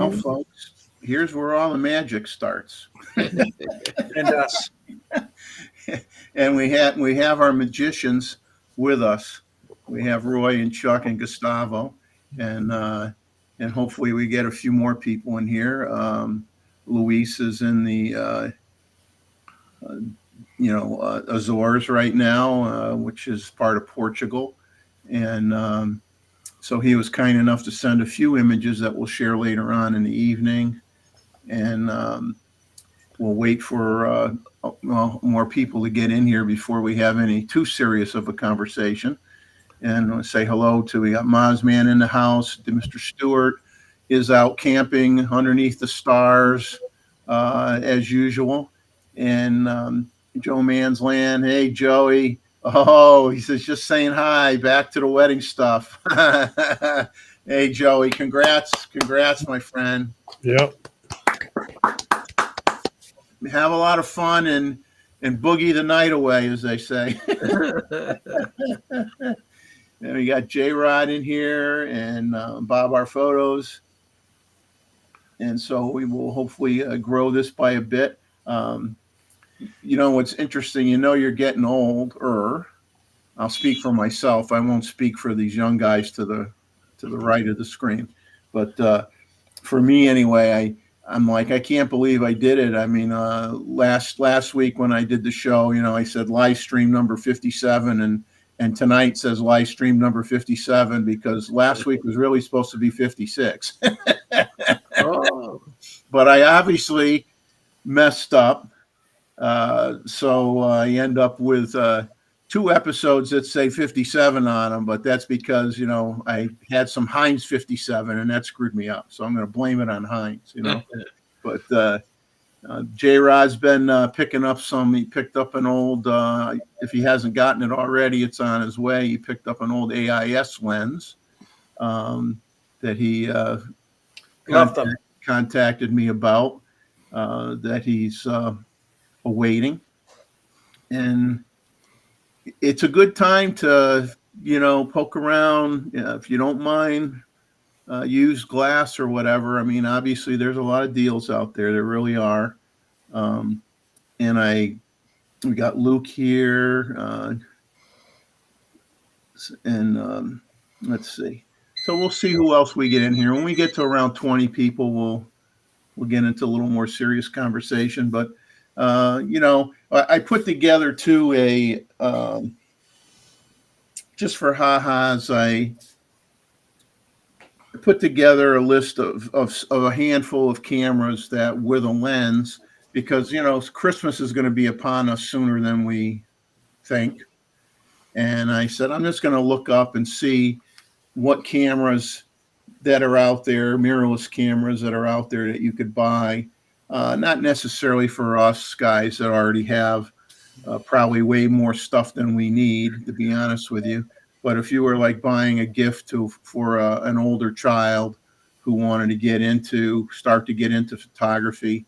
Well, folks, here's where all the magic starts. And us. And we have our magicians with us. We have Roy and Chuck and Gustavo, and hopefully we get a few more people in here. Luis is in the uh, Azores right now, which is part of Portugal, and so he was kind enough to send a few images that we'll share later on in the evening, and we'll wait for more people to get in here before we have any too serious of a conversation. And I'll say hello to, we got Mozman in the house. Mr. Stewart is out camping underneath the stars as usual. And Joe Mansland, hey Joey. Oh, he says just saying hi. Back to the wedding stuff. Hey Joey, congrats, my friend. Yep. Have a lot of fun and boogie the night away, as they say. And we got J Rod in here and Bob Our Photos. And so we will hopefully grow this by a bit. What's interesting, you're getting older. I'll speak for myself. I won't speak for these young guys to the right of the screen. But for me anyway, I'm like, I can't believe I did it. I mean, last week when I did the show, I said live stream number 57, and tonight says live stream number 57 because last week was really supposed to be 56. Oh. But I obviously messed up. So I end up with 2 episodes that say 57 on them, but that's because, I had some Heinz 57 and that screwed me up. So I'm going to blame it on Heinz, But J-Rod's been picking up he picked up an old, if he hasn't gotten it already, it's on his way. He picked up an old AIS lens that he contacted me about, that he's awaiting. And it's a good time to, poke around, if you don't mind, used glass or whatever. I mean, obviously there's a lot of deals out there. There really are. And we got Luke here, and let's see. So we'll see who else we get in here. When we get to around 20 people, we'll get into a little more serious conversation. But I put together too just for ha-has, I put together a list of a handful of cameras that with a lens, because Christmas is going to be upon us sooner than we think. And I said, I'm just going to look up and see what cameras that are out there, mirrorless cameras that are out there that you could buy. Not necessarily for us guys that already have probably way more stuff than we need, to be honest with you. But if you were like buying a gift for an older child who wanted to start to get into photography,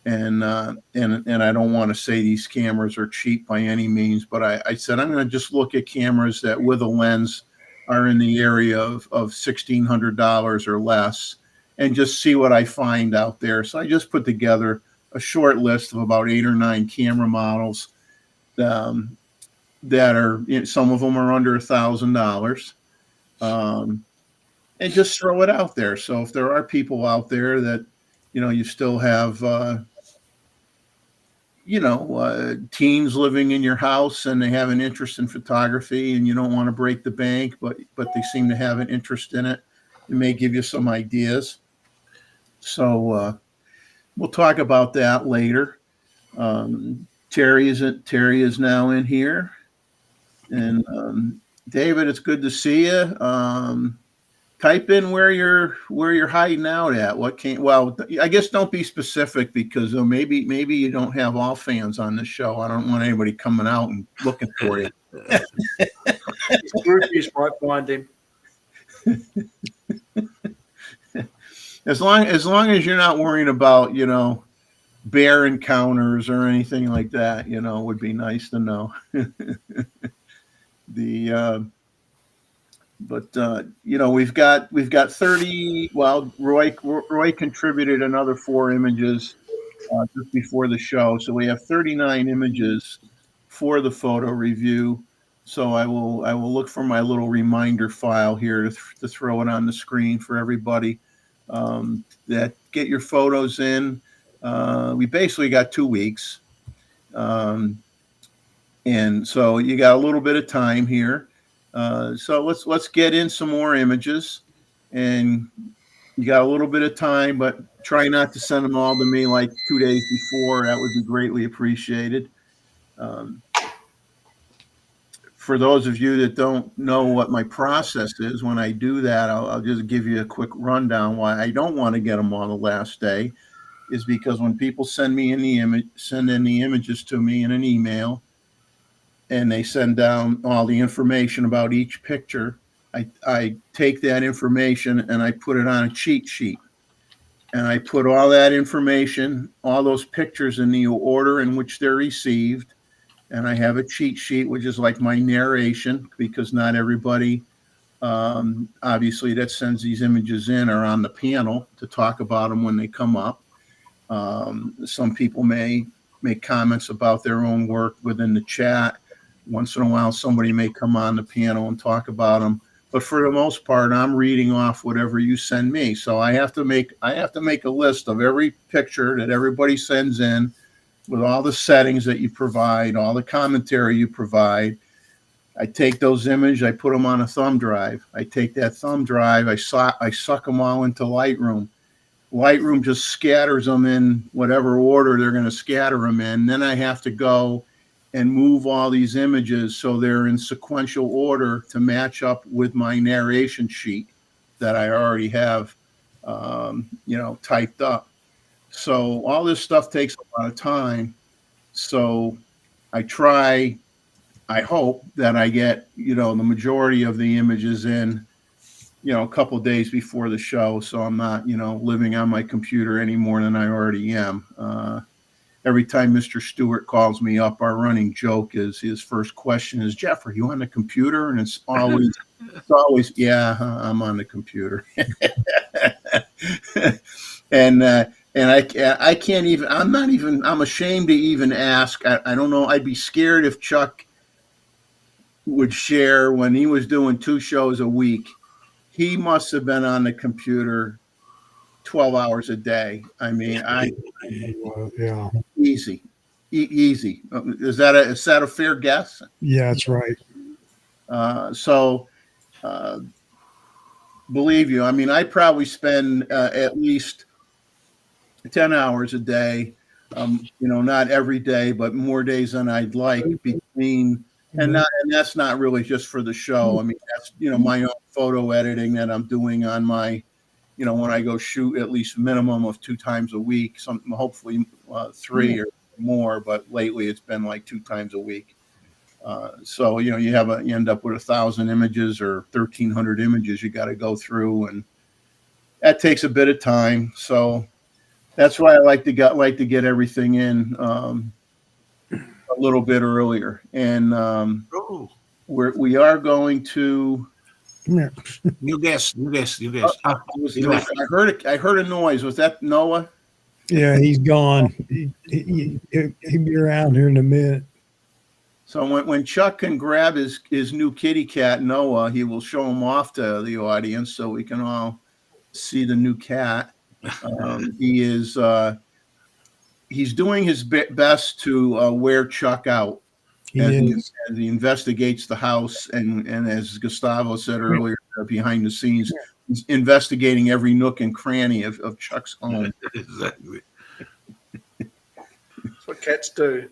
and I don't want to say these cameras are cheap by any means, but I said I'm going to just look at cameras that with a lens are in the area of $1,600 or less, and just see what I find out there. So I just put together a short list of about 8 or 9 camera models that are, some of them are under $1,000, and just throw it out there. So if there are people out there that, you still have, teens living in your house and they have an interest in photography and you don't want to break the bank, but they seem to have an interest in it, it may give you some ideas. So we'll talk about that later. Terry is now in here, and David, it's good to see you. Type in where you're hiding out at. Well, I guess don't be specific, because maybe you don't have all fans on this show. I don't want anybody coming out and looking for you. Groupies might find him. As long as you're not worrying about, bear encounters or anything like that, would be nice to know. we've got 30. Well, Roy contributed another 4 images just before the show, so we have 39 images for the photo review. So I will look for my little reminder file here to throw it on the screen for everybody. That get your photos in. We basically got 2 weeks, and so you got a little bit of time here. So let's get in some more images, and you got a little bit of time, but try not to send them all to me like 2 days before. That would be greatly appreciated. Um, for those of you that don't know what my process is, when I do that, I'll just give you a quick rundown why I don't want to get them on the last day. Is because when people send in the images to me in an email, and they send down all the information about each picture, I take that information and I put it on a cheat sheet. And I put all that information, all those pictures in the order in which they're received. And I have a cheat sheet, which is like my narration, because not everybody, obviously, that sends these images in are on the panel to talk about them when they come up. Some people may make comments about their own work within the chat. Once in a while, somebody may come on the panel and talk about them. But for the most part, I'm reading off whatever you send me. So I have to make a list of every picture that everybody sends in, with all the settings that you provide, all the commentary you provide. I take those images, I put them on a thumb drive. I take that thumb drive, I suck them all into Lightroom. Lightroom just scatters them in whatever order they're going to scatter them in. Then I have to go and move all these images so they're in sequential order to match up with my narration sheet that I already have, typed up. So all this stuff takes a lot of time. So I hope that I get, the majority of the images in, a couple of days before the show. So I'm not, living on my computer any more than I already am. Every time Mr. Stewart calls me up, our running joke is his first question is, "Jeff, are you on the computer?" And it's always, yeah, I'm on the computer. And I can't even, I'm ashamed to even ask. I don't know. I'd be scared if Chuck would share when he was doing 2 shows a week. He must have been on the computer 12 hours a day. I mean, Yeah. Easy. Is that a fair guess? Yeah, that's right. So believe you, I mean, I probably spend at least 10 hours a day, not every day, but more days than I'd like between, and that's not really just for the show. I mean, that's, my own photo editing that I'm doing on my, when I go shoot at least minimum of 2 times a week, something hopefully 3 or more, but lately it's been like 2 times a week. So, you end up with 1,000 images or 1,300 images you got to go through, and that takes a bit of time. So that's why I like to get everything in a little bit earlier. And we are going to. Come here. New guest. I heard a noise. Was that Noah? Yeah, he's gone. He'll be around here in a minute. So when Chuck can grab his new kitty cat, Noah, he will show him off to the audience so we can all see the new cat. He's doing his best to wear Chuck out as he investigates the house, and as Gustavo said earlier, behind the scenes, he's investigating every nook and cranny of Chuck's home. Exactly. That's what cats do.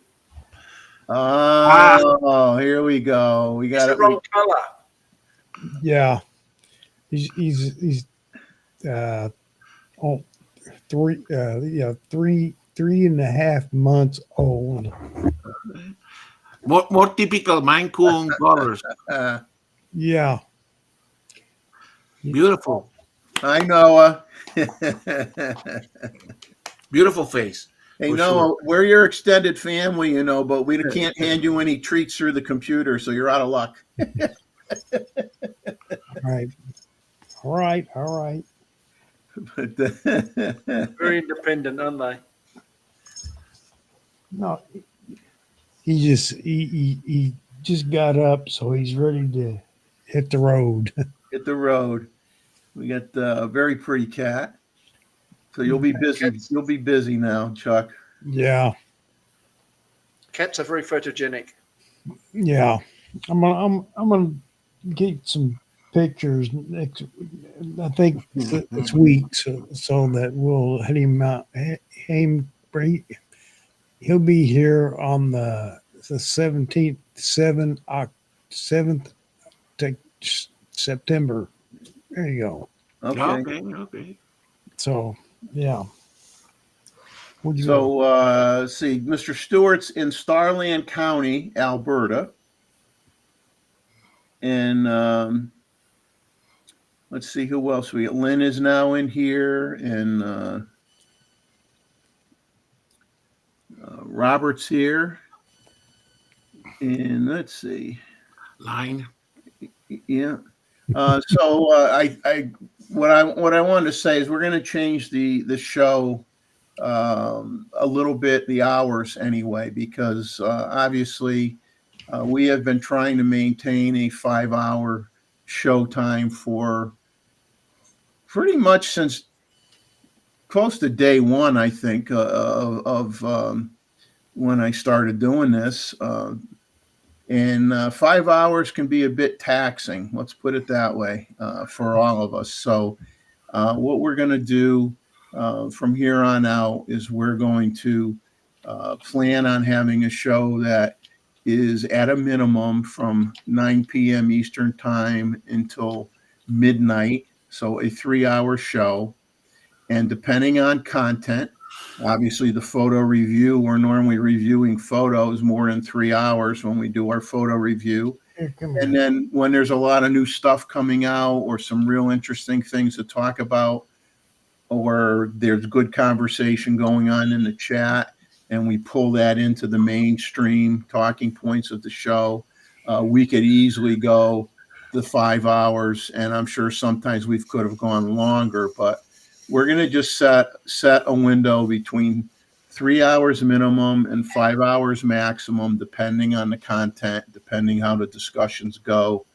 Oh, here we go. We got It's the wrong color. Yeah, he's oh, 3.5 months old. More typical Maine Coon colors. Yeah. Beautiful. Hi, Noah. Beautiful face. Hey, Noah, we're your extended family, but we can't hand you any treats through the computer, so you're out of luck. Right. All right. All right. But Very independent, aren't they? No, he just got up, so he's ready to hit the road. hit the road. We got a very pretty cat. So you'll be busy. Cats, You'll be busy now, Chuck. Yeah. cats are very photogenic. Yeah. I'm gonna get some pictures next. I think this week, so that we'll head him out. Him bring. He'll be here on the 17th, 7th September. There you go. Okay. Okay. So yeah. What do you So let's see, Mr. Stewart's in Starland County, Alberta, and let's see who else we got. Lynn is now in here, and Robert's here, and let's see, Line. yeah. What I wanted to say is we're going to change the show a little bit, the hours anyway, because obviously we have been trying to maintain a 5-hour show time for pretty much since close to day one, I think, of when I started doing this. And 5 hours can be a bit taxing, let's put it that way, for all of us. So what we're going to do from here on out is we're going to plan on having a show that is at a minimum from 9 p.m. Eastern time until midnight. So a 3-hour show. And depending on content, obviously the photo review, we're normally reviewing photos more than 3 hours when we do our photo review. come And here. then when there's a lot of new stuff coming out or some real interesting things to talk about, or there's good conversation going on in the chat, and we pull that into the mainstream talking points of the show, we could easily go the 5 hours. And I'm sure sometimes we could have gone longer, but we're going to just set a window between 3 hours minimum and 5 hours maximum, depending on the content, depending how the discussions go,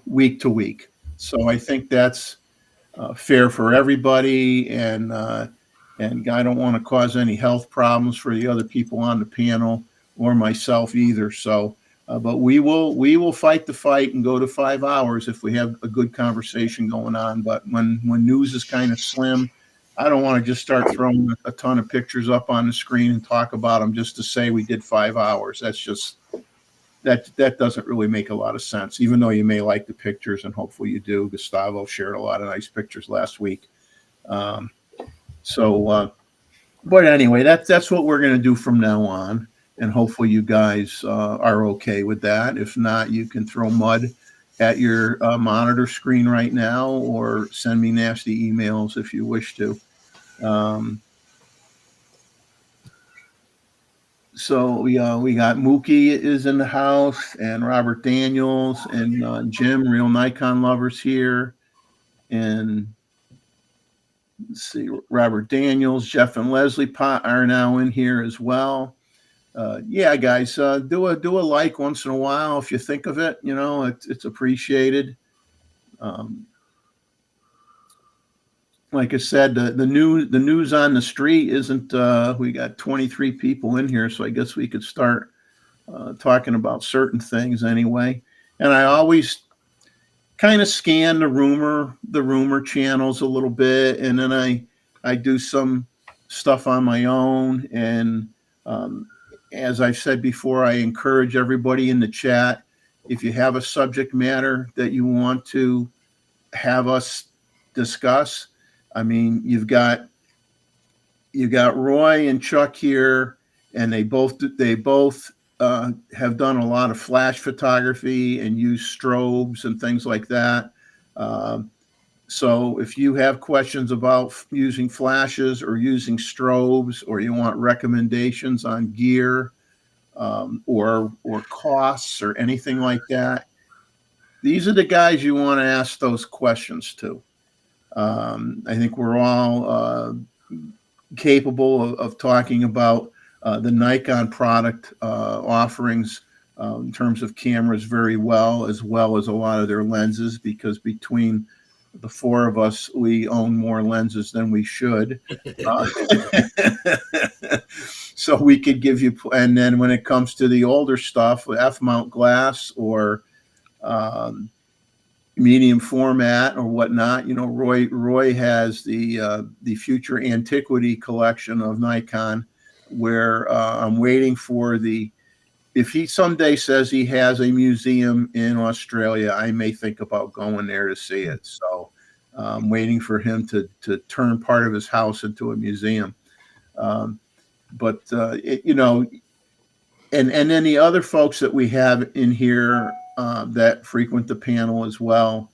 week to week. So I think that's fair for everybody, and I don't want to cause any health problems for the other people on the panel or myself either. So, but we will fight the fight and go to 5 hours if we have a good conversation going on. But when news is kind of slim, I don't want to just start throwing a ton of pictures up on the screen and talk about them just to say we did 5 hours. That's just that doesn't really make a lot of sense, even though you may like the pictures, and hopefully you do. Gustavo shared a lot of nice pictures last week. But anyway, that's what we're going to do from now on. And hopefully you guys are okay with that. If not, you can throw mud at your monitor screen right now, or send me nasty emails if you wish to. So we got Mookie is in the house, and Robert Daniels, and Jim, Real Nikon Lovers here, and let's see, Robert Daniels, Jeff and Leslie Pot are now in here as well. Yeah, guys, do a like once in a while if you think of it. It's appreciated. Like I said, the news on the street isn't. We got 23 people in here, so I guess we could start talking about certain things anyway. And I always kind of scan the rumor channels a little bit, and then I do some stuff on my own. And as I've said before, I encourage everybody in the chat, if you have a subject matter that you want to have us discuss. I mean, you've got Roy and Chuck here, and they both have done a lot of flash photography and use strobes and things like that. So if you have questions about using flashes or using strobes, or you want recommendations on gear, or costs or anything like that, these are the guys you want to ask those questions to. I think we're all capable of talking about the Nikon product offerings in terms of cameras very well as a lot of their lenses, because between the four of us, we own more lenses than we should. So we could give you, and then when it comes to the older stuff, F-mount glass or medium format or whatnot, Roy has the future antiquity collection of Nikon, where I'm waiting for if he someday says he has a museum in Australia, I may think about going there to see it. So I'm waiting for him to turn part of his house into a museum. And then the other folks that we have in here that frequent the panel as well,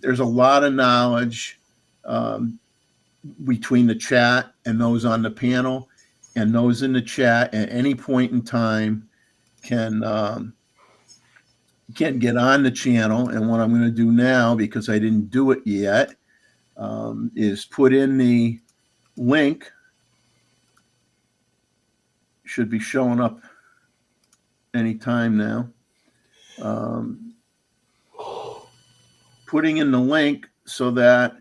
there's a lot of knowledge between the chat and those on the panel, and those in the chat at any point in time can get on the channel. And what I'm going to do now, because I didn't do it yet, is put in the link. Should be showing up anytime now. Putting in the link so that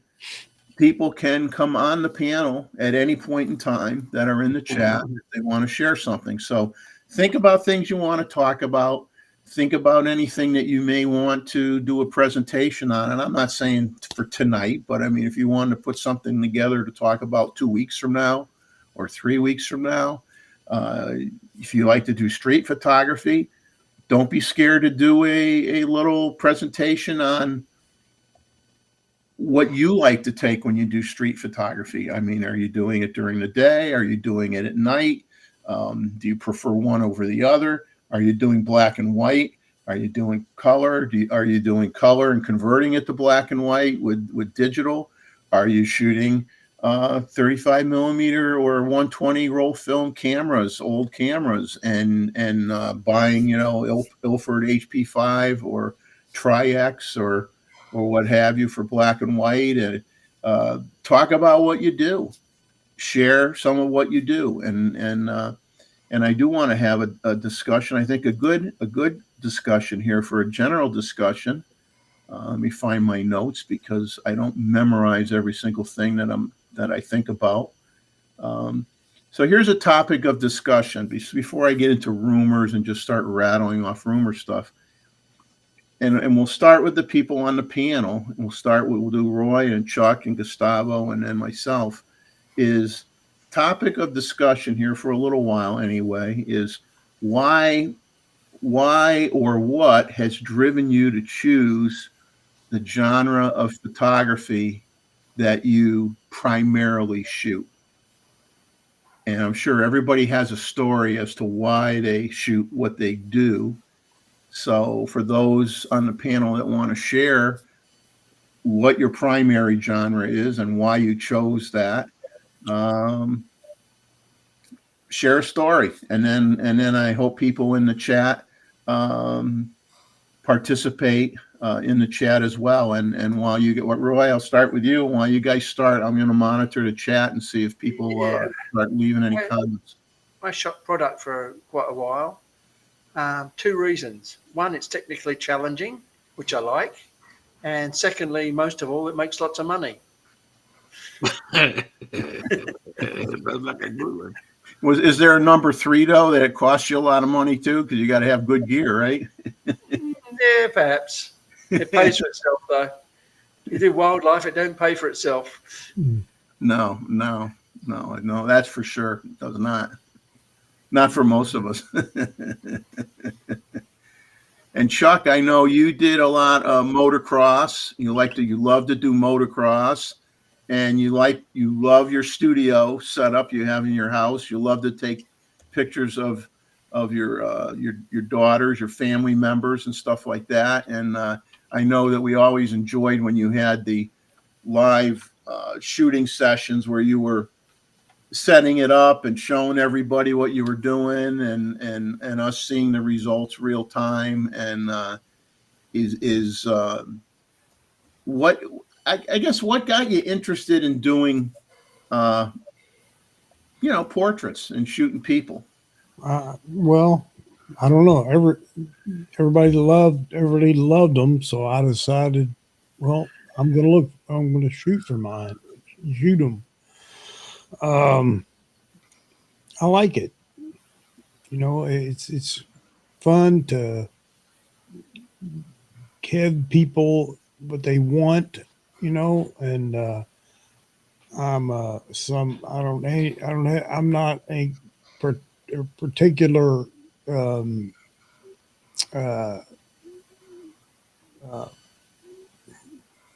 people can come on the panel at any point in time that are in the chat if they want to share something. So think about things you want to talk about. Think about anything that you may want to do a presentation on. And I'm not saying for tonight, but I mean, if you wanted to put something together to talk about 2 weeks from now or 3 weeks from now, if you like to do street photography, don't be scared to do a little presentation on what you like to take when you do street photography. I mean, are you doing it during the day? Are you doing it at night? Do you prefer one over the other? Are you doing black and white? Are you doing color? Are you doing color and converting it to black and white with digital? Are you shooting 35 millimeter or 120 roll film cameras, old cameras, and buying, Ilford HP5 or Tri-X or what have you for black and white, and talk about what you do, share some of what you do, and I do want to have a discussion. I think a good discussion here for a general discussion. Let me find my notes because I don't memorize every single thing that I think about. So here's a topic of discussion before I get into rumors and just start rattling off rumor stuff. And we'll start with the people on the panel. We'll do Roy and Chuck and Gustavo and then myself. Is topic of discussion here for a little while anyway is why or what has driven you to choose the genre of photography that you primarily shoot. And I'm sure everybody has a story as to why they shoot what they do. So for those on the panel that want to share what your primary genre is and why you chose that, share a story. And then I hope people in the chat participate in the chat as well. And while you get Roy, I'll start with you. While you guys start, I'm going to monitor the chat and see if people start leaving any comments. I shot product for quite a while. 2 reasons. One, it's technically challenging, which I like. And secondly, most of all, it makes lots of money. That's like a good one. Is there a number 3 though that it costs you a lot of money too? Because you got to have good gear, right? Yeah, perhaps. It pays for itself though. You do wildlife, it don't pay for itself. No, that's for sure. It does not. Not for most of us. And Chuck, I know you did a lot of motocross. You love to do motocross, and you love your studio setup you have in your house. You love to take pictures of your daughters, your family members, and stuff like that. And I know that we always enjoyed when you had the live shooting sessions where you were setting it up and showing everybody what you were doing and us seeing the results real time. And is what I guess what got you interested in doing uh, portraits and shooting people? Well, I don't know. Everybody loved them, so I decided, well, I'm gonna shoot for mine, shoot them. Um, I like it. It's fun to give people what they want, and I'm not a particular um, uh, uh,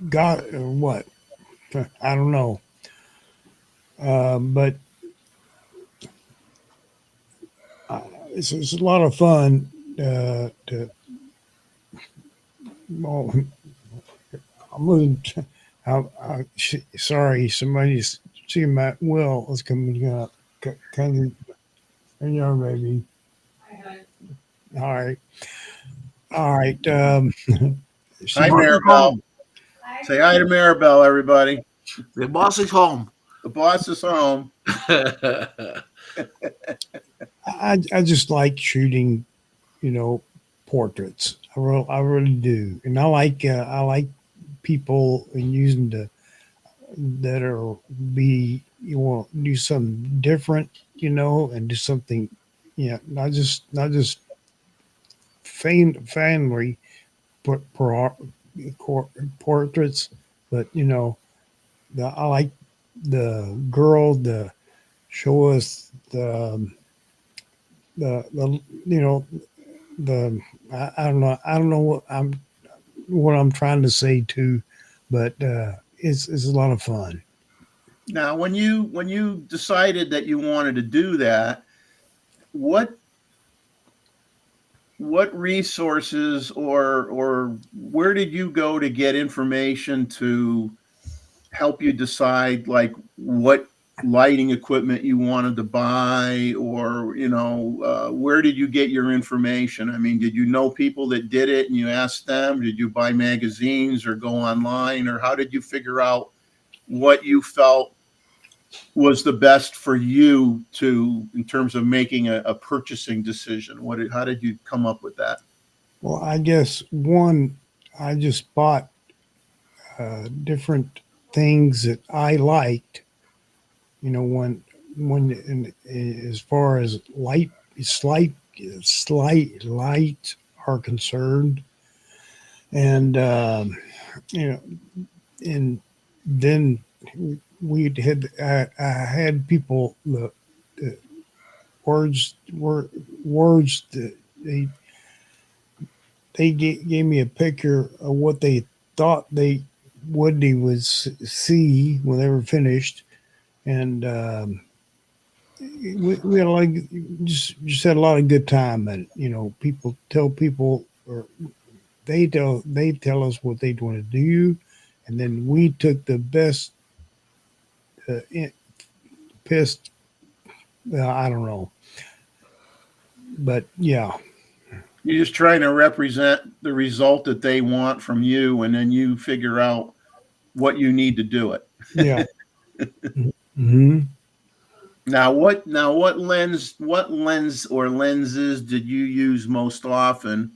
God or what. I don't know. But it's a lot of fun to. Well, I'm losing. Sorry, somebody's seeing my will is coming up. Kind of, baby. All right, all right. Hi, She, Boss is Maribel. home. Say hi to Maribel, everybody. The boss is home. The boss is home. I just like shooting, portraits. I really do, and I like people and using that are be you want to do something different, and do something, not just family por- por- portraits, but I like the girl to show us the the I don't know what I'm trying to say too, but it's a lot of fun. Now, when you decided that you wanted to do that, what what resources or where did you go to get information to help you decide like what lighting equipment you wanted to buy, or where did you get your information? I mean, did you know people that did it and you asked them? Did you buy magazines or go online, or how did you figure out what you felt was the best for you to in terms of making a purchasing decision? How did you come up with that? Well, I guess one, I just bought different things that I liked. As far as slight lights are concerned, and you know, and then I had people the words that gave me a picture of what they thought they would see when they were finished, and we had just had a lot of good time. And people tell people, or they tell us what they want to do, and then we took the best pissed. I don't know, but yeah, You're just trying to represent the result that they want from you, and then you figure out what you need to do it. yeah. Hmm. Now what lens or lenses did you use most often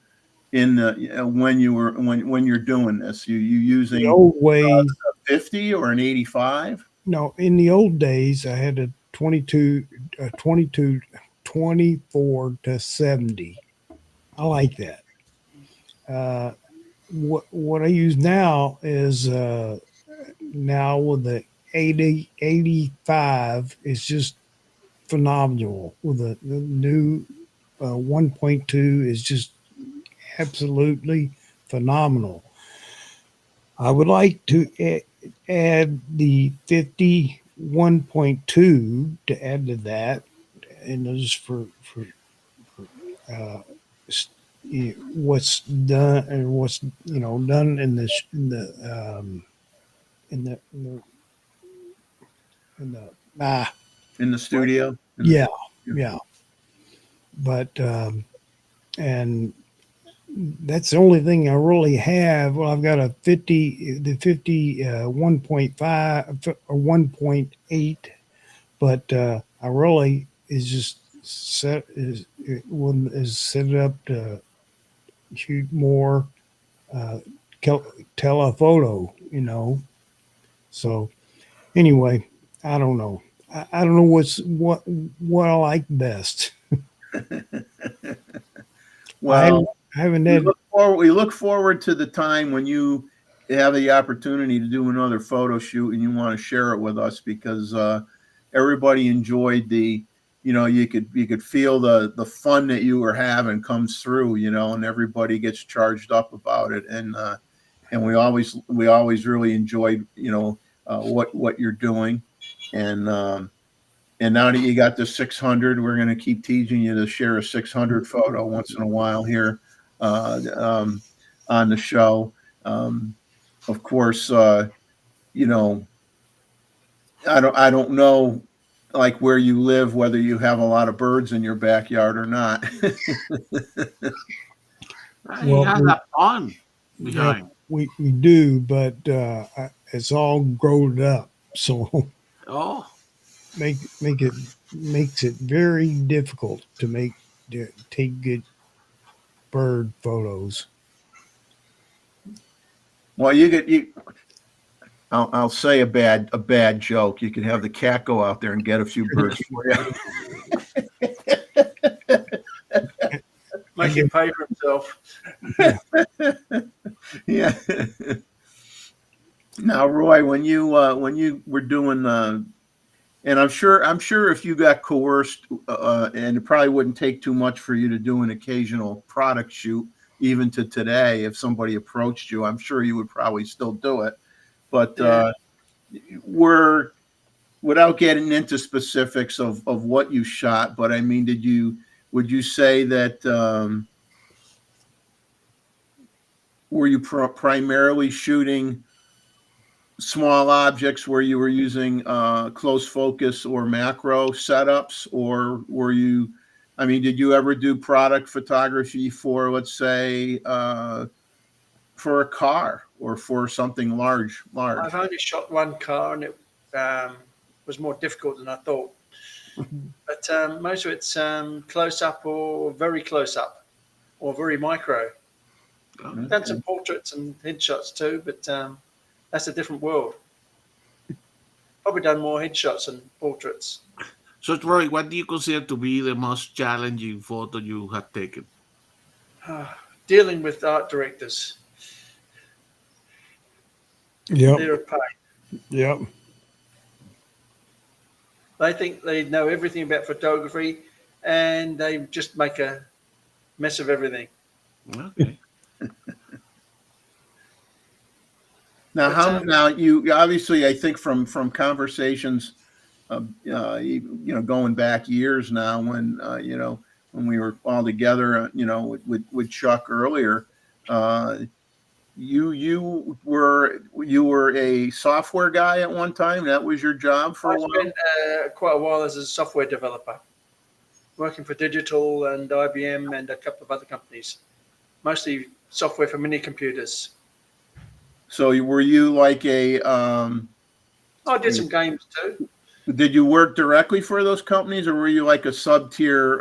in the when you're doing this? You The using old ways. 50 or an 85? No, in the old days, I had a 24 to 70. I like that. Uh, what I use now is now with the 85 is just phenomenal. With the new 1.2 is just absolutely phenomenal. I would like to add the 51.2 to add to that, and just for uh, what's done and what's done in in the in the in the In the studio? yeah, yeah, but and that's the only thing I really have. Well, I've got a 1.5 or 1.8, but I really is just is set up to shoot more uh, telephoto, So anyway, I don't know. I don't know what I like best. Well, I haven't had. we look forward to the time when you have the opportunity to do another photo shoot and you want to share it with us, because everybody enjoyed you could feel the fun that you were having comes through, and everybody gets charged up about it. And we always really enjoyed, what you're doing. And now that you got the 600, we're going to keep teasing you to share a 600 photo once in a while here uh, um, on the show. Of course, you know, I don't know, like, where you live, whether you have a lot of birds in your backyard or not. He Well, has a pond yeah, behind. we do, but it's all grown up, so Oh, make it makes it very difficult to take good bird photos. Well, I'll say a bad joke. You could have the cat go out there and get a few birds for you. Make him pay for himself. Yeah. Now, Roy, when you were doing, and I'm sure if you got coerced, and it probably wouldn't take too much for you to do an occasional product shoot, even to today. If somebody approached you, I'm sure you would probably still do it. But Yeah. we're without getting into specifics of what you shot, but I mean, would you say that were you primarily shooting small objects where you were using close focus or macro setups, or did you ever do product photography for, let's say, for a car or for something large? I've only shot one car, and it was more difficult than I thought. But most of it's close up or very close up or very micro. Done some portraits and headshots too, but that's a different world. Probably done more headshots than portraits. so Roy, what do you consider to be the most challenging photo you have taken? Dealing with art directors, Yep, they're a pain. yep. They think they know everything about photography, and they just make a mess of everything. Okay. Now, But now you obviously, I think from conversations, going back years now, when we were all together, with Chuck earlier, you were a software guy at one time. That was your job for I a while. spent quite a while as a software developer, working for Digital and IBM and a couple of other companies, mostly software for mini computers. So were you like I did some games too. did you work directly for those companies, or were you like a sub-tier,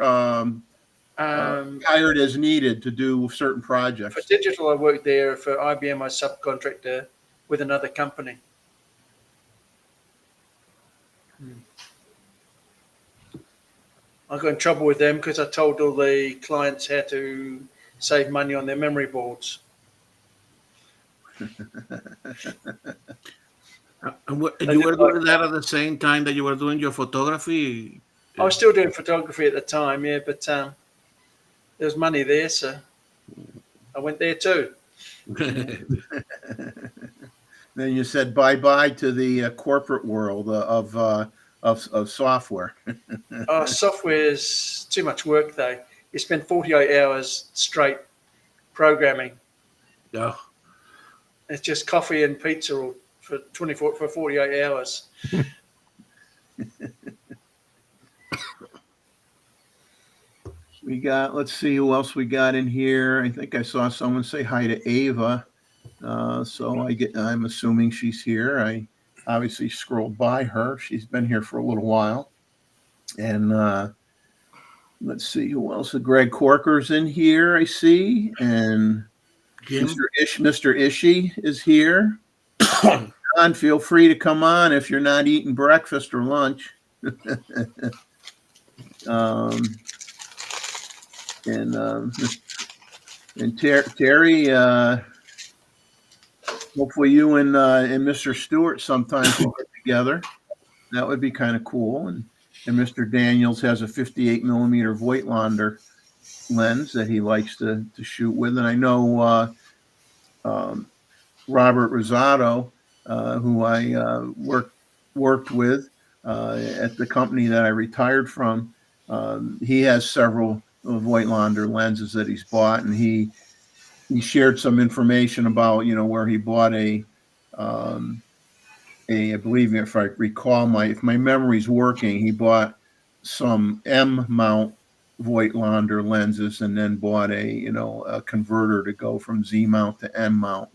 hired as needed to do certain For projects? Digital, I worked there. For IBM, I subcontractor with another company. I got in trouble with them because I told all the clients how to save money on their memory boards. And you were doing that at the same time that you were doing your photography? I was still doing photography at the time, yeah, but there was money there, so I went there too. Then you said bye-bye to the corporate world of software. Software is too much work, though. You spend 48 hours straight programming. Yeah. It's just coffee and pizza all for 48 hours. We got, let's see who else we got in here. I think I saw someone say hi to Ava. So I'm assuming she's here. I obviously scrolled by her. She's been here for a little while. And let's see who else. Greg Corker's in here, I see. And Jim? Mr. Ishii is here. John, feel free to come on if you're not eating breakfast or lunch. And Terry, hopefully you and Mr. Stewart sometimes will get together. That would be kind of cool. And Mr. Daniels has a 58 millimeter Voigtlander lens that he likes to shoot with. And I know Robert Rosado, who I worked with at the company that I retired from. He has several Voigtlander lenses that he's bought, and he shared some information about where he bought I believe, if I recall, if my memory's working, he bought some M mount Voigtlander lenses and then bought a converter to go from Z mount to M mount,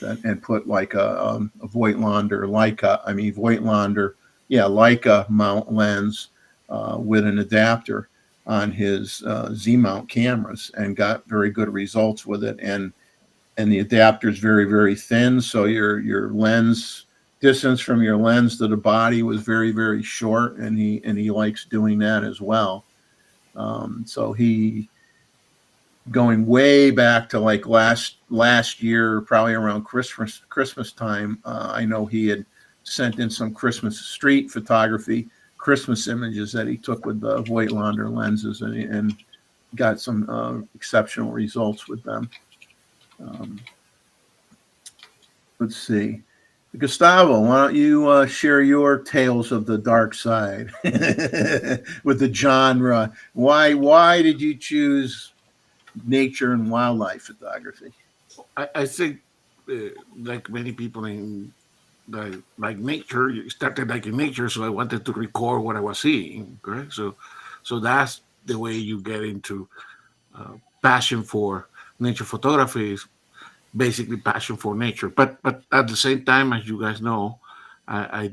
and put like a Voigtlander Leica mount lens with an adapter on his Z mount cameras, and got very good results with it. And the adapter is very, very thin, so your lens distance from your lens to the body was very, very short, and he likes doing that as well. So he, going way back to like last year, probably around Christmas time, I know he had sent in some Christmas street photography, Christmas images that he took with the Voigtlander lenses, and got some exceptional results with them. Let's see. Gustavo, why don't you share your tales of the dark side with the genre? Why did you choose nature and wildlife photography? I think, like many people like nature, you started like in nature, so I wanted to record what I was seeing. Correct. So that's the way you get into passion for nature photography. Is basically passion for nature. But at the same time, as you guys know, I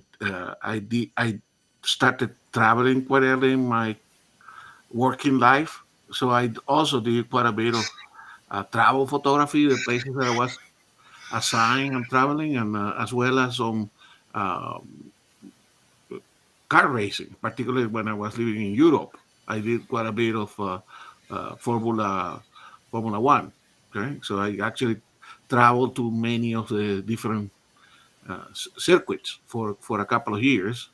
started traveling quite early in my working life. So I also did quite a bit of travel photography, the places that I was assigned and traveling, and as well as some um, car racing, particularly when I was living in Europe. I did quite a bit of Formula One. Okay, so I actually traveled to many of the different circuits for a couple of years,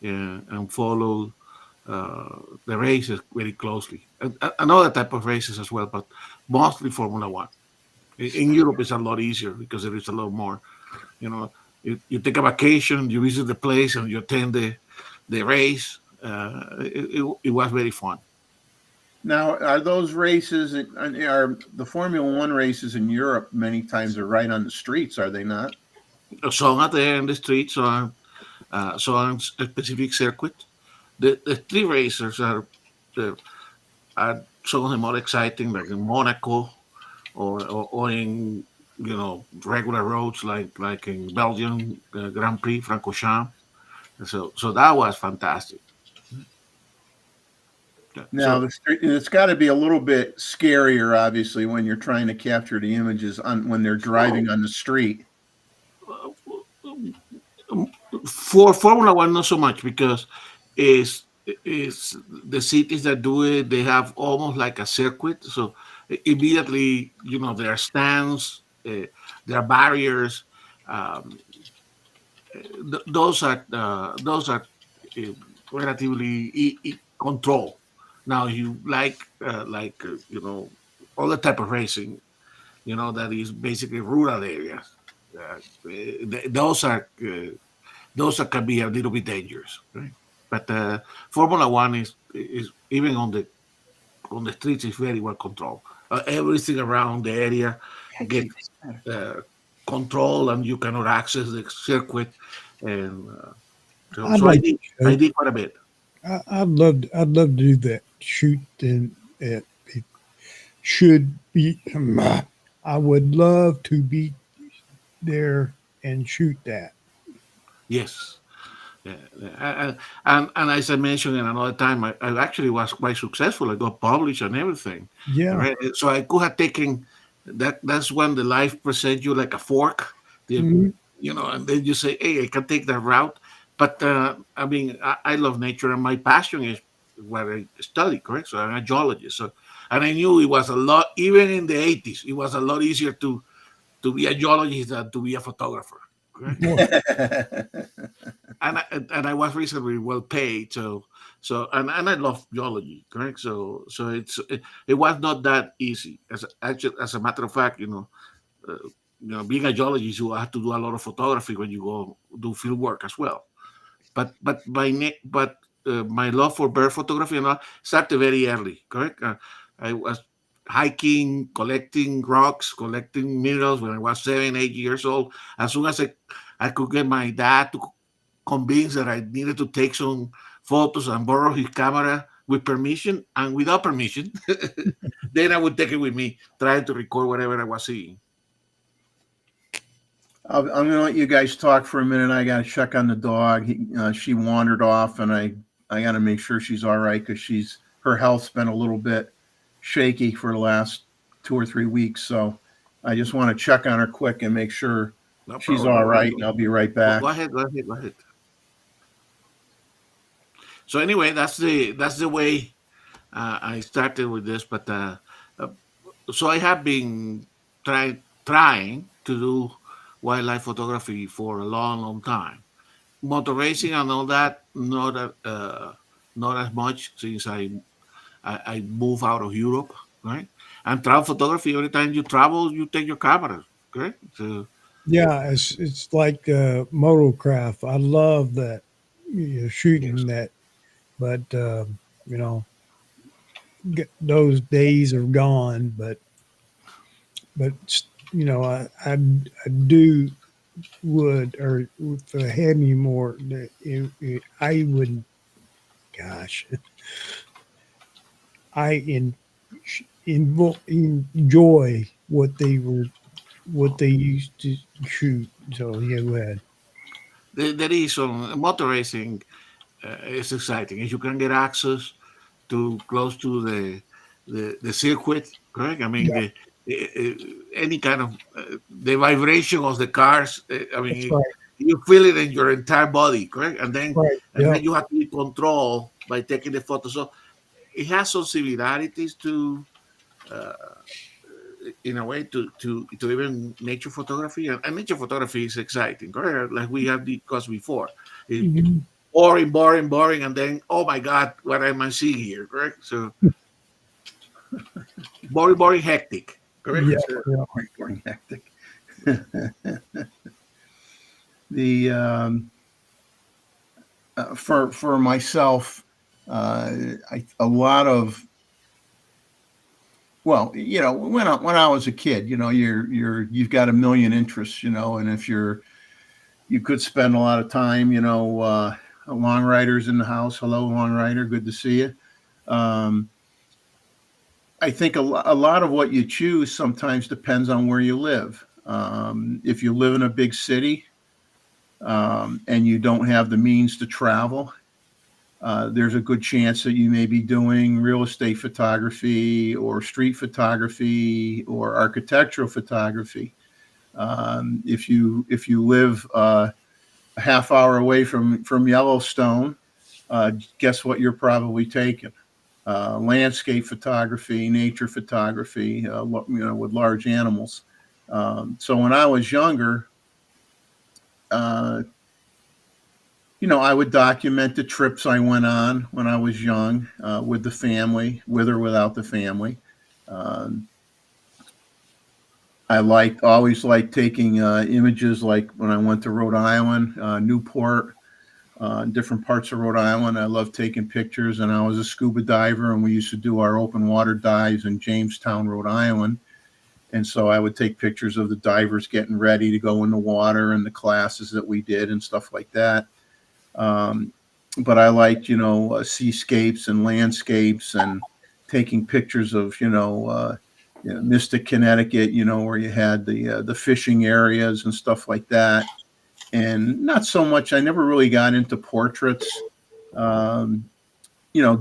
and followed the races very closely, and other type of races as well, but mostly Formula One. In Europe, it's a lot easier because there is a lot more. You know, you take a vacation, you visit the place, and you attend the race. It was very fun. Now, are those races, are the Formula One races in Europe many times are right on the streets, are they not? Some are there in the streets, some on a specific circuit. The three racers uh, are some of the more exciting, like in Monaco, or in regular roads like in Belgium Grand Prix Francorchamps. So that was fantastic. Yeah. Now, it's got to be a little bit scarier, obviously, when you're trying to capture the images when they're driving on the street. For Formula One, not so much, because is the cities that do it, they have almost like a circuit. So immediately, there are stands, there are barriers. Um, those are relatively controlled. Now, you other type of racing, that is basically rural areas. Those can be a little bit dangerous, right? But Formula One is even on the streets is very well controlled. Everything around the area gets uh, controlled, and you cannot access the circuit. And so, I'd so I like did to. I did quite a bit. I'd love to do that. Shoot in at should be. I would love to be there and shoot that. Yes. Yeah, and as I mentioned in another time, I actually was quite successful. I got published and everything, Yeah. right? So I could have taken that. That's when the life presents you like a fork, the, Mhm. and then you say, "Hey, I can take that route." But I mean, I love nature, and my passion is what I study. Correct? So I'm a geologist. So, and I knew it was a lot, even in the '80s, it was a lot easier to be a geologist than to be a photographer. Correct? Well, And I was reasonably well paid. And I love geology, correct? So it was not that easy. As a matter of fact, being a geologist, you have to do a lot of photography when you go do field work as well. But my love for bird photography and all started very early, correct? I was hiking, collecting rocks, collecting minerals when I was 7, 8 years old. As soon as I could get my dad to convinced that I needed to take some photos and borrow his camera with permission and without permission, then I would take it with me, trying to record whatever I was seeing. I'm going to let you guys talk for a minute. I got to check on the dog. She wandered off, and I got to make sure she's all right because her health's been a little bit shaky for the last 2 or 3 weeks. So I just want to check on her quick and make sure No she's problem. all right. And I'll be right back. Go ahead. Go ahead. So anyway, that's the way I started with this. But uh, so I have been trying to do wildlife photography for a long, long time. Motor racing and all that, not as much since I move out of Europe, right? And travel photography. Every time you travel, you take your camera, correct? So yeah, it's like motocraft. I love that, shooting yes, that, but you know, those days are gone. But I do would, or if I had any more, I would. Gosh, I enjoy what they used to shoot. So yeah, go ahead. there is some motor racing. Is exciting. If you can get access to close to the circuit, correct? I mean, Yeah, any kind of the vibration of the cars. I that's mean, right. you feel it in your entire body, correct? And then Right. and Yeah. then you have to be controlled by taking the photo. So it has some similarities to. Uh, in a way to even nature photography and nature photography is exciting, correct? Like we have discussed before. It's Mhm. boring, and then oh my god, what am I seeing here? Correct. So boring, hectic. Correct. Yeah. So, Yeah. Boring, hectic. The for myself, a lot of well, when I was a kid, you've got a million interests, and if you could spend a lot of time, long riders in the house. Hello, long rider, good to see you. Um, I think a lot of what you choose sometimes depends on where you live. If you live in a big city and you don't have the means to travel, there's a good chance that you may be doing real estate photography or street photography or architectural photography. If you live a half hour away from Yellowstone, guess what you're probably taking? Landscape photography, nature photography, with large animals. So when I was younger, uh, I would document the trips I went on when I was young, with the family, with or without the family. Um, I always liked taking images, like when I went to Rhode Island, Newport, different parts of Rhode Island. I love taking pictures, and I was a scuba diver, and we used to do our open water dives in Jamestown, Rhode Island. And so I would take pictures of the divers getting ready to go in the water and the classes that we did and stuff like that. Um, but I liked, seascapes and landscapes and taking pictures of, Mystic, Connecticut, where you had the fishing areas and stuff like that. And not so much. I never really got into portraits.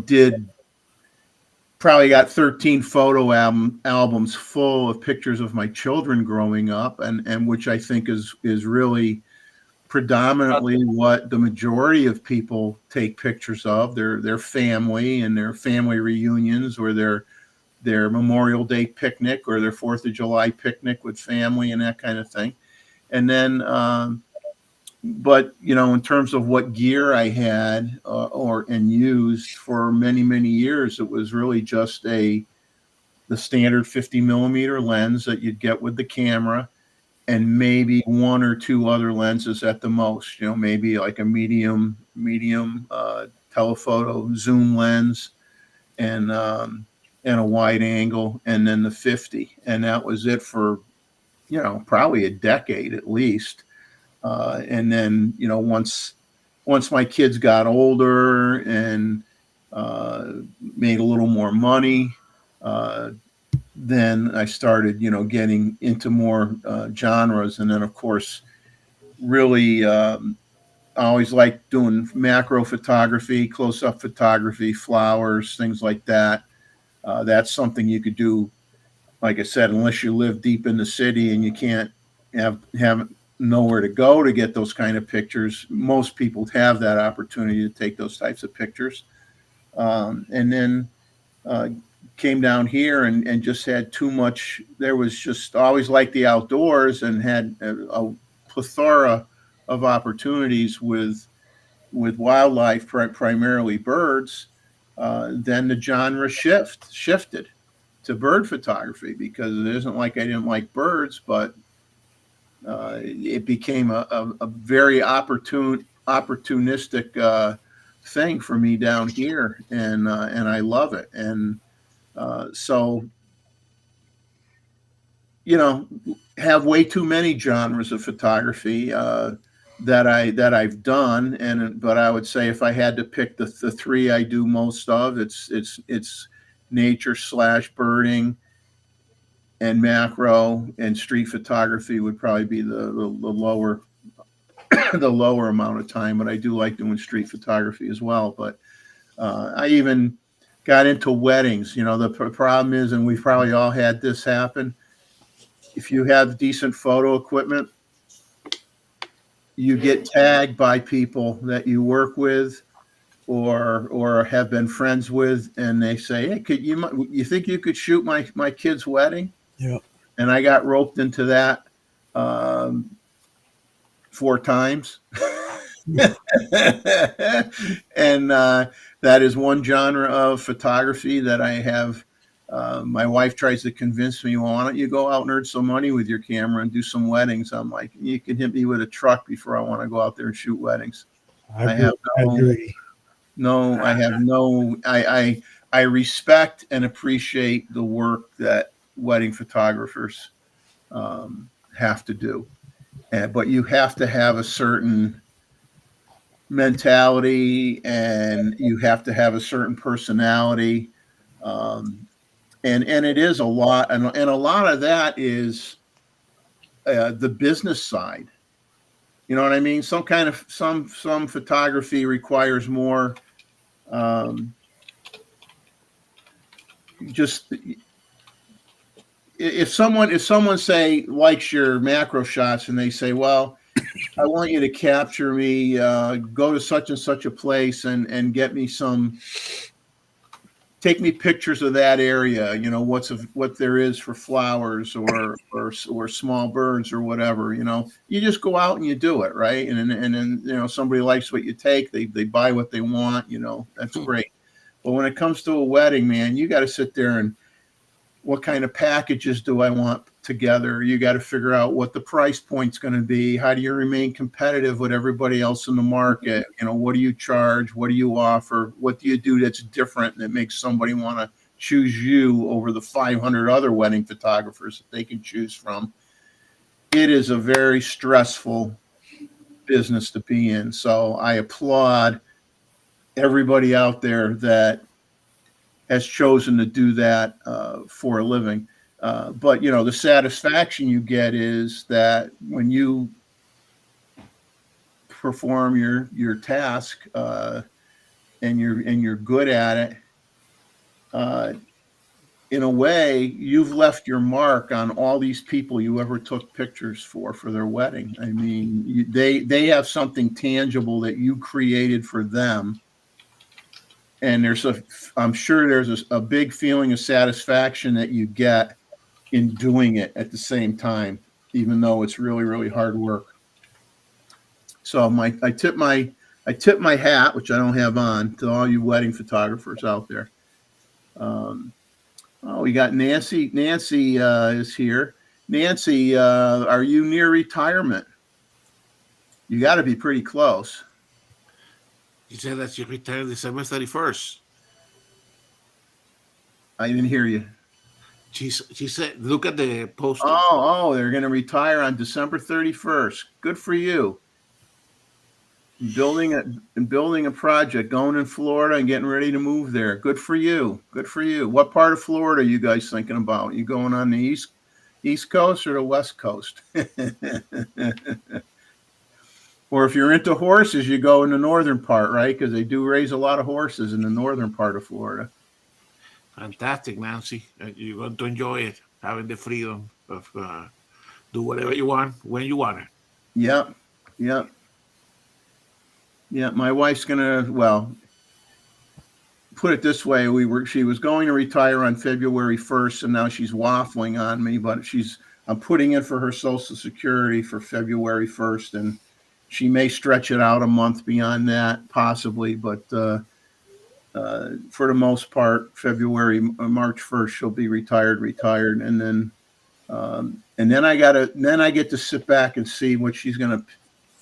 Did probably got 13 photo albums full of pictures of my children growing up, and which I think is really predominantly what the majority of people take pictures of, their family and their family reunions, or their Memorial Day picnic, or their 4th of July picnic with family and that kind of thing. And then but in terms of what gear I had and used for many, many years, it was really just the standard 50 millimeter lens that you'd get with the camera, and maybe one or two other lenses at the most. Maybe like a medium telephoto zoom lens, and a wide angle, and then the 50, and that was it for probably a decade at least. And then, once my kids got older and made a little more money, then I started, getting into more genres. And then, of course, really, I always liked doing macro photography, close-up photography, flowers, things like that. That's something you could do, like I said, unless you live deep in the city and you can't have nowhere to go to get those kind of pictures. Most people have that opportunity to take those types of pictures. And then came down here and just had too much. There was just always liked the outdoors, and had a plethora of opportunities with wildlife, primarily birds. Then the genre shifted to bird photography, because it isn't like I didn't like birds, but it became a very opportunistic thing for me down here, and I love it. And so, have way too many genres of photography that I've done, but I would say if I had to pick the three I do most of, it's nature / birding, and macro, and street photography would probably be the lower the lower amount of time. But I do like doing street photography as well. But I even got into weddings. The problem is, and we've probably all had this happen, if you have decent photo equipment, you get tagged by people that you work with or have been friends with, and they say, "Hey, you think you could shoot my kid's wedding?" Yeah. And I got roped into that 4 times. And that is one genre of photography that I have. My wife tries to convince me, well, why don't you go out and earn some money with your camera and do some weddings? I'm like, you can hit me with a truck before I want to go out there and shoot weddings. I agree. I respect and appreciate the work that wedding photographers have to do. But you have to have a certain mentality, and you have to have a certain personality. And it is a lot. And a lot of that is the business side. You know what I mean? Some photography requires more just if someone say likes your macro shots, and they say, well, I want you to capture me, go to such and such a place and get me take me pictures of that area, what there is for flowers or small birds or whatever, you just go out and you do it, right? And then somebody likes what you take, they buy what they want, that's great. But when it comes to a wedding, man, you got to sit there and what kind of packages do I want together? You got to figure out what the price point's going to be. How do you remain competitive with everybody else in the market? What do you charge? What do you offer? What do you do that's different that makes somebody want to choose you over the 500 other wedding photographers that they can choose from? It is a very stressful business to be in. So I applaud everybody out there that has chosen to do that for a living. But the satisfaction you get is that when you perform your task, and you're good at it, uh, in a way, you've left your mark on all these people you ever took pictures for their wedding. I mean, they have something tangible that you created for them, and I'm sure there's a big feeling of satisfaction that you get in doing it at the same time, even though it's really, really hard work. So I tip my hat, which I don't have on, to all you wedding photographers out there. We got Nancy. Nancy is here. Nancy, are you near retirement? You got to be pretty close. She said that she retired December 31st. I didn't hear you. She said, look at the poster. Oh, they're going to retire on December 31st. Good for you. Building a project, going in Florida and getting ready to move there. Good for you. Good for you. What part of Florida are you guys thinking about? You going on the East Coast or the West Coast? Or if you're into horses, you go in the northern part, right? Because they do raise a lot of horses in the northern part of Florida. Fantastic, Nancy. You're going to enjoy it, having the freedom of do whatever you want when you want it. Yep. Yeah, my wife's gonna, put it this way, she was going to retire on February 1st, and now she's waffling on me, but I'm putting in for her Social Security for February 1st, and she may stretch it out a month beyond that, possibly, but for the most part, March 1st, she'll be retired, and then I get to sit back and see what she's gonna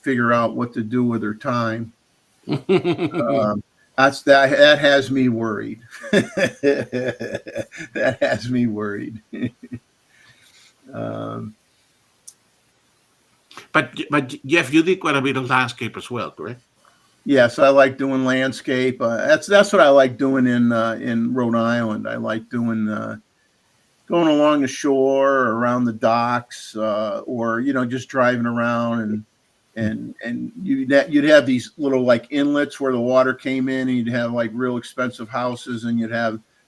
figure out what to do with her time. That has me worried. That has me worried. But Jeff, you did quite a bit of landscape as well, correct? Yes, I like doing landscape. That's what I like doing in Rhode Island. I like doing going along the shore, or around the docks, or just driving around, and you'd have these little like inlets where the water came in, and you'd have like real expensive houses, and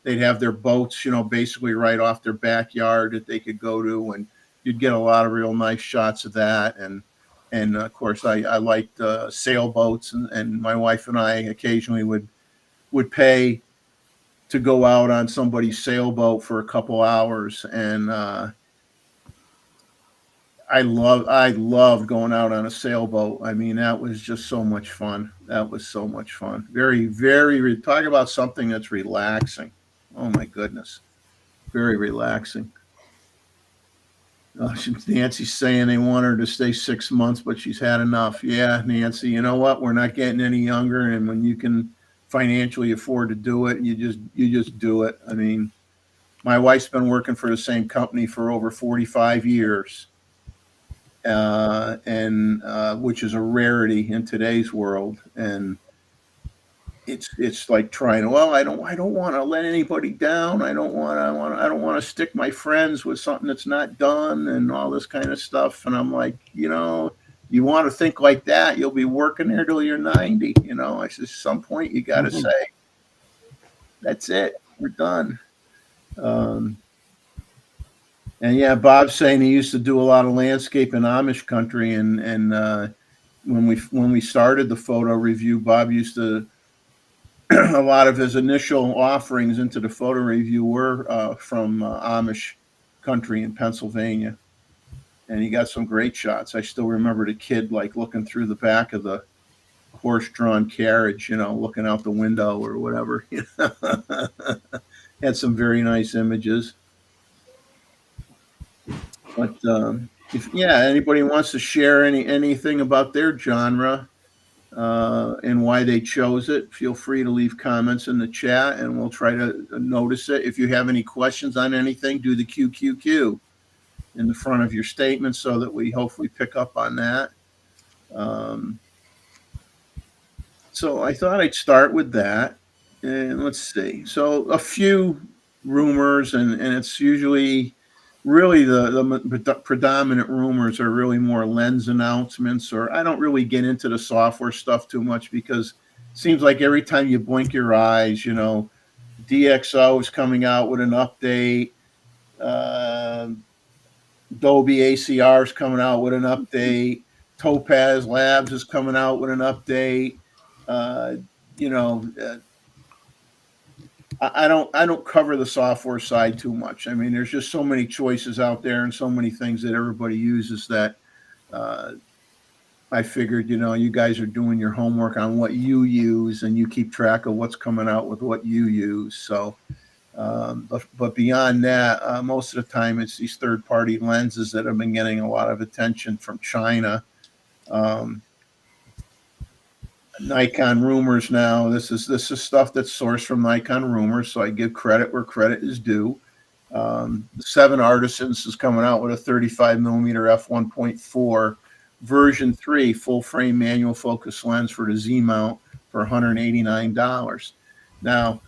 they'd have their boats, basically right off their backyard that they could go to, and you'd get a lot of real nice shots of that. And of course I liked sailboats, and my wife and I occasionally would pay to go out on somebody's sailboat for a couple hours, and I loved going out on a sailboat. I mean, that was just so much fun. That was so much fun. Very, very, talk about something that's relaxing. Oh my goodness. Very relaxing. Nancy's saying they want her to stay 6 months, but she's had enough. Yeah, Nancy, you know what? We're not getting any younger, and when you can financially afford to do it, you just do it. I mean, my wife's been working for the same company for over 45 years. Which is a rarity in today's world, and it's like trying. Well, I don't want to let anybody down. I don't want to stick my friends with something that's not done, and all this kind of stuff. And I'm like, you want to think like that, you'll be working there till you're 90. I said, at some point you got to say, that's it, we're done. And yeah, Bob's saying he used to do a lot of landscape in Amish country, and when we started the photo review, Bob used to a lot of his initial offerings into the photo review were from Amish country in Pennsylvania, and he got some great shots. I still remember the kid like looking through the back of the horse-drawn carriage, looking out the window or whatever. Had some very nice images. But if anybody wants to share anything about their genre and why they chose it, feel free to leave comments in the chat, and we'll try to notice it. If you have any questions on anything, do the QQQ in the front of your statement so that we hopefully pick up on that. So I thought I'd start with that, and let's see. So a few rumors, and it's usually really the predominant rumors are really more lens announcements, or I don't really get into the software stuff too much because it seems like every time you blink your eyes, DxO is coming out with an update. Dolby ACR is coming out with an update. Topaz Labs is coming out with an update. Uh, you know, uh, I don't cover the software side too much. I mean, there's just so many choices out there and so many things that everybody uses that I figured, you guys are doing your homework on what you use and you keep track of what's coming out with what you use. So, but beyond that, most of the time it's these third-party lenses that have been getting a lot of attention from China. Nikon rumors now. This is stuff that's sourced from Nikon rumors, so I give credit where credit is due. The Seven Artisans is coming out with a 35 millimeter f1.4 version 3 full frame manual focus lens for the Z mount for $189. Now,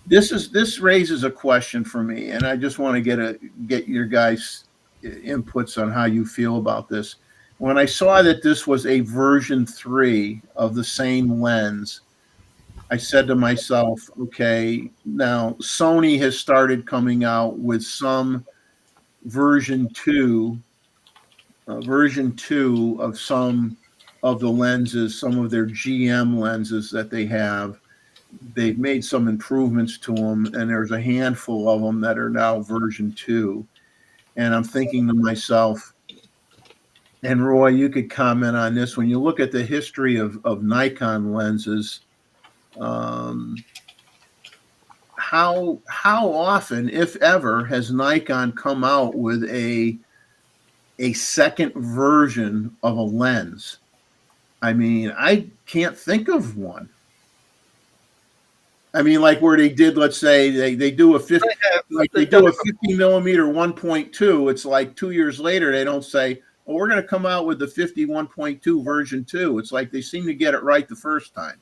this raises a question for me, and I just want to get your guys' inputs on how you feel about this. When I saw that this was a version 3 of the same lens, I said to myself, okay, now Sony has started coming out with some version 2 of some of the lenses, some of their GM lenses that they have. They've made some improvements to them, and there's a handful of them that are now version 2. And I'm thinking to myself, and Roy, you could comment on this. When you look at the history of Nikon lenses, how often, if ever, has Nikon come out with a second version of a lens? I mean, I can't think of one. I mean, like where they did, let's say they do a 50, they do a 50 millimeter 1.2. It's like 2 years later, they don't say, well, we're going to come out with the 51.2 version 2. It's like they seem to get it right the first time.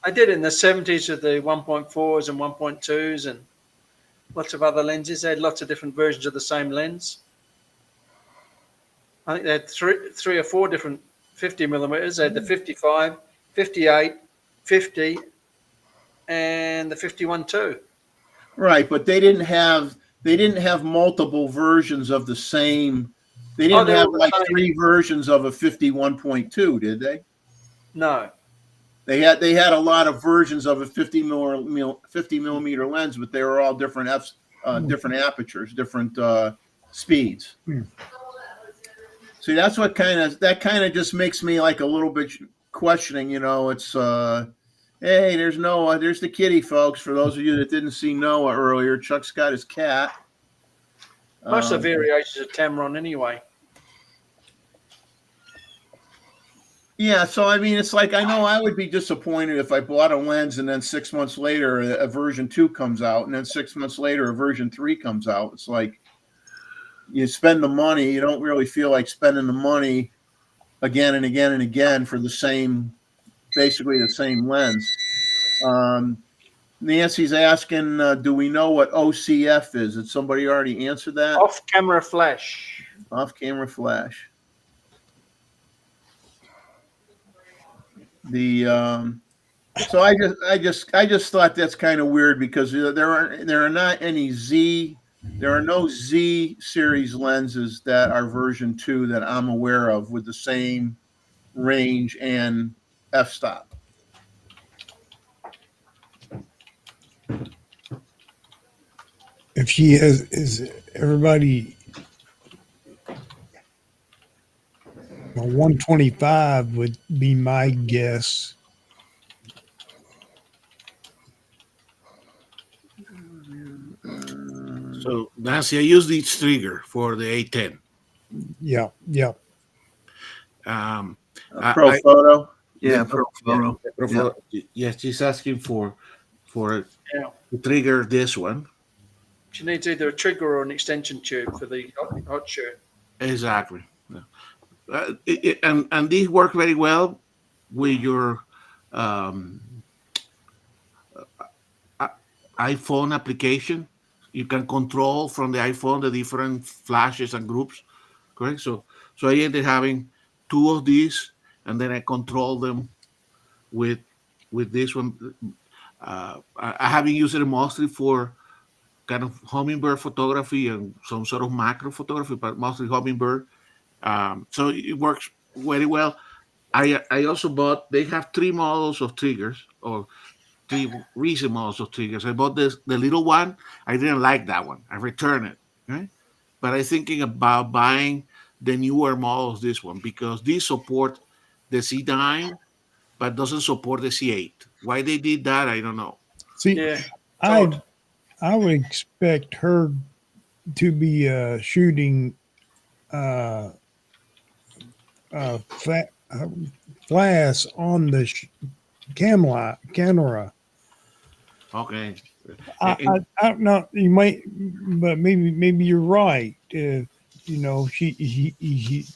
I did in the 70s with the 1.4s and 1.2s and lots of other lenses. They had lots of different versions of the same lens. I think they had three or four different 50 millimeters. They had the 55, 58, 50, and the 51.2. Right, but they didn't have multiple versions of the same. They didn't have like 3 versions of a 51.2, did they? No. They had a lot of versions of a 50 millimeter lens, but they were all different different apertures, different speeds. See, that's what kind of just makes me like a little bit questioning. It's hey, there's Noah, there's the kitty, folks. For those of you that didn't see Noah earlier, Chuck's got his cat. Most of the variations are Tamron anyway. Yeah, so I mean, it's like I know I would be disappointed if I bought a lens and then 6 months later a version 2 comes out, and then 6 months later a version 3 comes out. It's like you spend the money, you don't really feel like spending the money again and again and again for basically the same lens. Nancy's asking, do we know what OCF is? Did somebody already answer that? Off-camera flash. Off-camera flash. So I just thought that's kind of weird because there are no Z series lenses that are version 2 that I'm aware of with the same range and f-stop. If she is everybody, 125 would be my guess. So Nancy, I use this trigger for the A10. Yeah. Pro photo. Yeah, pro photo. Yes, she's asking for to trigger this one. She needs either a trigger or an extension tube for the hot shirt. Exactly. And these work very well with your iPhone application. You can control from the iPhone the different flashes and groups, correct? So I ended having two of these, and then I control them with this one. I have been using it mostly for kind of hummingbird photography and some sort of macro photography, but mostly hummingbird. So it works very well. I also bought. They have three models of triggers, or three recent models of triggers. I bought the little one. I didn't like that one. I returned it. Right? But I'm thinking about buying the newer models. This one because these support the C9, but doesn't support the C8. Why they did that, I don't know. See, Yeah. I Todd. I would expect her to be shooting uh, flash on the camera. Okay. I, And, I, I don't know. You might, but maybe you're right. She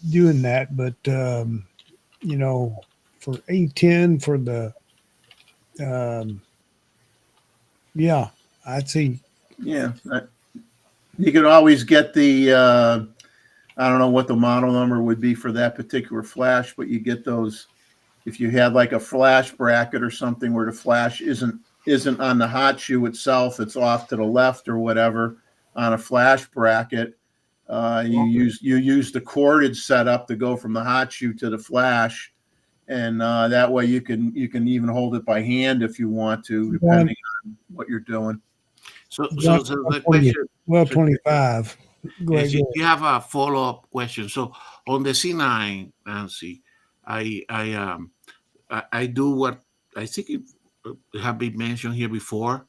doing that, but for A10 for the um, yeah, I'd say Yeah. You could always get the, I don't know what the model number would be for that particular flash, but you get those if you had like a flash bracket or something where the flash isn't on the hot shoe itself, it's off to the left or whatever on a flash bracket. You use the corded setup to go from the hot shoe to the flash, and that way you can even hold it by hand if you want to, one depending on what you're doing. so the 20, question. well So 25. Go yes, ahead. you have a follow-up question. So on the C9, Nancy, I I um I do what I think it have been mentioned here before.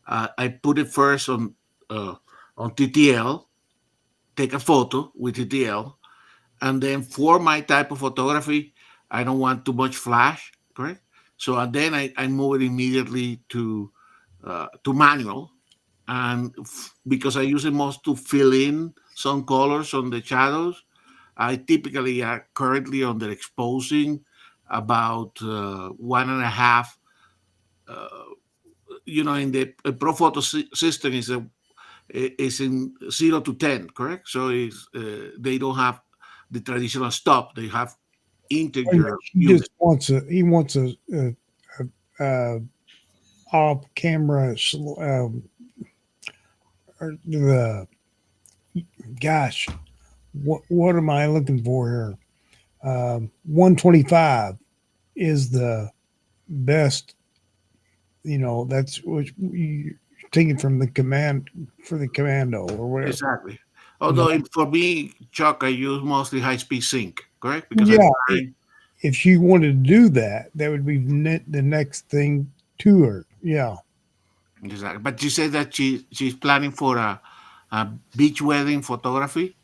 I put it first uh, on TTL, take a photo with TTL, and then for my type of photography, I don't want too much flash, correct? So and then I move it immediately to manual, and because I use it most to fill in some colors on the shadows, I typically are currently under exposing about 1.5. Uh, in the Pro Photo system is in 0 to 10, correct? So they don't have the traditional stop; they have integer He unit. just wants a off camera. The gosh, what am I looking for here? 125 is the best. That's what you taken from the command for the commando or whatever. Exactly. You know, Although for me, Chuck, I use mostly high-speed sync, correct? Because I'm yeah. trying. If she wanted to do that, that would be the next thing to her. Yeah. Exactly. But she said that she's planning for a beach wedding photography.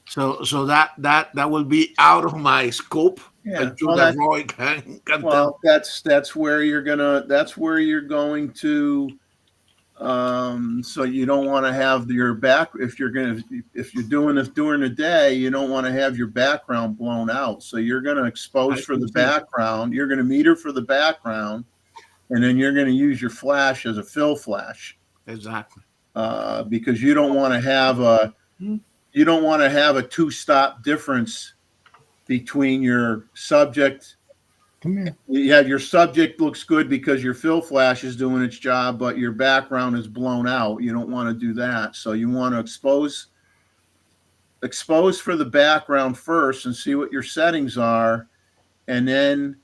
So that will be out of my scope. Yeah. I'm sure Well, that Roy can tell. that's where you're going to. So you don't want to have your back if you're doing this during the day, you don't want to have your background blown out. So you're going to expose I for the think background. You're going to meter for the background, and then you're going to use your flash as a fill flash exactly. because you don't want to have a two-stop difference between your subject. Come here. Yeah, your subject looks good because your fill flash is doing its job, but your background is blown out. You don't want to do that. So you want to expose for the background first and see what your settings are. And then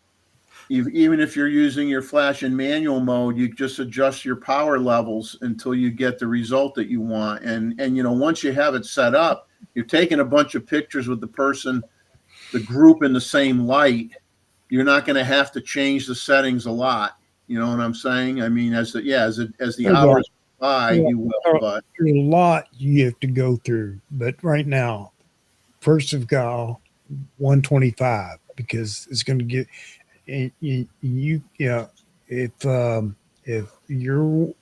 even if you're using your flash in manual mode, you just adjust your power levels until you get the result that you want. And once you have it set up, you're taking a bunch of pictures with the group in the same light. You're not going to have to change the settings a lot. You know what I'm saying? I mean, as the There's a, hours go by, you will. But there's a lot you have to go through, but right now, first of all, 125 because it's going to get and you yeah. If you're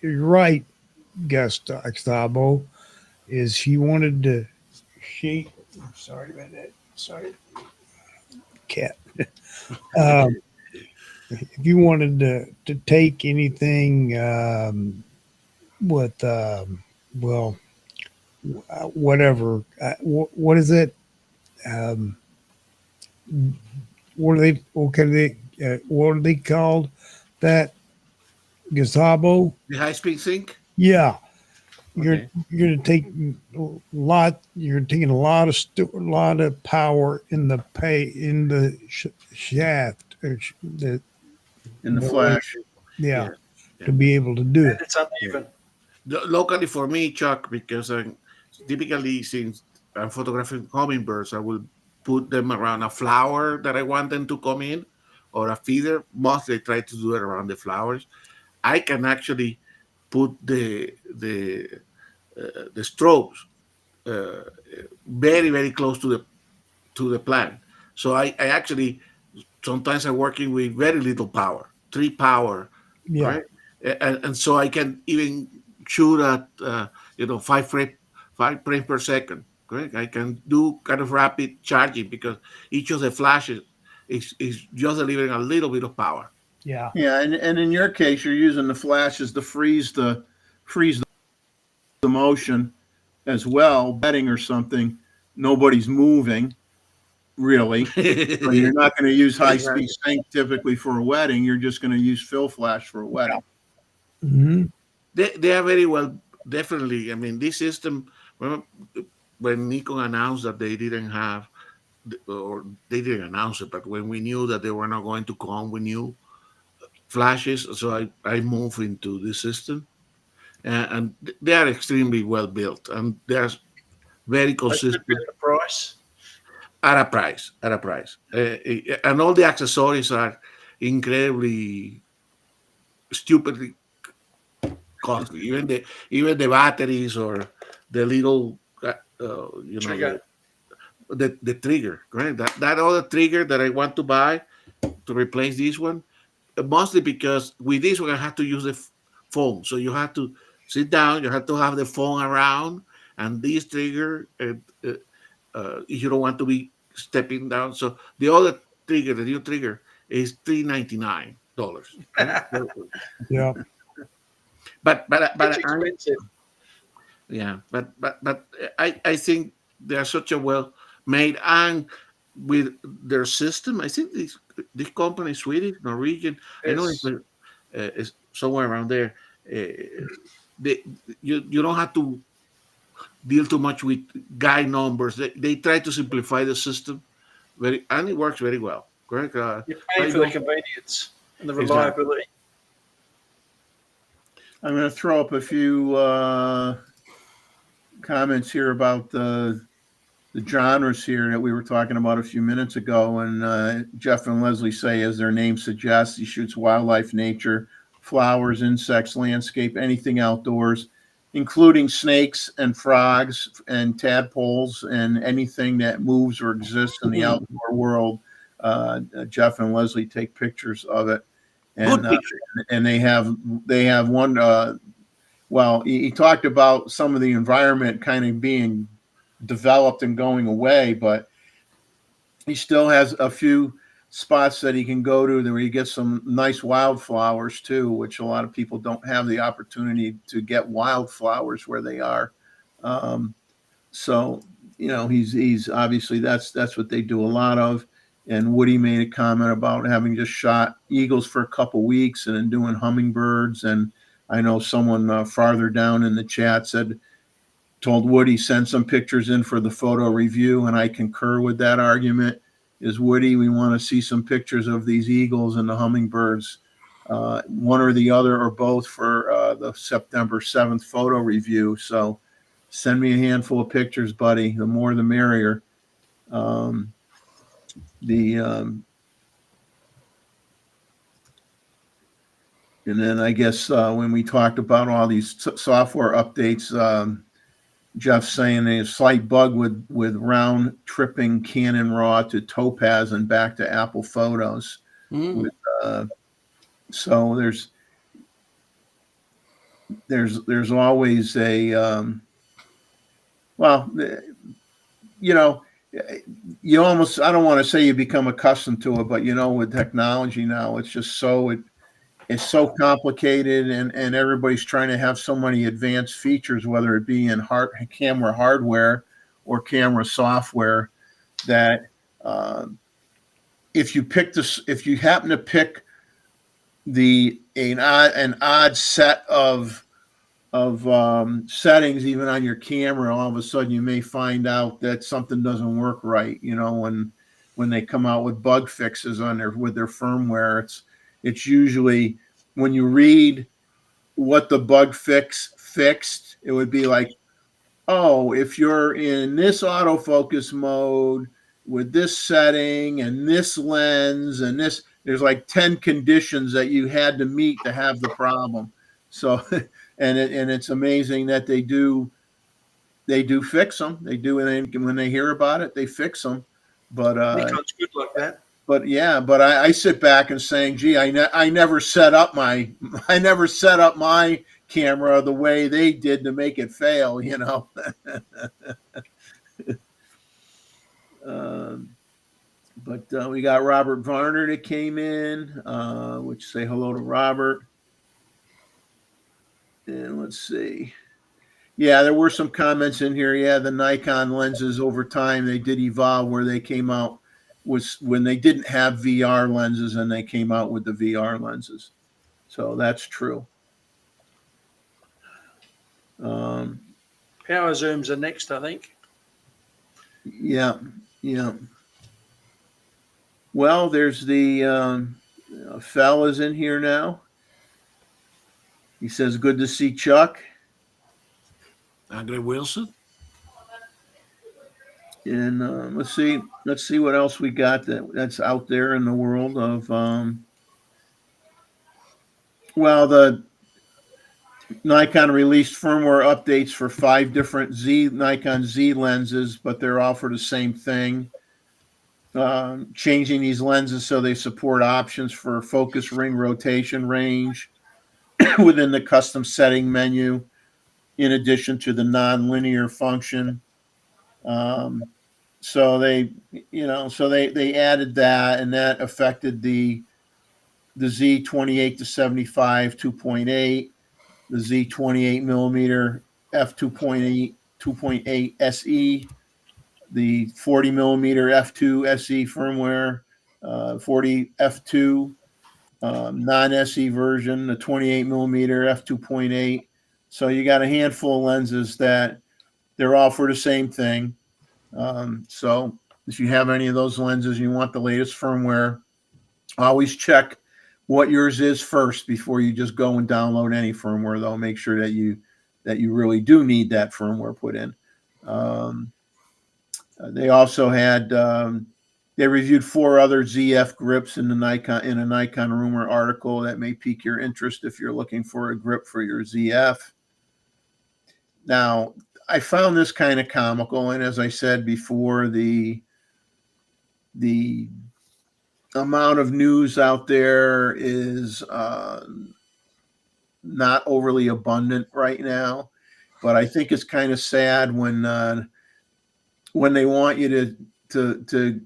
right, Gustavo, is she wanted to she. Sorry about that. Sorry, cat. Um, if you wanted to take anything with well, whatever. What is it? Um, what are they? What are they called? That gazebo? The high speed sync. Yeah, Okay. you're gonna take a lot. You're taking a lot of lot of power in the shaft. In the Way, flash. yeah, Yeah. Yeah. to be able to do And it. it's uneven. Locally for me, Chuck, because typically since I'm photographing hummingbirds, I will put them around a flower that I want them to come in, or a feeder. Mostly try to do it around the flowers. I can actually put the strobes uh, very close to the plant. So I actually sometimes I'm working with very little power, 3 power, Yeah, right? And so I can even shoot at 5 frames per second. Correct. I can do kind of rapid charging because each of the flashes is just delivering a little bit of power. yeah, Yeah, and in your case, you're using the flashes to freeze the motion as well. Betting or something, nobody's moving really. So you're not going to use high speed Exactly. sync typically for a wedding. You're just going to use fill flash for a wedding. hmm They are very well, definitely. I mean, this system, remember when Nikon announced that they didn't have, or they didn't announce it, but when we knew that they were not going to come with new flashes, so I moved into this system. And they are extremely well built and they're very A good bit consistent of price. at a price. And all the accessories are incredibly stupidly costly. Even the batteries or the little Trigger. the trigger, right? That other trigger that I want to buy to replace this one, mostly because with this one I have to use the phone. So you have to sit down, you have to have the phone around, and this trigger, you don't want to be stepping down. So the other trigger, the new trigger, is $399. Right? yeah. It's But expensive. yeah, but I think they are such a well made, and with their system. I think this company, Swedish, Norwegian. I know It's it's somewhere around there. Uh, they, you don't have to deal too much with guide numbers. They try to simplify the system and it works very well. Correct. you're paying I for the don't convenience and the exactly. reliability. I'm going to throw up a few comments here about the genres here that we were talking about a few minutes ago. And Jeff and Leslie say, as their name suggests, he shoots wildlife, nature, flowers, insects, landscape, anything outdoors, including snakes and frogs and tadpoles and anything that moves or exists in the outdoor world. Jeff and Leslie take pictures of it, and Good picture. they have one. Well, he talked about some of the environment kind of being developed and going away, but he still has a few spots that he can go to where he gets some nice wildflowers too, which a lot of people don't have the opportunity to get wildflowers where they are. Um, so he's obviously that's what they do a lot of. And Woody made a comment about having just shot eagles for a couple weeks and then doing hummingbirds. And I know someone farther down in the chat told Woody send some pictures in for the photo review, and I concur with that argument. Is Woody, we want to see some pictures of these eagles and the hummingbirds, one or the other or both for the September 7th photo review. So send me a handful of pictures, buddy. The more the merrier. Um, the And then I guess when we talked about all these software updates, Jeff saying a slight bug with round tripping Canon RAW to Topaz and back to Apple Photos. Mm. With so there's always a well, you know, you almost, I don't want to say you become accustomed to it, but with technology now, it's just so is so complicated, and everybody's trying to have so many advanced features, whether it be in camera hardware or camera software, that if you happen to pick an odd set of settings even on your camera, all of a sudden you may find out that something doesn't work right. When they come out with bug fixes with their firmware, it's usually, when you read what the bug fixed, it would be like, oh, if you're in this autofocus mode with this setting and this lens and this, there's like 10 conditions that you had to meet to have the problem. So, and it's amazing that they do fix them. They do, and when they hear about it, they fix them. But Nikon's good like that. But yeah, but I sit back and saying, gee, I never set up my camera the way they did to make it fail. But we got Robert Varner that came in, which say hello to Robert. And let's see. Yeah, there were some comments in here. Yeah, the Nikon lenses over time, they did evolve, where they came out was when they didn't have VR lenses and they came out with the VR lenses. So that's true. Power zooms are next, I think. Yeah. Well, there's the fella's in here now. He says, good to see Chuck. Andre Wilson. And let's see what else we got that's out there in the world of the Nikon released firmware updates for 5 different Nikon Z lenses, but they're all for the same thing. Changing these lenses so they support options for focus ring rotation range within the custom setting menu, in addition to the non-linear function. So they added that, and that affected the Z 28 to 75 2.8, the Z 28 millimeter f 2.8 SE, the 40 millimeter f2 SE firmware, 40 f2 non-SE version, the 28 millimeter f 2.8. So you got a handful of lenses that they're all for the same thing. So if you have any of those lenses and you want the latest firmware, always check what yours is first before you just go and download any firmware, though. Make sure that you really do need that firmware put in. They also had they reviewed 4 other ZF grips in a Nikon Rumor article that may pique your interest if you're looking for a grip for your ZF. Now, I found this kind of comical, and as I said before, the amount of news out there is not overly abundant right now. But I think it's kind of sad when they want you to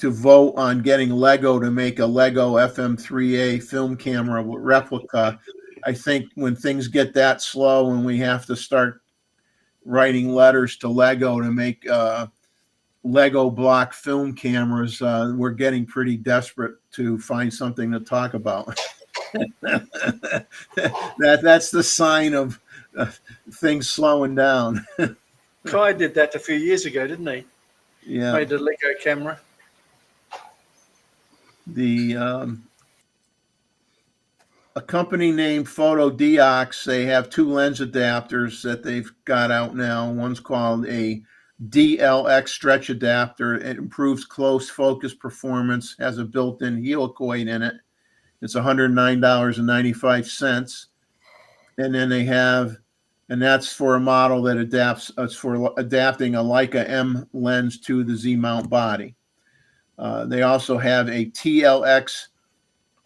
vote on getting Lego to make a Lego FM3A film camera replica. I think when things get that slow and we have to start writing letters to Lego to make Lego block film cameras, we're getting pretty desperate to find something to talk about. That's the sign of things slowing down. Kai did that a few years ago, didn't he? Yeah. Made a Lego camera. A company named PhotoDiox, they have 2 lens adapters that they've got out now. One's called a DLX stretch adapter. It improves close focus performance, has a built-in helicoid in it. It's $109.95. And then they have, and that's for a model that it's for adapting a Leica M lens to the Z mount body. They also have a TLX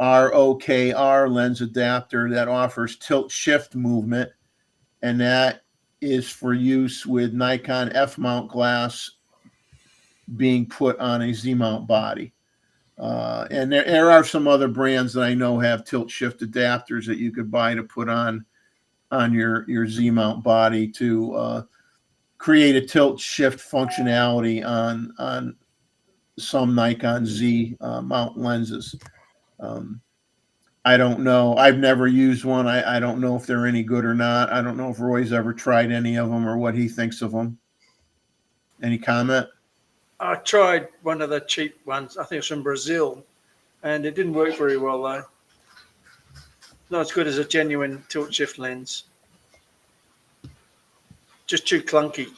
ROKR lens adapter that offers tilt shift movement, and that is for use with Nikon F mount glass being put on a Z mount body. And there are some other brands that I know have tilt shift adapters that you could buy to put on your Z mount body to create a tilt shift functionality on some Nikon Z mount lenses. I don't know. I've never used one. I don't know if they're any good or not. I don't know if Roy's ever tried any of them or what he thinks of them. Any comment? I tried one of the cheap ones. I think it's from Brazil, and it didn't work very well though. Not as good as a genuine tilt shift lens. Just too clunky.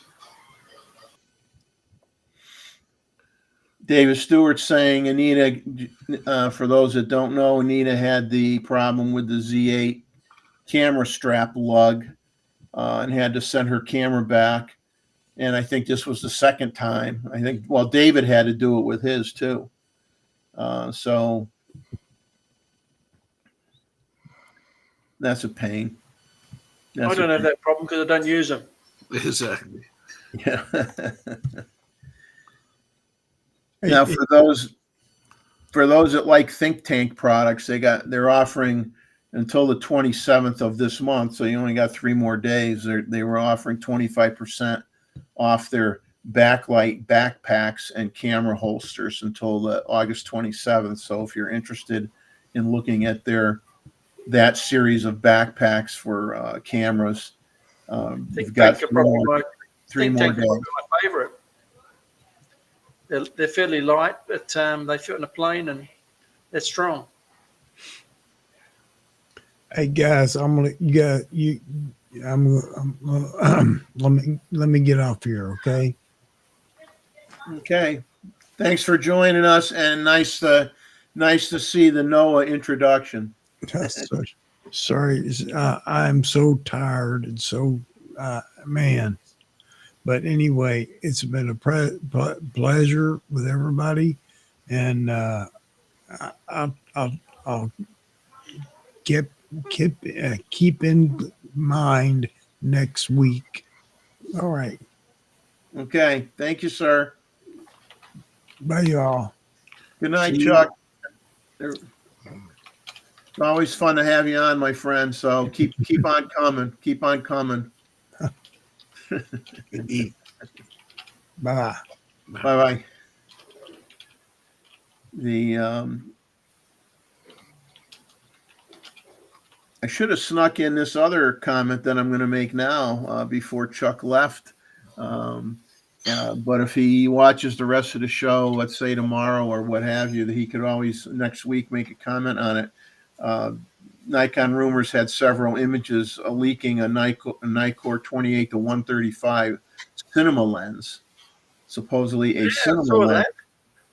David Stewart saying Anita, for those that don't know, Anita had the problem with the Z8 camera strap lug and had to send her camera back. And I think this was the second time. I think, well, David had to do it with his too. So that's a pain. I don't have that problem because I don't use them. Exactly. Yeah. Now, for those that like think tank products, they're offering until the 27th of this month. So you only got 3 more days. They were offering 25% off their backlight backpacks and camera holsters until the August 27th. So if you're interested in looking at that series of backpacks for cameras, you've got 3 more days. My favorite. They're fairly light, but they fit on a plane and they're strong. Hey guys, let me get off here, okay? Okay. Thanks for joining us, and nice to see the NOAA introduction. Sorry, I'm so tired and so man. But anyway, it's been a pleasure with everybody, and I'll keep in mind next week. All right. Okay. Thank you, sir. Bye, y'all. Good night, Chuck. It's always fun to have you on, my friend. So keep on coming. Keep on coming. Indeed. Bye. Bye-bye. I should have snuck in this other comment that I'm going to make now before Chuck left. But if he watches the rest of the show, let's say tomorrow or what have you, that he could always next week make a comment on it. Nikon Rumors had several images leaking a Nikkor 28 to 135 cinema lens, supposedly a cinema lens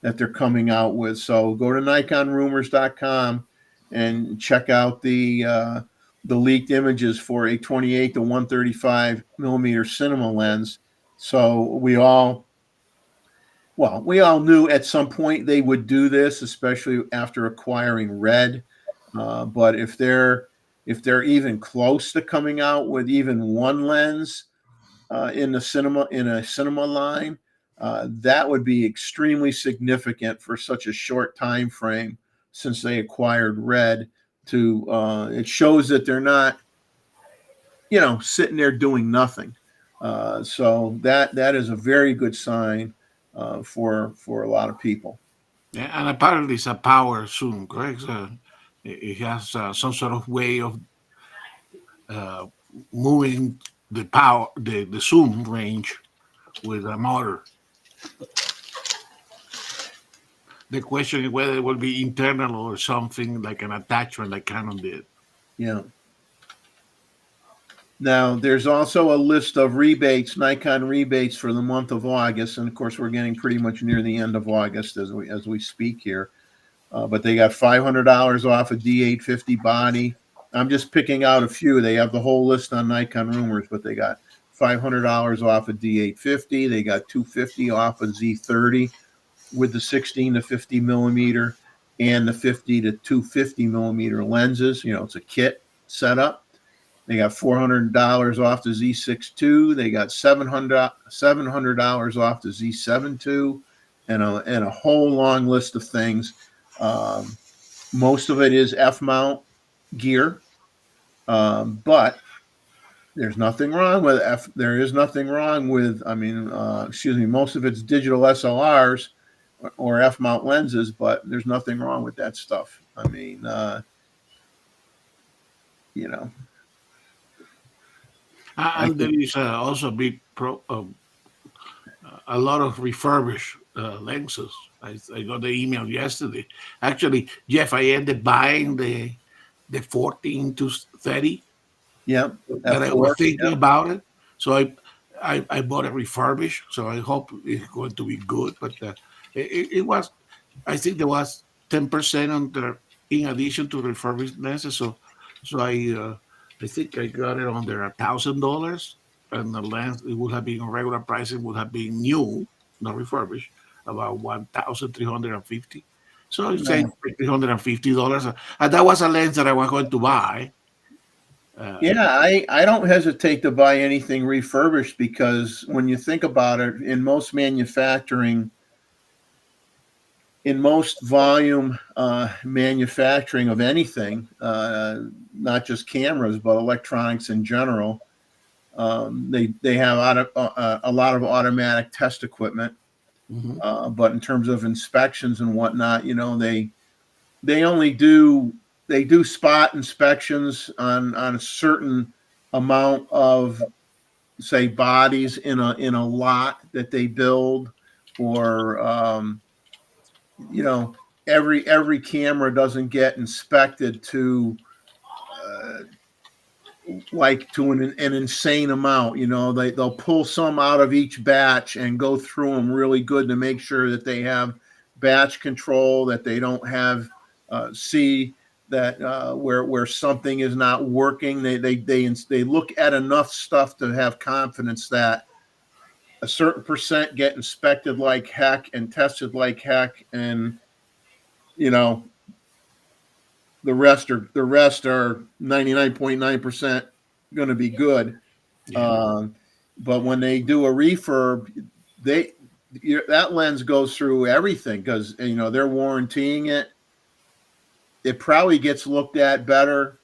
that they're coming out with. So go to NikonRumors.com and check out the leaked images for a 28 to 135 millimeter cinema lens. So we all knew at some point they would do this, especially after acquiring Red. But if they're even close to coming out with even one lens in a cinema line, that would be extremely significant for such a short time frame since they acquired Red. It shows that they're not, sitting there doing nothing. So that is a very good sign for a lot of people. Yeah, and apparently it's a power zoom, correct? It has some sort of way of moving the power, the zoom range with a motor. The question is whether it will be internal or something like an attachment like Canon did. Yeah. Now, there's also a list of rebates, Nikon rebates for the month of August. And of course, we're getting pretty much near the end of August as we speak here. But they got $500 off a D850 body. I'm just picking out a few. They have the whole list on Nikon Rumors, but they got $500 off a D850. They got $250 off a Z30 with the 16 to 50 millimeter and the 50 to 250 millimeter lenses. It's a kit setup. They got $400 off the Z6 II. They got $700 off the Z7 II, and a whole long list of things. Most of it is F mount gear, but there's nothing wrong with F. There is nothing wrong with. I mean, excuse me. Most of it's digital SLRs or F mount lenses, but there's nothing wrong with that stuff. I mean, you know, I And there think, is also a lot of refurbished lenses. I got the email yesterday. Actually, Jeff, I ended buying the 14 to 30 yeah, that I was F4, thinking yeah, about it. So I bought a refurbished. So I hope it's going to be good. But it was, I think there was 10% on the in addition to refurbished lenses. I think I got it under $1,000, and the lens it would have been on regular price. It would have been new, not refurbished, about 1,350. So I yeah. say $350, and that was a lens that I was going to buy. Uh, Yeah, I don't hesitate to buy anything refurbished because when you think about it, in most volume manufacturing of anything, not just cameras but electronics in general, they have a lot of automatic test equipment. mhm. But in terms of inspections and whatnot, they only do spot inspections on a certain amount of, say, bodies in a lot that they build, or every camera doesn't get inspected to uh, like to an insane amount. They'll pull some out of each batch and go through them really good to make sure that they have batch control, that they don't have see that where something is not working. They look at enough stuff to have confidence that a certain percent get inspected like heck and tested like heck, and you know the rest are 99.9% going to be good. Yeah. But when they do a refurb, that lens goes through everything because they're warrantying it. It probably gets looked at better.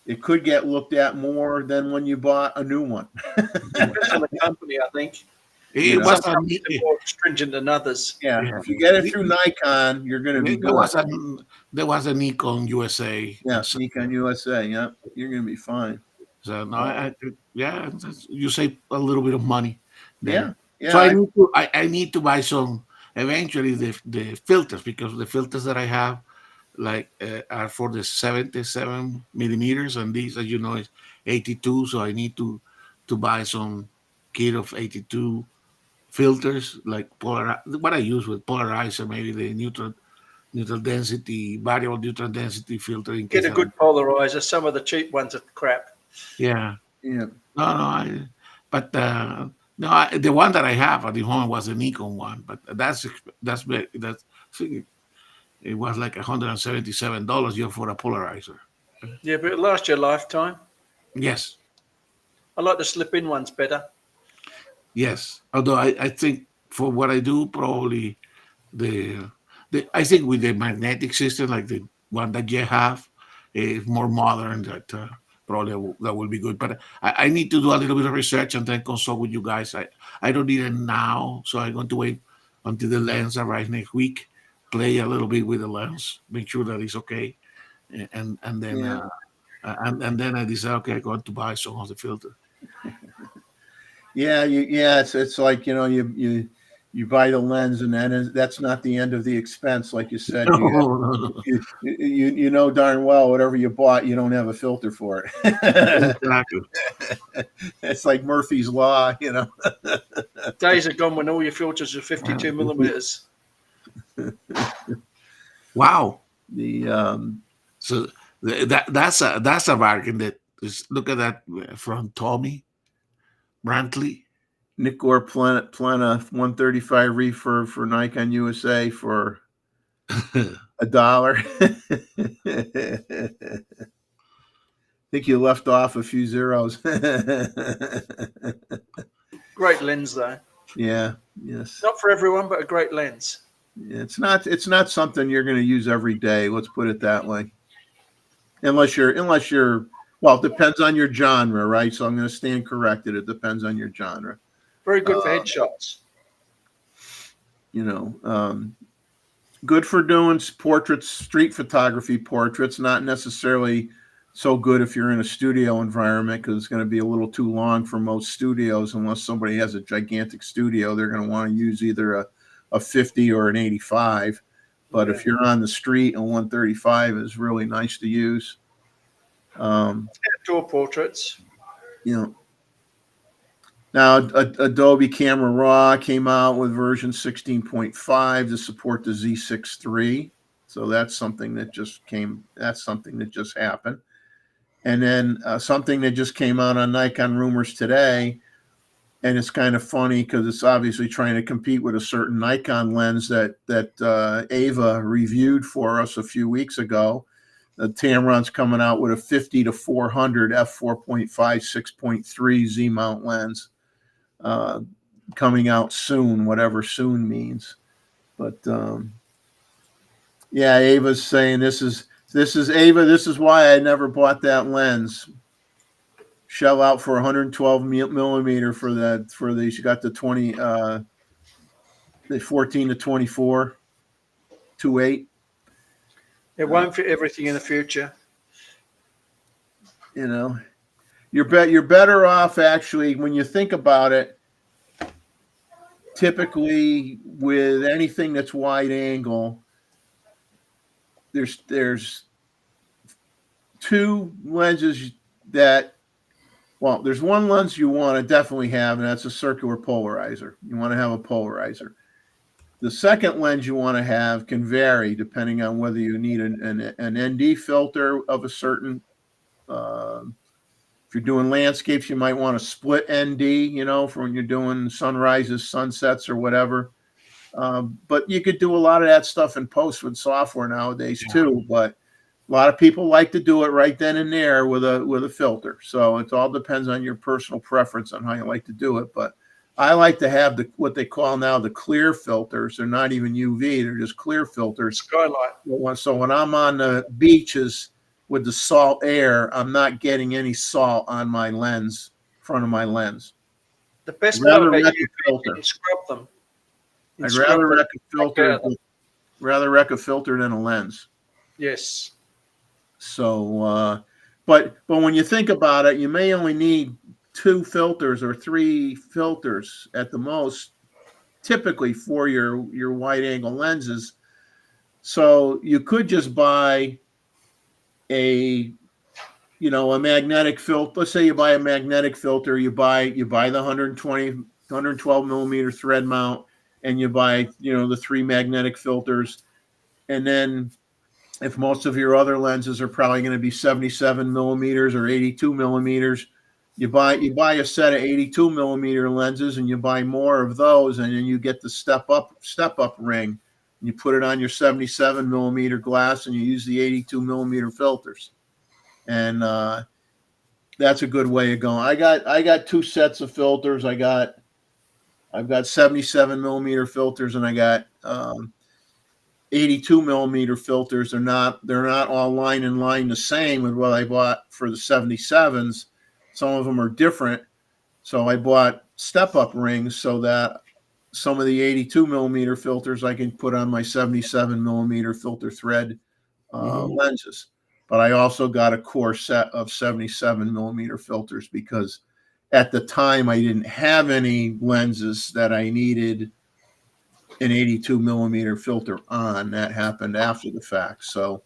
It could get looked at more than when you bought a new one. Depends on the company, I think. You It know, was Some companies are more stringent than others. yeah. yeah. If you get it through Nikon, you're going to be There good. was a there was a Nikon USA. Yeah, Nikon USA. Yeah, you're going to be fine. So no, Uh, yeah, you save a little bit of money there. yeah, So yeah, I need to buy some eventually the filters, because the filters that I have are for the 77 millimeters, and these, as you know, is 82. So I need to buy some kit of 82 filters, like what I use with polarizer, maybe the neutral density, variable neutral density filter in Get case a that I, good polarizer. Some of the cheap ones are crap. yeah. yeah. No, no, but no, the one that I have at the home was a Nikon one, but that's it was like $177 just for a polarizer. Yeah, but it lasts your lifetime. Yes, I like the slip-in ones better. yes. Although I think for what I do, probably the I think with the magnetic system like the one that you have is more modern. That probably that will be good. But I need to do a little bit of research and then consult with you guys. I don't need it now, so I'm going to wait until the lens arrives next week. Play a little bit with the lens, make sure that it's okay, and then Yeah. and then I decide, okay, I'm going to buy some of the filter. Yeah, it's like you buy the lens, and that's not the end of the expense. Like you said, No, no, no. you know darn well whatever you bought, you don't have a filter for it. Exactly. It's like Murphy's Law. Days are gone when all your filters are 52 millimeters. Wow. The So that's a bargain. That is, look at that from Tommy Brantley. Nikkor Plena 135 refurb for Nikon USA for $1. Think you left off a few zeros. Great lens, though. Yeah. Yes. Not for everyone, but a great lens. It's not something you're going to use every day. Let's put it that way. Unless you're well, it depends on your genre, right? So I'm going to stand corrected. It depends on your genre. Very good for headshots. You know, good for doing portraits, street photography portraits. Not necessarily so good if you're in a studio environment, because it's going to be a little too long for most studios. Unless somebody has a gigantic studio, they're going to want to use either a 50 or an 85. But if you're on the street, a 135 is really nice to use. Outdoor portraits. You know, now Adobe Camera Raw came out with version 16.5 to support the Z6 III. So that's something that just came. That's something that just happened. And then something that just came out on Nikon Rumors today, and it's kind of funny because it's obviously trying to compete with a certain Nikon lens that Ava reviewed for us a few weeks ago. The Tamron's coming out with a 50 to 400 f4.5 6.3 Z mount lens, coming out soon, whatever soon means. But yeah, Ava's saying this is Ava. This is why I never bought that lens. Shell out for 112 millimeter for the she got the 20 the 14 to 24 2.8. It won't fit everything in the future. You know, you're better off actually when you think about it. Typically, with anything that's wide angle, there's two lenses that. Well, there's one lens you want to definitely have, and that's a circular polarizer. You want to have a polarizer. The second lens you want to have can vary depending on whether you need an ND filter of a certain. If you're doing landscapes, you might want to split ND, you know, for when you're doing sunrises, sunsets, or whatever. But you could do a lot of that stuff in post with software nowadays too. But a lot of people like to do it right then and there with a filter. So it all depends on your personal preference on how you like to do it. But I like to have what they call now the clear filters. They're not even UV; they're just clear filters. Skylight. So when I'm on the beaches with the salt air, I'm not getting any salt on my lens, front of my lens. The best part about UV, filter. you can scrub them. I'd rather wreck a filter than a lens. Yes. So, but when you think about it, you may only need 2 filters or 3 filters at the most, typically for your wide angle lenses. So you could just buy a magnetic filter. Let's say you buy a magnetic filter. You buy the 112 millimeter thread mount, and you buy the 3 magnetic filters, and then if most of your other lenses are probably going to be 77 millimeters or 82 millimeters, you buy a set of 82 millimeter lenses, and you buy more of those, and then you get the step up ring, and you put it on your 77 millimeter glass, and you use the 82 millimeter filters, and that's a good way of going. I got 2 sets of filters. I've got 77 millimeter filters, and I got 82 millimeter filters. They're not all line in line the same with what I bought for the 77s. Some of them are different. So I bought step up rings so that some of the 82 millimeter filters I can put on my 77 millimeter filter thread lenses. But I also got a core set of 77 millimeter filters because at the time I didn't have any lenses that I needed an 82 millimeter filter on. That happened after the fact. So,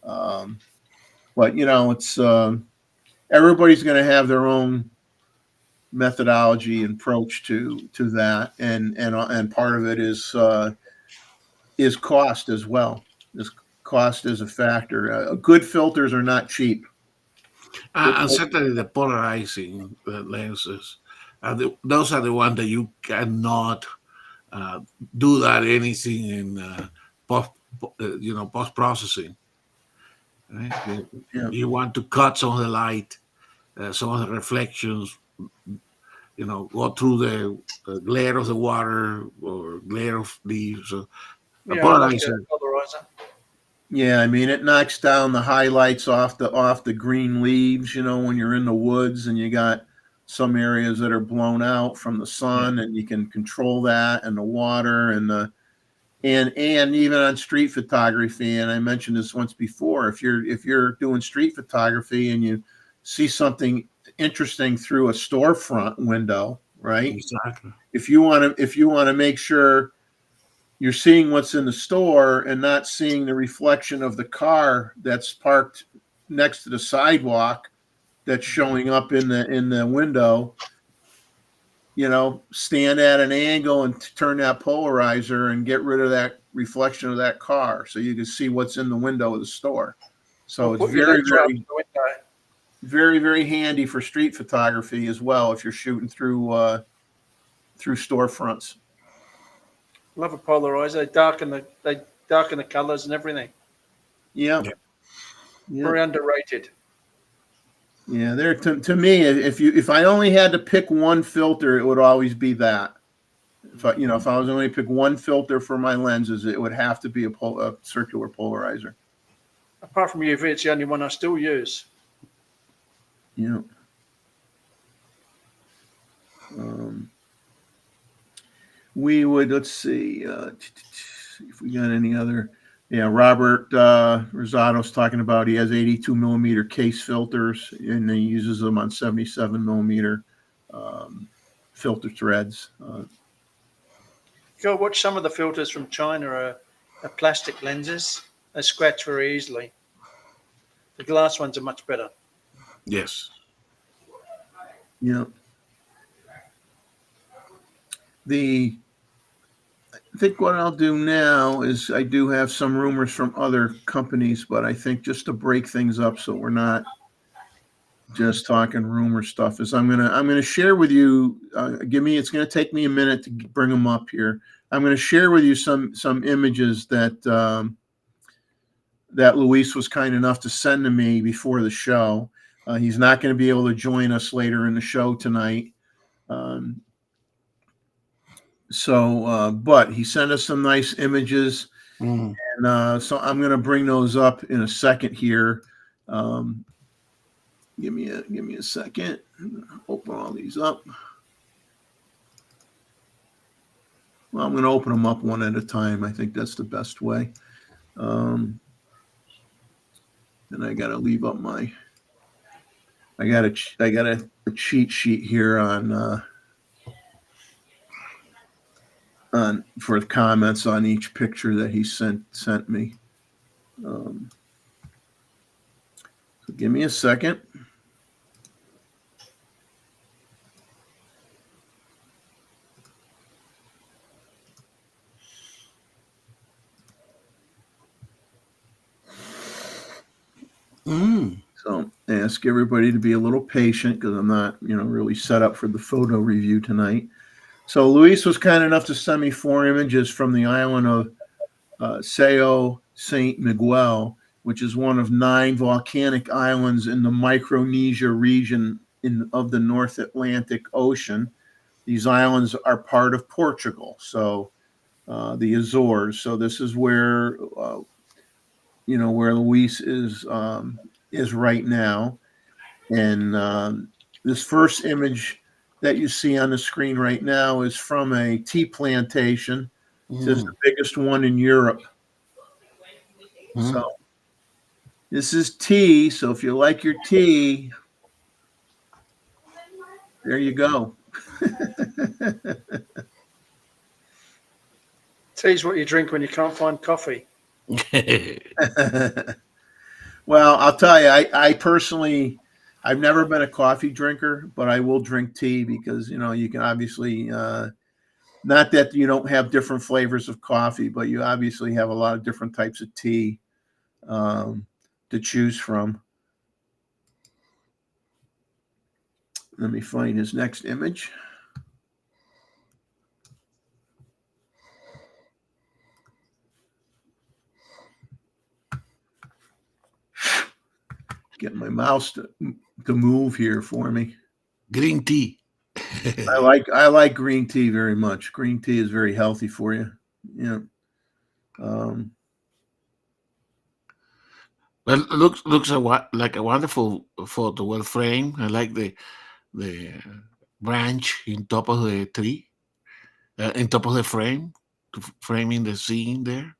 but it's everybody's going to have their own methodology and approach to that, and part of it is cost as well. Cost is a factor. Good filters are not cheap. And certainly the polarizing lenses, those are the ones that you cannot do that anything in post processing. Right? You want to cut some of the light, some of the reflections, go through the glare of the water or glare of leaves. A Yeah, I like polarizer. a polarizer. Yeah, I mean it knocks down the highlights off the green leaves, you know, when you're in the woods and you got some areas that are blown out from the sun, and you can control that, and the water and the and even on street photography, and I mentioned this once before, if you're doing street photography and you see something interesting through a storefront window, right? Exactly. If you want to make sure you're seeing what's in the store and not seeing the reflection of the car that's parked next to the sidewalk that's showing up in the window, you know, stand at an angle and turn that polarizer and get rid of that reflection of that car so you can see what's in the window of the store. So Or it's put your very, lens right up very, the window. very, very handy for street photography as well if you're shooting through storefronts. Love a polarizer. They darken the colours and everything. Yeah. Yeah. Yeah. Very underrated. Yeah, there to me, if I only had to pick one filter, it would always be that. If I was only to pick one filter for my lenses, it would have to be a circular polarizer. Apart from UV, it's the only one I still use. Yeah. We would, let's see if we got any other. Yeah, Robert Rosado's talking about he has 82 millimeter case filters and he uses them on 77 millimeter filter threads. Go watch some of the filters from China are plastic lenses. They scratch very easily. The glass ones are much better. Yes. Yeah. I think what I'll do now is I do have some rumors from other companies, but I think just to break things up so we're not just talking rumor stuff, is I'm gonna share with you. It's gonna take me a minute to bring them up here. I'm gonna share with you some images that that Luis was kind enough to send to me before the show. He's not going to be able to join us later in the show tonight. But he sent us some nice images, Mhm. and so I'm going to bring those up in a second here. Give me a second. Open all these up. Well, I'm going to open them up one at a time. I think that's the best way. And I got to leave up my. I got a cheat sheet here on for comments on each picture that he sent me. So give me a second. So I ask everybody to be a little patient because I'm not, really set up for the photo review tonight. So Luis was kind enough to send me 4 images from the island of Sao Saint Miguel, which is one of 9 volcanic islands in the Micronesia region of the North Atlantic Ocean. These islands are part of Portugal, so the Azores. So this is where where Luis is right now. And this first image that you see on the screen right now is from a tea plantation. This is the biggest one in Europe. So this is tea. So if you like your tea, there you go. Tea's what you drink when you can't find coffee. Well, I'll tell you, I personally, I've never been a coffee drinker, but I will drink tea because, you can obviously, not that you don't have different flavors of coffee, but you obviously have a lot of different types of tea to choose from. Let me find his next image. Get my mouse to move here for me. Green tea. I like green tea very much. Green tea is very healthy for you. Yeah. Um, Well, it looks like a wonderful photo, well framed. I like the branch in top of the tree, in top of the frame, framing the scene there.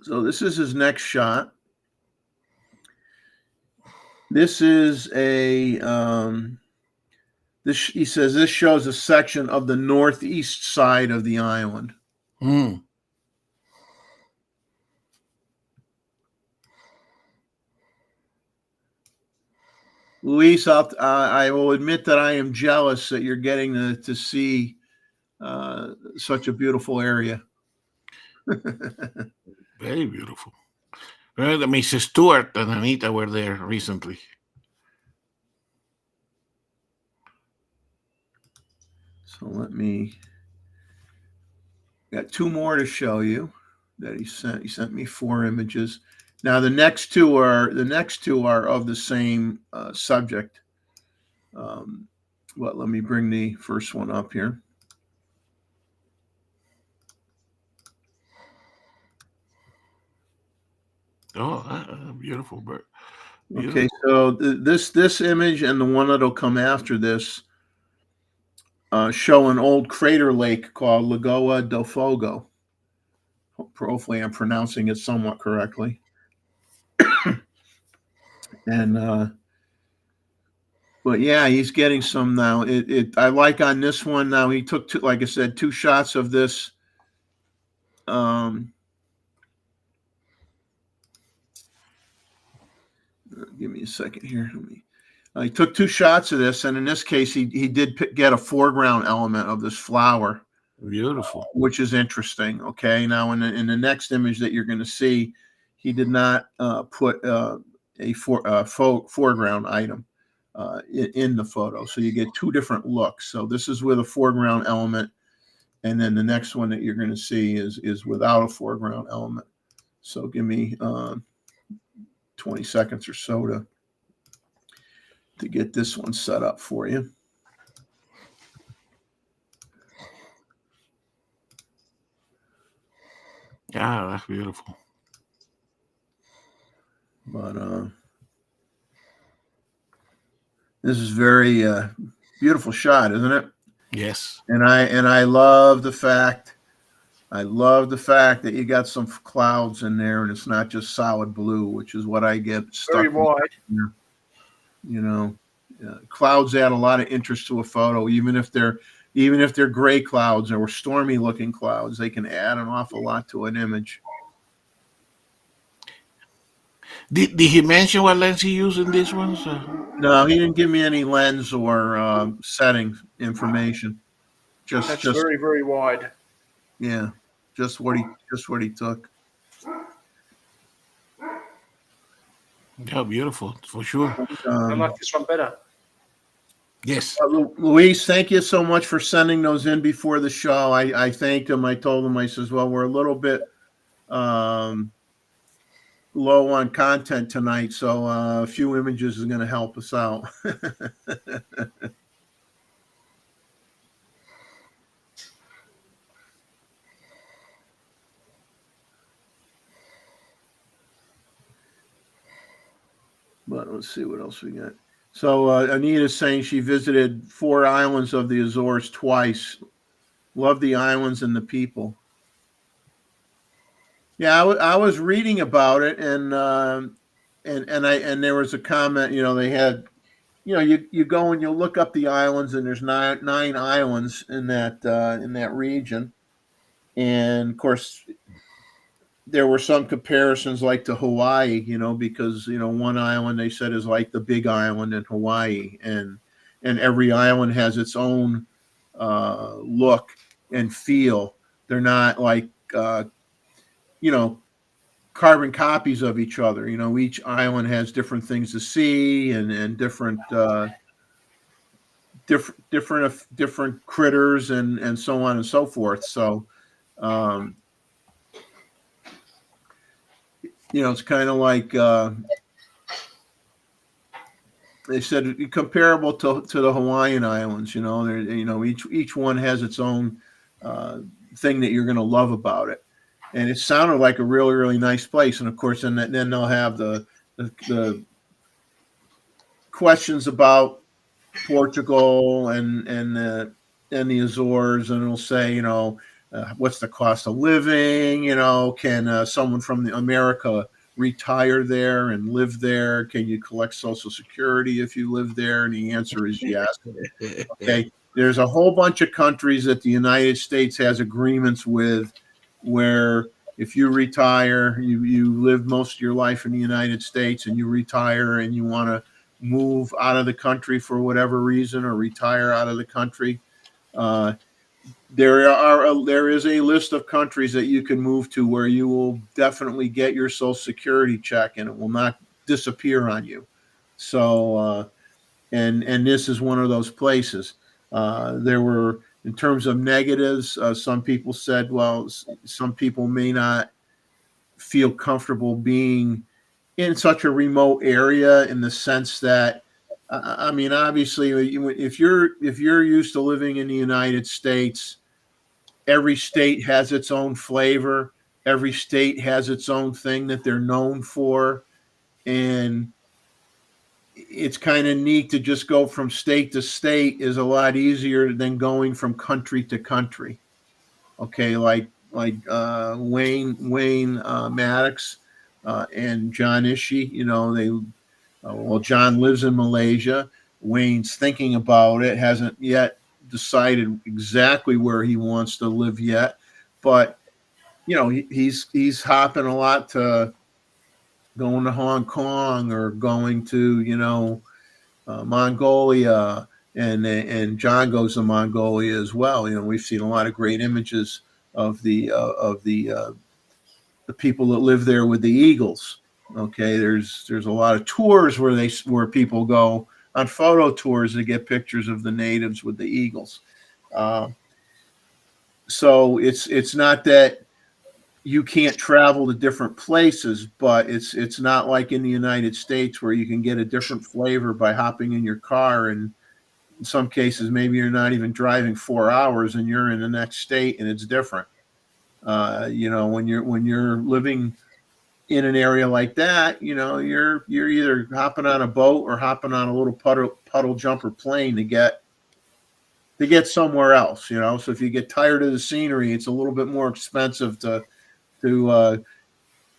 so this is his next shot. This is he says this shows a section of the northeast side of the island. Hmm. Luis, I will admit that I am jealous that you're getting to see such a beautiful area. Very beautiful. Mrs. Stewart and Anita were there recently. So let me got two more to show you that he sent. He sent me 4 images. Now the next two are of the same subject. Let me bring the first one up here. Oh, beautiful bird. Beautiful. Okay, so this image and the one that'll come after this show an old crater lake called Lagoa del Fogo. Hopefully, I'm pronouncing it somewhat correctly. And but yeah, he's getting some now. I like on this one now. He took two, like I said, 2 shots of this. Give me a second here. He took 2 shots of this, and in this case, he did get a foreground element of this flower. Beautiful. Which is interesting. Okay, now in the next image that you're going to see, he did not put a foreground item in the photo, so you get 2 different looks. So this is with a foreground element, and then the next one that you're going to see is without a foreground element. So give me 20 seconds or so to get this one set up for you. Yeah, that's beautiful. But this is very beautiful shot, isn't it? Yes. And I love the fact that you got some clouds in there, and it's not just solid blue, which is what I get stuck Very with wide. here. You know, clouds add a lot of interest to a photo, even if they're gray clouds or stormy looking clouds. They can add an awful lot to an image. Did he mention what lens he used in this one? No, he didn't give me any lens or setting information. That's Just very, very wide. yeah, just what he took. Yeah, beautiful for sure. I like this one better. Yes. Luis, thank you so much for sending those in before the show. I thanked him. I told him, I says, well, we're a little bit low on content tonight, so a few images is going to help us out. But let's see what else we got. So Anita's saying she visited 4 islands of the Azores twice. Love the islands and the people. Yeah, I was reading about it, and there was a comment. They had, you go and you look up the islands, and there's nine islands in that region, and of course there were some comparisons like to Hawaii, because one island they said is like the Big Island in Hawaii, and every island has its own look and feel. They're not like carbon copies of each other. Each island has different things to see and different different critters and so on and so forth. So it's kind of like they said comparable to the Hawaiian Islands. Each one has its own thing that you're going to love about it. And it sounded like a really, really nice place. And of course, then they'll have the questions about Portugal and the Azores, and it'll say, what's the cost of living? Can someone from America retire there and live there? Can you collect Social Security if you live there? And the answer is yes. Okay. There's a whole bunch of countries that the United States has agreements with where if you retire, you live most of your life in the United States and you retire and you want to move out of the country for whatever reason or retire out of the country, there is a list of countries that you can move to where you will definitely get your Social Security check and it will not disappear on you. So and this is one of those places. There were, in terms of negatives, some people said, well, some people may not feel comfortable being in such a remote area, in the sense that, I mean, obviously, if you're used to living in the United States, every state has its own flavor. Every state has its own thing that they're known for, and it's kind of neat to just go from state to state is a lot easier than going from country to country. Okay, like Wayne Maddox and John Ishii, well, John lives in Malaysia. Wayne's thinking about it, hasn't yet decided exactly where he wants to live yet, but he's hopping a lot to going to Hong Kong or going to Mongolia, and John goes to Mongolia as well. We've seen a lot of great images of the people that live there with the eagles. Okay, there's a lot of tours where people go on photo tours to get pictures of the natives with the eagles. So it's not that you can't travel to different places, but it's not like in the United States where you can get a different flavor by hopping in your car, and in some cases maybe you're not even driving 4 hours and you're in the next state and it's different. When you're living in an area like that, you're either hopping on a boat or hopping on a little puddle jumper plane to get somewhere else. So if you get tired of the scenery, it's a little bit more expensive to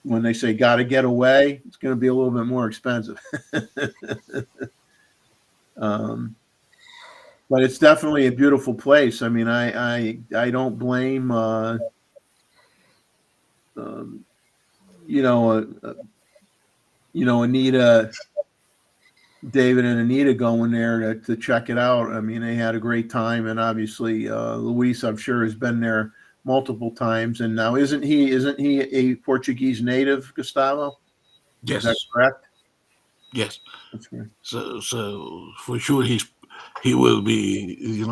when they say got to get away, it's going to be a little bit more expensive. But it's definitely a beautiful place. I mean, I don't blame Anita, David and Anita going there to check it out. I mean, they had a great time, and obviously Luis, I'm sure, has been there multiple times. And now, isn't he a Portuguese native, Gustavo? Yes. Is that correct? Yes. That's correct. So for sure he will be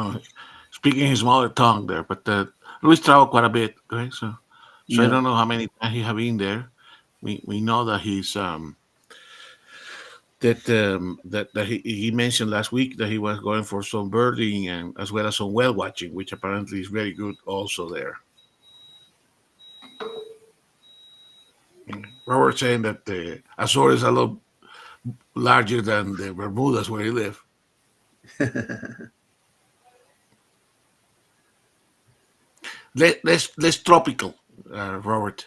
speaking his mother tongue there. But Luis traveled quite a bit, right? So Yeah. I don't know how many times he have been there. We know that he's that he mentioned last week that he was going for some birding and as well as some whale watching, which apparently is very good also there. Robert saying that the Azores is a lot larger than the Bermudas where he live. Less tropical, Robert.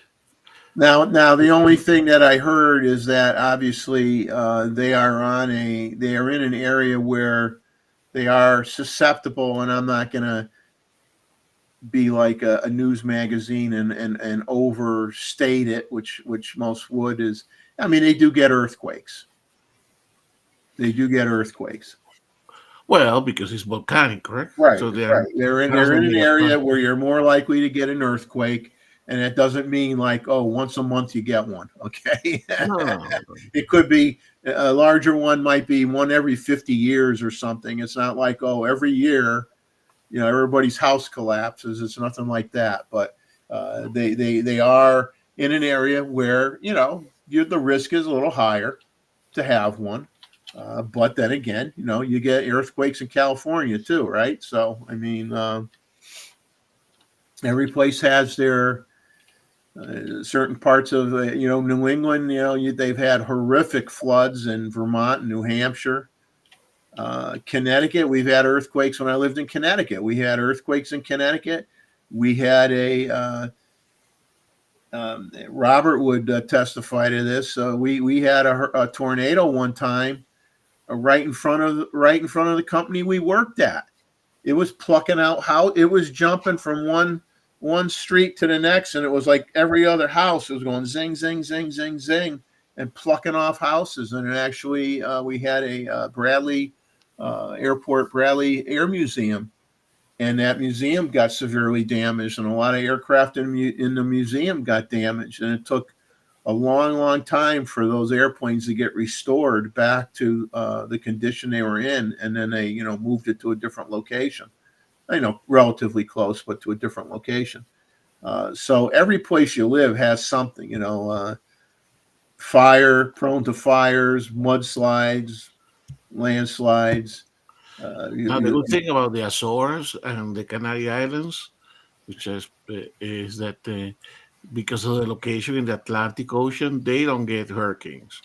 Now, the only thing that I heard is that obviously they are in an area where they are susceptible, and I'm not going to be like a news magazine and overstate it, which most would. Is, I mean, they do get earthquakes. Well, because it's volcanic, correct? Right. So They're in an area where you're more likely to get an earthquake. And it doesn't mean like, oh, once a month you get one. Okay. No. It could be a larger one, might be one every 50 years or something. It's not like, oh, every year, everybody's house collapses. It's nothing like that. But they are in an area where, the risk is a little higher to have one. But then again, you get earthquakes in California too, right? So, I mean, Every place has their certain parts of New England. They've had horrific floods in Vermont and New Hampshire. Connecticut, we've had earthquakes. When I lived in Connecticut, we had earthquakes in Connecticut. We had Robert would testify to this. We had a tornado one time right in front of the company we worked at. It was plucking out how it was jumping from one street to the next, and it was like every other house was going zing, zing, zing, zing, zing, and plucking off houses. And it actually, we had a Bradley Airport, Bradley Air Museum, and that museum got severely damaged, and a lot of aircraft in the museum got damaged, and it took a long, long time for those airplanes to get restored back to the condition they were in, and then they, moved it to a different location. Relatively close, but to a different location. So every place you live has something, fire, prone to fires, mudslides, landslides. Now, the good thing about the Azores and the Canary Islands, which is that because of the location in the Atlantic Ocean, they don't get hurricanes.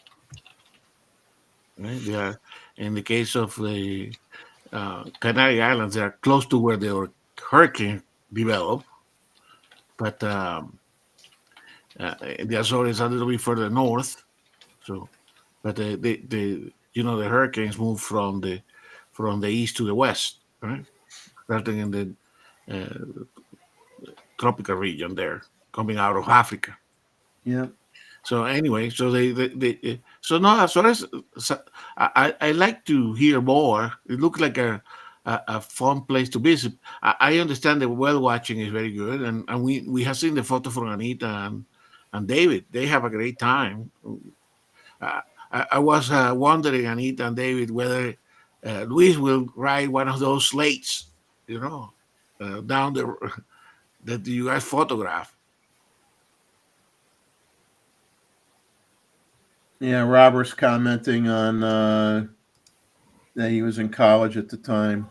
Right? They are, in the case of the Canary Islands, they are close to where the hurricane developed, but the Azores is a little bit further north. So, but the hurricanes move from the east to the west, right? Starting in the tropical region there, coming out of Africa. Yeah. So anyway, so so no, as far as I like to hear more. It looks like a fun place to visit. I understand the whale watching is very good, and we have seen the photo from Anita and David. They have a great time. I was wondering, Anita and David, whether Luis will ride one of those slates, down that you guys photograph. Yeah, Robert's commenting on that he was in college at the time,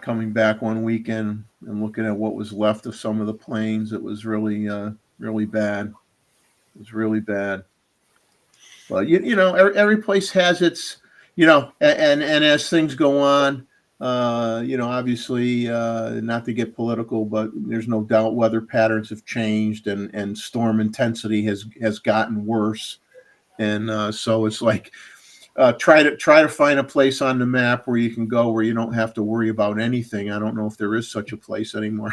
coming back one weekend and looking at what was left of some of the planes. It was really, really bad. It was really bad. But every place has its, and as things go on, obviously, not to get political, but there's no doubt weather patterns have changed, and storm intensity has gotten worse. And so it's like try to find a place on the map where you can go where you don't have to worry about anything. I don't know if there is such a place anymore.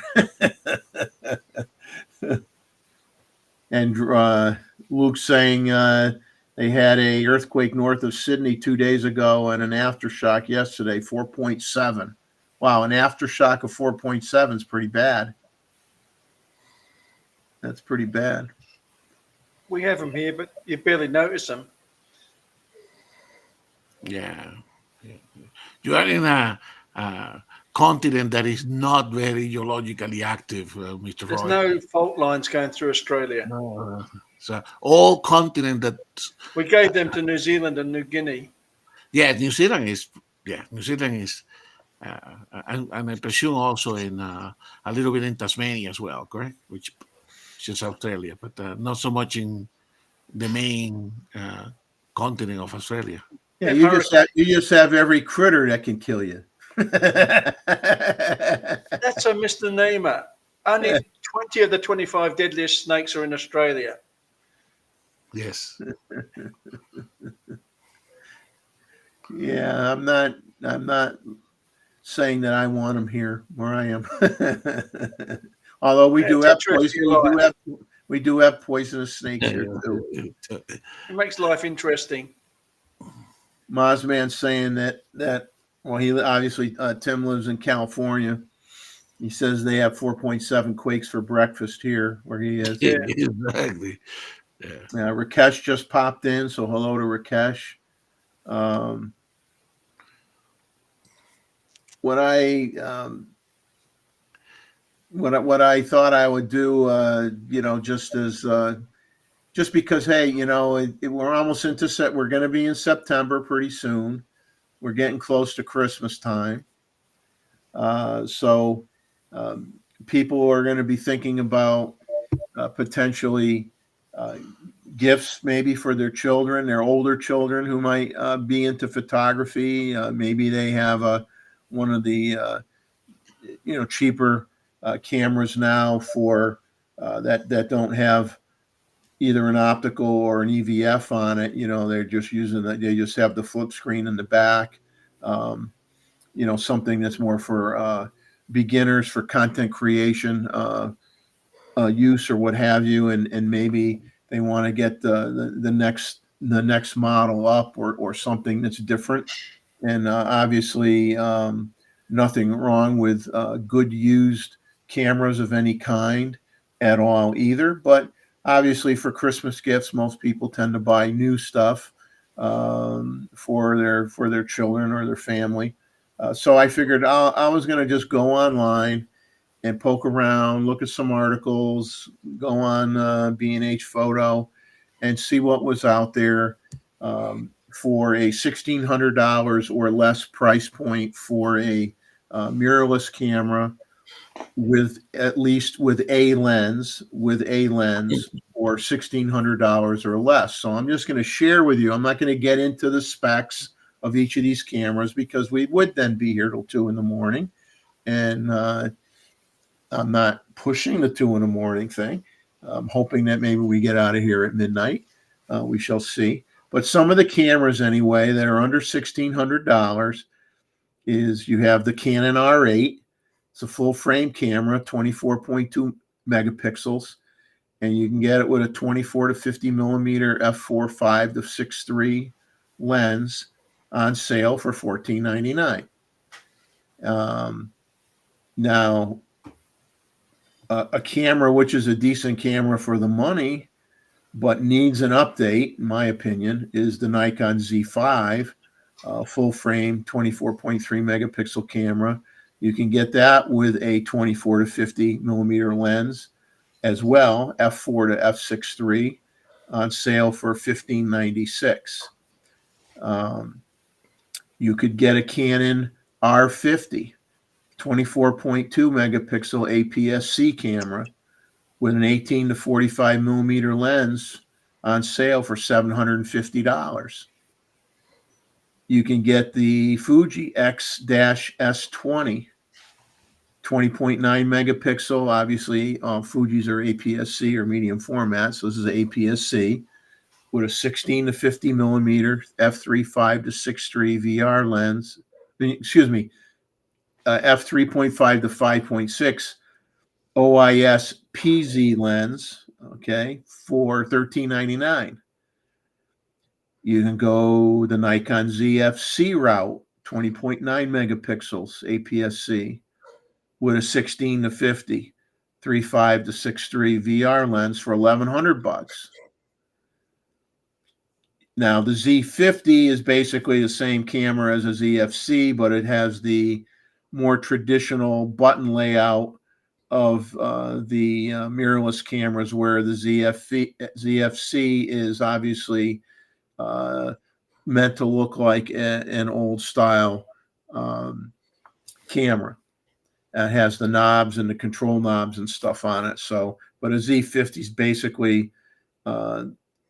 And Luke's saying they had a earthquake north of Sydney 2 days ago and an aftershock yesterday, 4.7. Wow, an aftershock of 4.7 is pretty bad. That's pretty bad. We have them here, but you barely notice them. Yeah. You are in a continent that is not very geologically active, Mr. There's Roy. no fault lines going through Australia. No, so all continent that. We gave them to New Zealand and New Guinea. Yeah, New Zealand is. Yeah, New Zealand is, and I presume also in a little bit in Tasmania as well, correct? Which is Australia, but not so much in the main continent of Australia. Yeah, you just have every critter that can kill you. That's a misnomer. Only 20 of the 25 deadliest snakes are in Australia. Yes. Yeah, I'm not saying that I want them here where I am. Although we do have poisonous snakes here too. It makes life interesting. Mozman's saying that well, he obviously Tim lives in California. He says they have 4.7 quakes for breakfast here where he is. Yeah. Exactly. Yeah. Rakesh just popped in, so hello to Rakesh. What I thought I would do, just because, hey, we're almost into we're going to be in September pretty soon. We're getting close to Christmas time. So people are going to be thinking about potentially gifts maybe for their children, their older children who might be into photography. Maybe they have one of the cheaper cameras now for that don't have either an optical or an EVF on it. They're just using that. They just have the flip screen in the back. Something that's more for beginners, for content creation use or what have you, and maybe they want to get the next model up or something that's different. And obviously, nothing wrong with good used cameras of any kind at all either. But obviously, for Christmas gifts, most people tend to buy new stuff for their children or their family. So I figured I was going to just go online and poke around, look at some articles, go on B&H Photo, and see what was out there for a $1,600 or less price point for a mirrorless camera with a lens, or $1,600 or less. So I'm just going to share with you. I'm not going to get into the specs of each of these cameras because we would then be here till 2 a.m. And I'm not pushing the 2 a.m. thing. I'm hoping that maybe we get out of here at midnight. We shall see. But some of the cameras, anyway, that are under $1,600 is you have the Canon R8. It's a full frame camera, 24.2 megapixels, and you can get it with a 24 to 50 millimeter f4.5 to 6.3 lens on sale for $14.99. Now, a camera which is a decent camera for the money, but needs an update, in my opinion, is the Nikon Z5, full frame, 24.3 megapixel camera. You can get that with a 24 to 50 millimeter lens as well, f4 to f6.3, on sale for $15.96. You could get a Canon R50, 24.2 megapixel APS-C camera with an 18 to 45 millimeter lens on sale for $750. You can get the Fuji X-S20, 20.9 megapixel. Obviously, Fujis are APS-C or medium format, so this is APS-C with a 16 to 50 millimeter f3.5 to 6.3 VR lens. Excuse me, f3.5 to 5.6 OIS PZ lens, okay, for $13.99. You can go the Nikon ZFC route, 20.9 megapixels APS-C with a 16 to 50, 3.5 to 6.3 VR lens for $1,100. Now, the Z50 is basically the same camera as a ZFC, but it has the more traditional button layout of the mirrorless cameras, where the ZFC is obviously meant to look like an old style camera. It has the knobs and the control knobs and stuff on it. So, but a Z50 is basically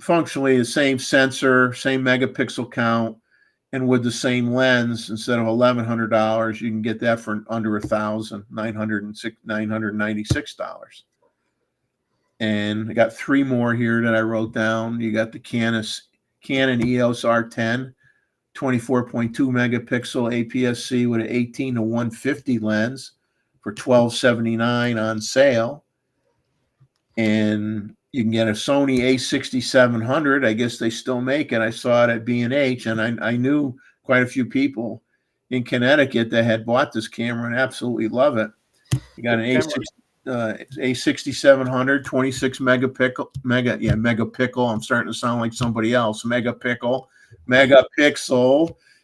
functionally the same sensor, same megapixel count, and with the same lens. Instead of $1,100, you can get that for under $996. And I got 3 more here that I wrote down. You got the Canon EOS R10, 24.2 megapixel APS-C with an 18 to 150 lens for $12.79 on sale. And you can get a Sony A6700. I guess they still make it. I saw it at B&H, and I knew quite a few people in Connecticut that had bought this camera and absolutely love it. You got an A6700, 26 megapixel. I'm starting to sound like somebody else. Megapixel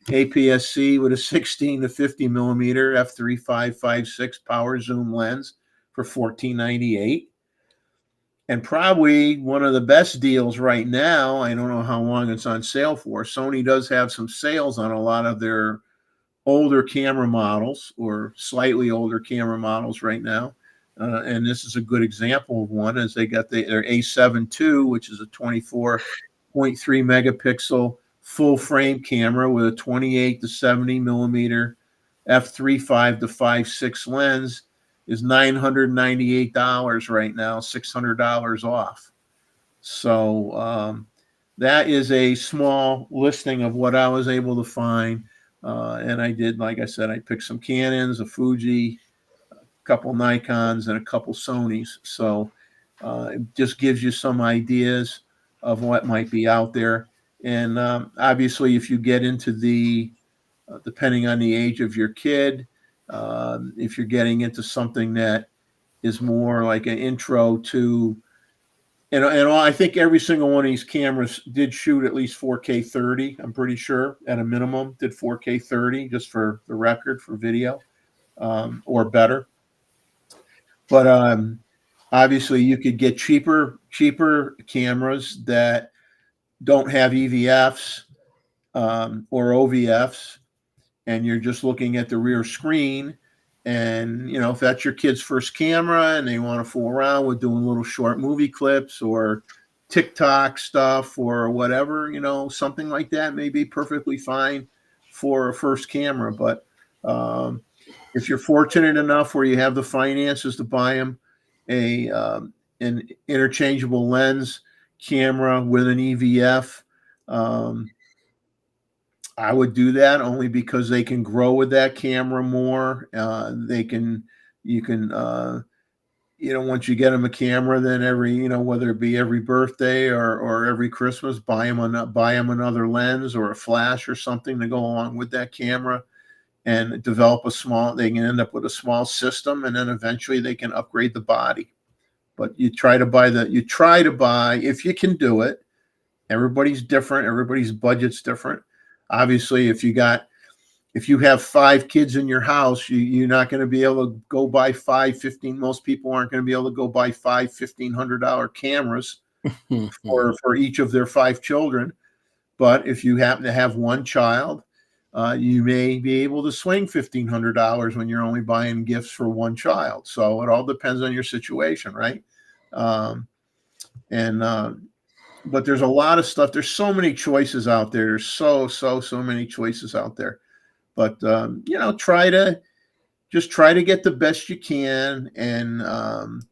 APS-C with a 16 to 50 millimeter f3.5.5.6 power zoom lens for $14.98. And probably one of the best deals right now, I don't know how long it's on sale for. Sony does have some sales on a lot of their older camera models, or slightly older camera models right now. and this is a good example of one, as they got their A7 II, which is a 24.3 megapixel full frame camera with a 28 to 70 millimeter f3.5 to 5.6 lens, is $998 right now, $600 off. So that is a small listing of what I was able to find. And I did, like I said, I picked some Canons, a Fuji, a couple Nikons, and a couple Sonys. So it just gives you some ideas of what might be out there. And obviously, if you get into depending on the age of your kid, if you're getting into something that is more like an intro to, and I think every single one of these cameras did shoot at least 4K 30. I'm pretty sure at a minimum did 4K 30, just for the record, for video, or better. But obviously you could get cheaper cameras that don't have EVFs or OVFs, and you're just looking at the rear screen. And, if that's your kid's first camera and they want to fool around with doing little short movie clips or TikTok stuff or whatever, something like that may be perfectly fine for a first camera. But if you're fortunate enough where you have the finances to buy them an interchangeable lens camera with an EVF, I would do that, only because they can grow with that camera more. You can, once you get them a camera, then every, whether it be every birthday or every Christmas, buy them another lens or a flash or something to go along with that camera, and develop they can end up with a small system, and then eventually they can upgrade the body. But you try to buy, if you can do it. Everybody's different. Everybody's budget's different. Obviously, if you have 5 kids in your house, you're not going to be able to go buy 15. Most people aren't going to be able to go buy 5 $1,500 cameras for each of their 5 children. But if you happen to have one child, you may be able to swing $1,500 when you're only buying gifts for one child. So it all depends on your situation, right? But there's a lot of stuff. There's so many choices out there. There's so many choices out there. But try to get the best you can, and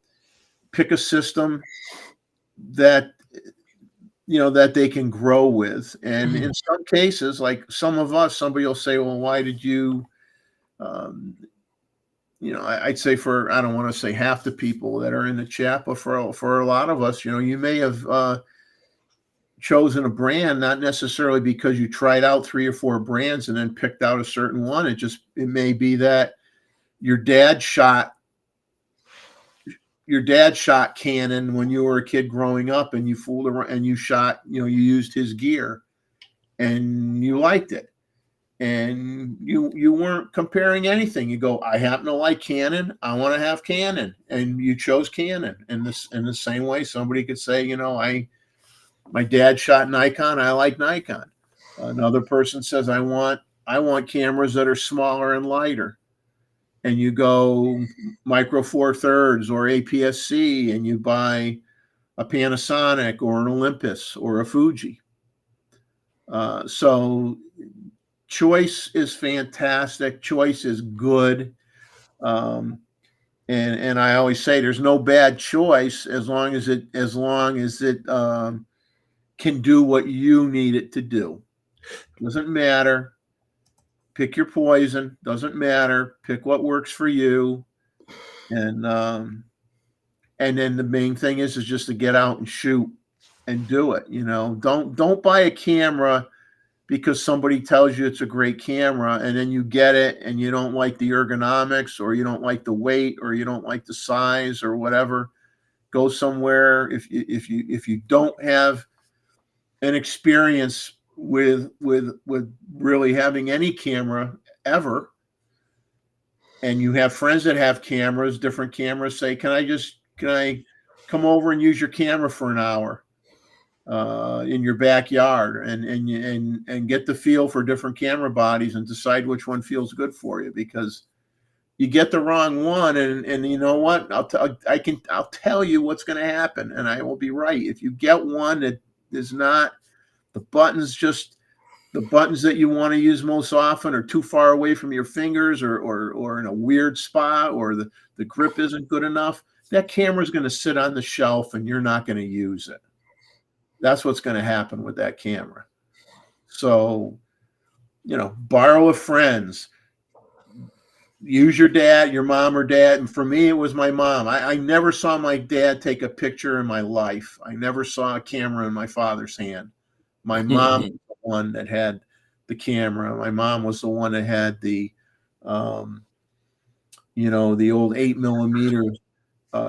pick a system that that they can grow with. And in some cases, like somebody will say, well, why did you I'd say, I don't want to say half the people that are in the chat, but for a lot of us, you may have chosen a brand not necessarily because you tried out 3 or 4 brands and then picked out a certain one. It may be that your dad shot Canon when you were a kid growing up, and you fooled around and you shot, you used his gear and you liked it, and you weren't comparing anything. You go, I happen to like Canon, I want to have Canon, and you chose Canon. And in the same way, somebody could say, my dad shot Nikon, I like Nikon. Another person says, I want cameras that are smaller and lighter. And you go Micro Four Thirds or APS-C, and you buy a Panasonic or an Olympus or a Fuji. So choice is fantastic. Choice is good. And I always say there's no bad choice as long as it can do what you need it to do. Doesn't matter. Pick your poison. Doesn't matter. Pick what works for you. And then the main thing is just to get out and shoot and do it. Don't buy a camera because somebody tells you it's a great camera, and then you get it and you don't like the ergonomics, or you don't like the weight, or you don't like the size, or whatever. Go somewhere. If you don't have an experience with really having any camera ever, and you have friends that have different cameras, say, can I come over and use your camera for an hour in your backyard, and get the feel for different camera bodies and decide which one feels good for you. Because you get the wrong one, and you know what? I'll tell you what's going to happen, and I will be right. If you get one that is not the buttons that you want to use most often are too far away from your fingers, or in a weird spot, or the grip isn't good enough, that camera is going to sit on the shelf and you're not going to use it. That's what's going to happen with that camera. So, borrow a friend's. Use your dad, your mom or dad. And for me, it was my mom. I never saw my dad take a picture in my life. I never saw a camera in my father's hand. My mom was the one that had the camera. My mom was the one that had the old 8mm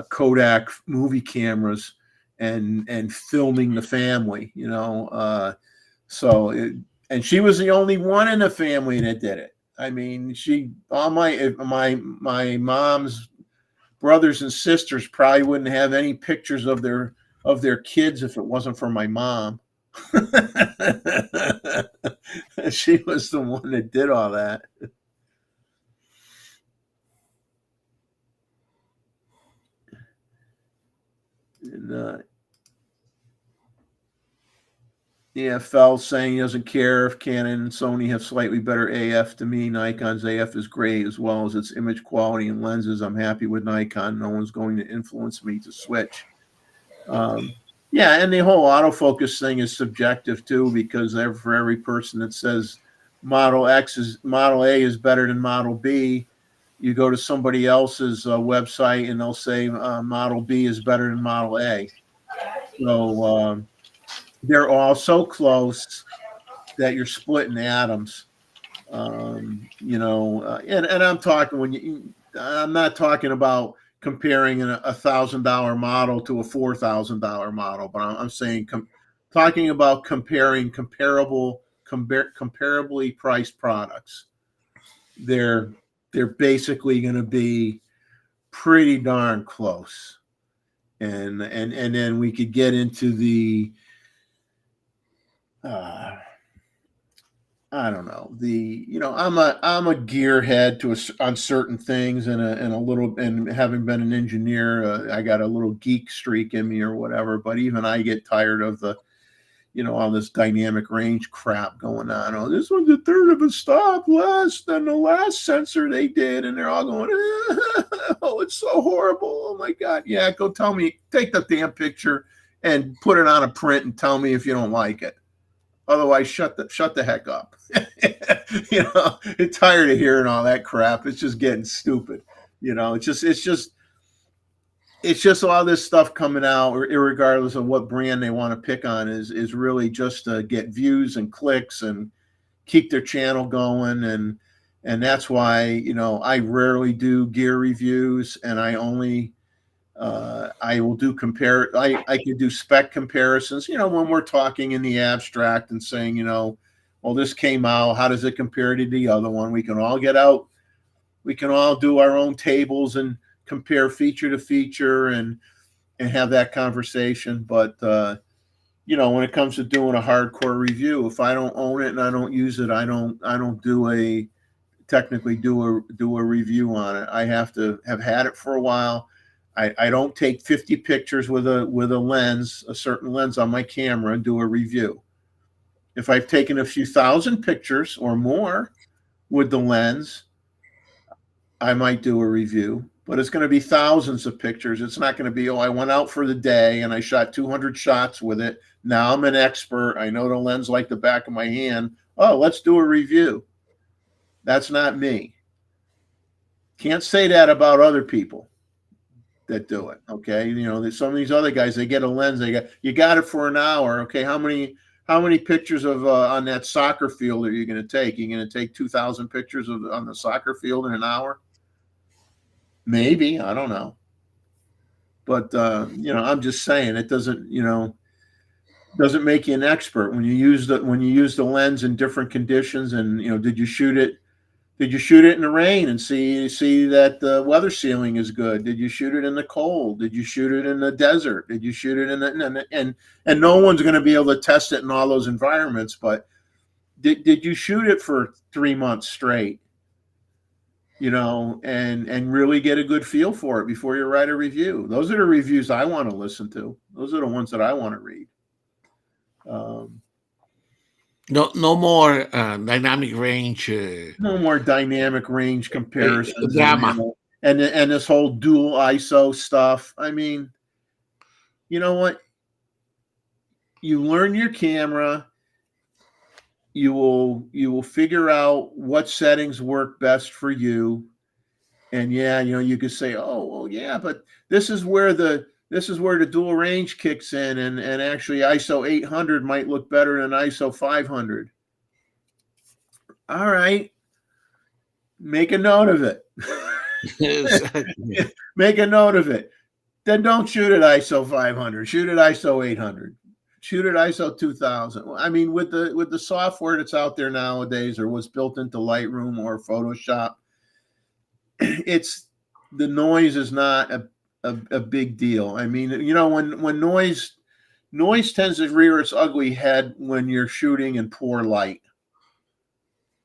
Kodak movie cameras and filming the family, and she was the only one in the family that did it. I mean, all my mom's brothers and sisters probably wouldn't have any pictures of their kids if it wasn't for my mom. She was the one that did all that. And Fell saying he doesn't care if Canon and Sony have slightly better AF. To me, Nikon's AF is great, as well as its image quality and lenses. I'm happy with Nikon. No one's going to influence me to switch. And the whole autofocus thing is subjective too, because for every person that says Model A is better than Model B, you go to somebody else's website and they'll say Model B is better than Model A. So they're all so close that you're splitting atoms. And I'm talking I'm not talking about comparing a $1,000 model to a $4,000 model, but I'm saying talking about comparing comparably priced products. They're basically going to be pretty darn close, and then we could get into the I don't know, I'm a gearhead on certain things, and having been an engineer, I got a little geek streak in me or whatever. But even I get tired of all this dynamic range crap going on. Oh, this one's a third of a stop less than the last sensor they did, and they're all going, oh, it's so horrible. Oh my God, yeah, go tell me, take the damn picture and put it on a print and tell me if you don't like it. Otherwise, shut the heck up. I'm tired of hearing all that crap. It's just getting stupid. It's just all this stuff coming out, irregardless of what brand they want to pick on, is really just to get views and clicks and keep their channel going. And that's why, I rarely do gear reviews, and I only I will do I can do spec comparisons, when we're talking in the abstract and saying, well, this came out, how does it compare to the other one? We can all do our own tables and compare feature to feature and have that conversation. But when it comes to doing a hardcore review, if I don't own it and I don't use it, I don't technically do a review on it. I have to have had it for a while. I don't take 50 pictures with a certain lens on my camera and do a review. If I've taken a few thousand pictures or more with the lens, I might do a review, but it's going to be thousands of pictures. It's not going to be, I went out for the day and I shot 200 shots with it. Now I'm an expert. I know the lens like the back of my hand. Oh, let's do a review. That's not me. Can't say that about other people that do it. Okay. There's some of these other guys, they get a lens, you got it for an hour. Okay. How many pictures of on that soccer field are you going to take? You're going to take 2,000 pictures on the soccer field in an hour? Maybe, I don't know. But I'm just saying it doesn't make you an expert when you use the lens in different conditions. And did you shoot it in the rain and see that the weather sealing is good? Did you shoot it in the cold? Did you shoot it in the desert? Did you shoot it and no one's going to be able to test it in all those environments, but did you shoot it for 3 months straight? and really get a good feel for it before you write a review. Those are the reviews I want to listen to. Those are the ones that I want to read. No more dynamic range No more dynamic range comparisons drama. and this whole dual ISO stuff. I mean, you know what? You learn your camera, you will figure out what settings work best for you. And yeah, you could say, oh, well, yeah, but this is where the dual range kicks in, and actually ISO 800 might look better than ISO 500. All right, make a note of it. Exactly. Make a note of it. Then don't shoot at ISO 500. Shoot at ISO 800. Shoot at ISO 2000. I mean, with the software that's out there nowadays, or what's built into Lightroom or Photoshop, it's the noise is not a big deal. I mean, when noise tends to rear its ugly head when you're shooting in poor light.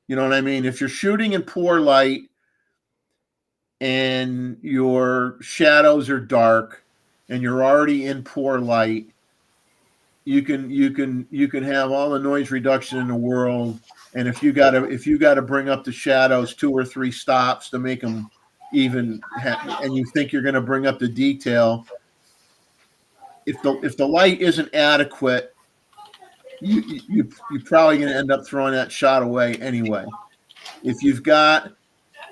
You know what I mean? If you're shooting in poor light and your shadows are dark and you're already in poor light, you can have all the noise reduction in the world, and if you got to bring up the shadows 2 or 3 stops to make them even, and you think you're going to bring up the detail, if the light isn't adequate, you're probably going to end up throwing that shot away anyway. If you've got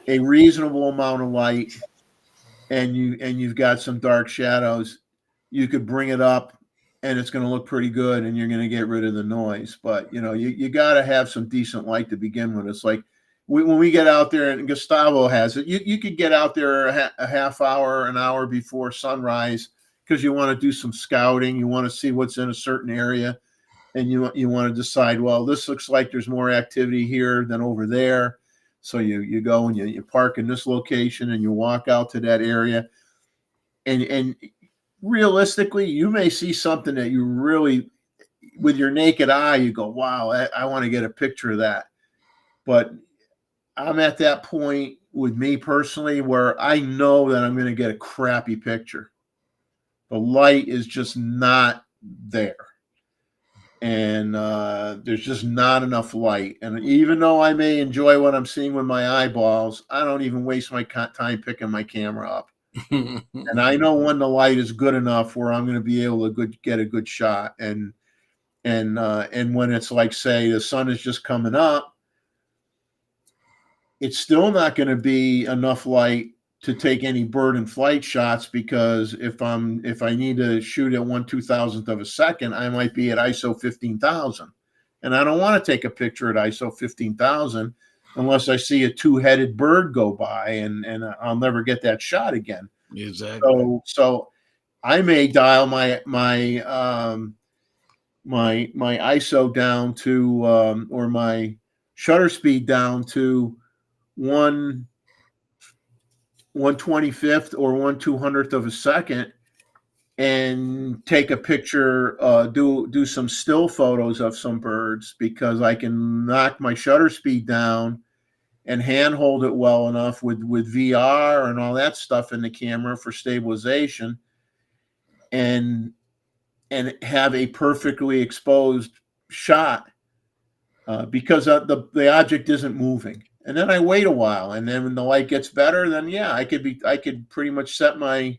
a reasonable amount of light and you've got some dark shadows, you could bring it up and it's going to look pretty good and you're going to get rid of the noise. But you got to have some decent light to begin with. It's like when we get out there, and Gustavo has it, you could get out there a half hour, an hour before sunrise, because you want to do some scouting, you want to see what's in a certain area, and you want to decide, well, this looks like there's more activity here than over there. So you go and you park in this location and you walk out to that area, and realistically, you may see something that you really, with your naked eye, you go, wow, I want to get a picture of that. But I'm at that point with me personally where I know that I'm going to get a crappy picture. The light is just not there. And there's just not enough light. And even though I may enjoy what I'm seeing with my eyeballs, I don't even waste my time picking my camera up. And I know when the light is good enough where I'm going to be able to get a good shot. And when it's like, say, the sun is just coming up, it's still not going to be enough light to take any bird in flight shots, because if I need to shoot at 1/2000th of a second, I might be at ISO 15,000, and I don't want to take a picture at ISO 15,000 unless I see a 2-headed bird go by, and I'll never get that shot again. Exactly. So I may dial my ISO down to or my shutter speed down to 1/25th or 1/200th of a second, and take a picture, do some still photos of some birds, because I can knock my shutter speed down and handhold it well enough with VR and all that stuff in the camera for stabilization, and have a perfectly exposed shot, because the object isn't moving. And then I wait a while, and then when the light gets better, then yeah, I could pretty much set my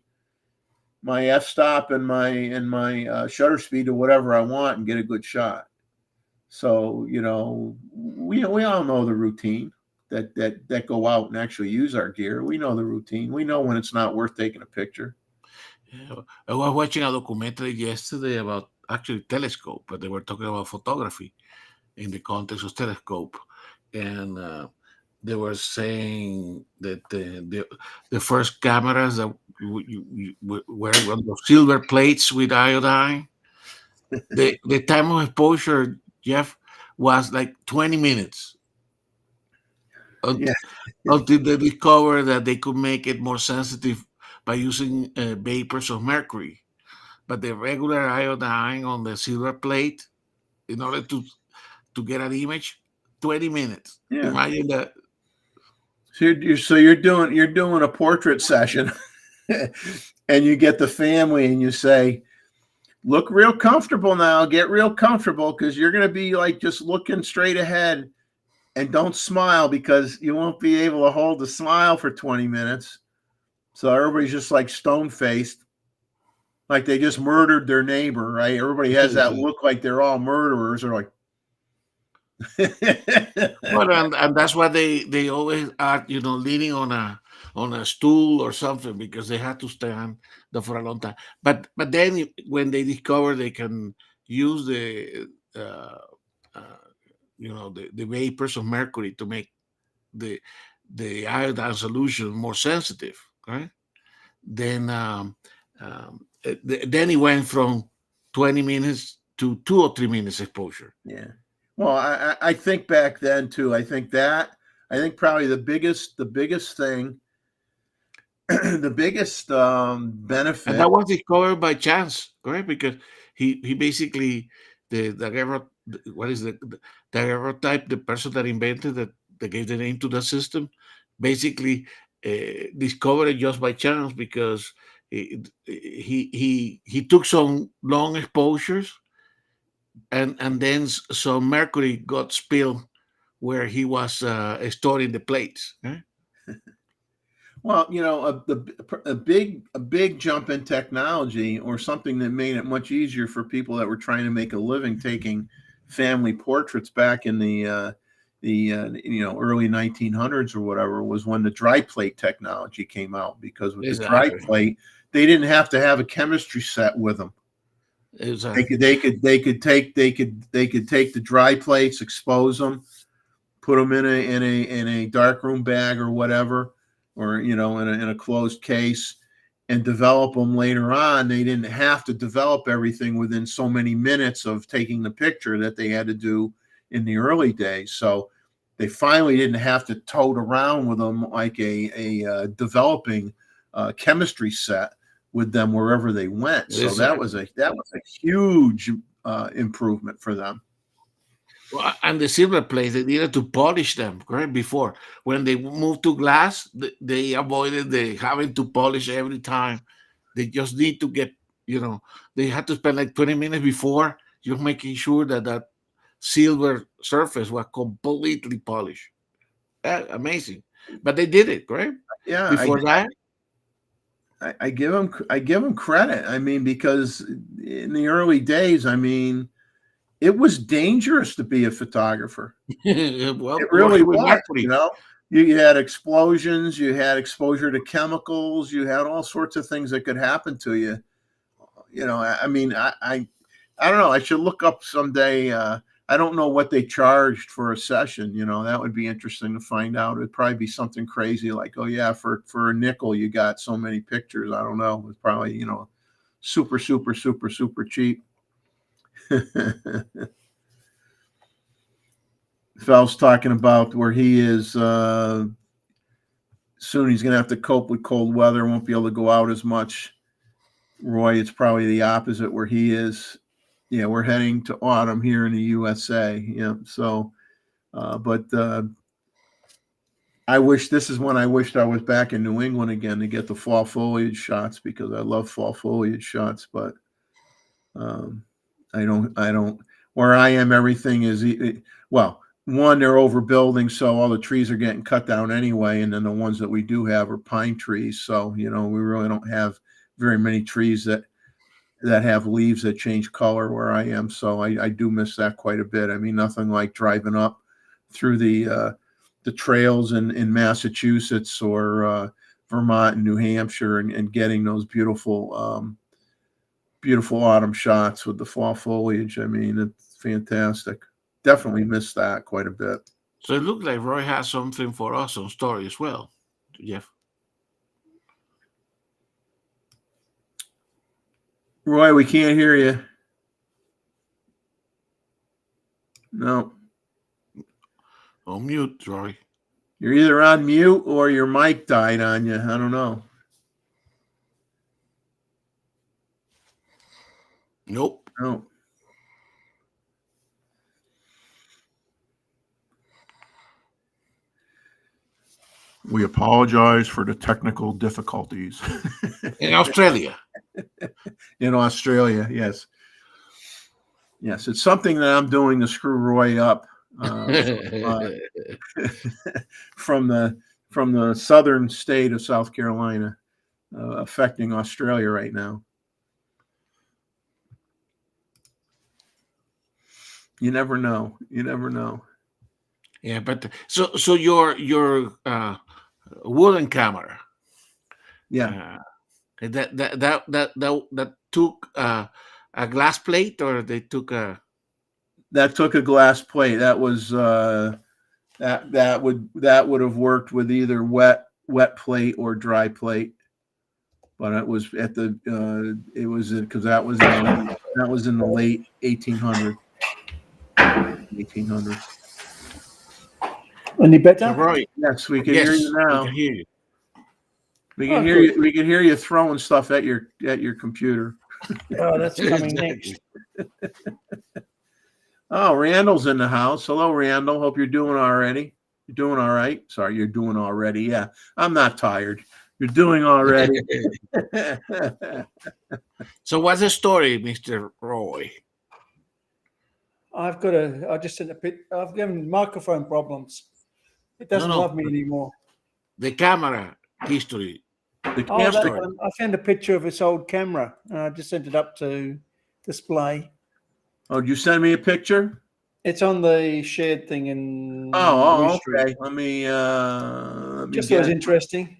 f-stop and my shutter speed to whatever I want and get a good shot. So we all know the routine that go out and actually use our gear. We know the routine. We know when it's not worth taking a picture. Yeah. I was watching a documentary yesterday about actually telescope, but they were talking about photography in the context of telescope, and they were saying that the first cameras that were on the silver plates with iodine, the time of exposure, Jeff, was like 20 minutes Yeah. until they discovered that they could make it more sensitive by using vapors of mercury. But the regular iodine on the silver plate, in order to get an image, 20 minutes. Yeah. Imagine that. So you're doing a portrait session, and you get the family, and you say, "Look real comfortable now. Get real comfortable because you're going to be like just looking straight ahead, and don't smile because you won't be able to hold the smile for 20 minutes." So everybody's just like stone faced, like they just murdered their neighbor, right? Everybody has that look like they're all murderers, or like. Well, and that's why they always are, leaning on a stool or something because they had to stand there for a long time. But then when they discover they can use uh, uh, the vapors of mercury to make the iodine solution more sensitive, right? Then then it went from 20 minutes to 2 or 3 minutes exposure. Yeah. Well, I think back then too. I think probably the biggest thing, the biggest And that benefit. was discovered by chance, correct? Because he basically what is the daguerreotype, the person that invented that gave the name to the system, basically discovered it just by chance because he took some long exposures and then some mercury got spilled where he was storing the plates. Eh? Well, a big jump in technology, or something that made it much easier for people that were trying to make a living taking family portraits back in the early 1900s or whatever, was when the dry plate technology came out. Because with the dry Exactly. plate, they didn't have to have a chemistry set with them. They Exactly. could they could they could take they could take the dry plates, expose them, put them in a dark room bag or whatever, or in a closed case, and develop them later on. They didn't have to develop everything within so many minutes of taking the picture that they had to do in the early days. So they finally didn't have to tote around with them like a developing chemistry set with them wherever they went. So Exactly. that was a huge improvement for them. Well, and the silver plates, they needed to polish them, correct? Before, when they moved to glass, they avoided the having to polish every time. They just need to get, they had to spend like 20 minutes before just making sure that that silver surface was completely polished. Amazing. But they did it, correct? Yeah, Before that, I give them credit. I mean, because in the early days, I mean, it was dangerous to be a photographer. well, It really working with was. mercury. You had explosions, you had exposure to chemicals, you had all sorts of things that could happen to you. I mean, I don't know. I should look up someday. I don't know what they charged for a session. That would be interesting to find out. It'd probably be something crazy like, oh yeah, for a nickel you got so many pictures. I don't know. It's probably super super super super cheap. Val's talking about where he is. Soon he's going to have to cope with cold weather. Won't be able to go out as much. Roy, it's probably the opposite where he is. Yeah, we're heading to autumn here in the USA. Yeah, so, but this is when I wished I was back in New England again to get the fall foliage shots, because I love fall foliage shots. But um, I don't. Where I am, everything is well. One, they're overbuilding, so all the trees are getting cut down anyway, and then the ones that we do have are pine trees. So we really don't have very many trees that have leaves that change color where I am. So I do miss that quite a bit. I mean, nothing like driving up through the trails in Massachusetts or Vermont and New Hampshire, and getting those beautiful autumn shots with the fall foliage. I mean, it's fantastic. Definitely miss that quite a bit. So it looks like Roy has something for us on story as well, Jeff. Roy, we can't hear you. No, On mute, Roy. you're either on mute or your mic died on you. I don't know. Nope. No. We apologize for the technical difficulties. In Australia. In Australia, yes. Yes, it's something that I'm doing to screw Roy up from the southern state of South Carolina, affecting Australia right now. You never know. You never know. Yeah, but so your wooden camera, Yeah, that took a glass plate, or they took a that took a glass plate. That was that would have worked with either wet plate or dry plate. But it was at the it was because that was in the late 1800s. 1800s. Any so better? Roy. Yes, we can hear Yes, you we now. can hear you. We can Oh, hear good. you. We can hear you throwing stuff at your computer. Oh, that's coming Exactly. next. Oh, Randall's in the house. Hello, Randall. Hope you're doing already. You're doing all right. Sorry, you're doing already. Yeah, I'm not tired. You're doing already. So what's the story, Mr. Roy? I just sent a pic. I've given microphone problems. It doesn't No. love me anymore. The camera history. The Oh, camera- Story. I found a picture of this old camera, and I just sent it up to display. Oh, did you send me a picture? It's on the shared thing in. Oh, Louis Street. okay. Let me Just thought it was get. interesting.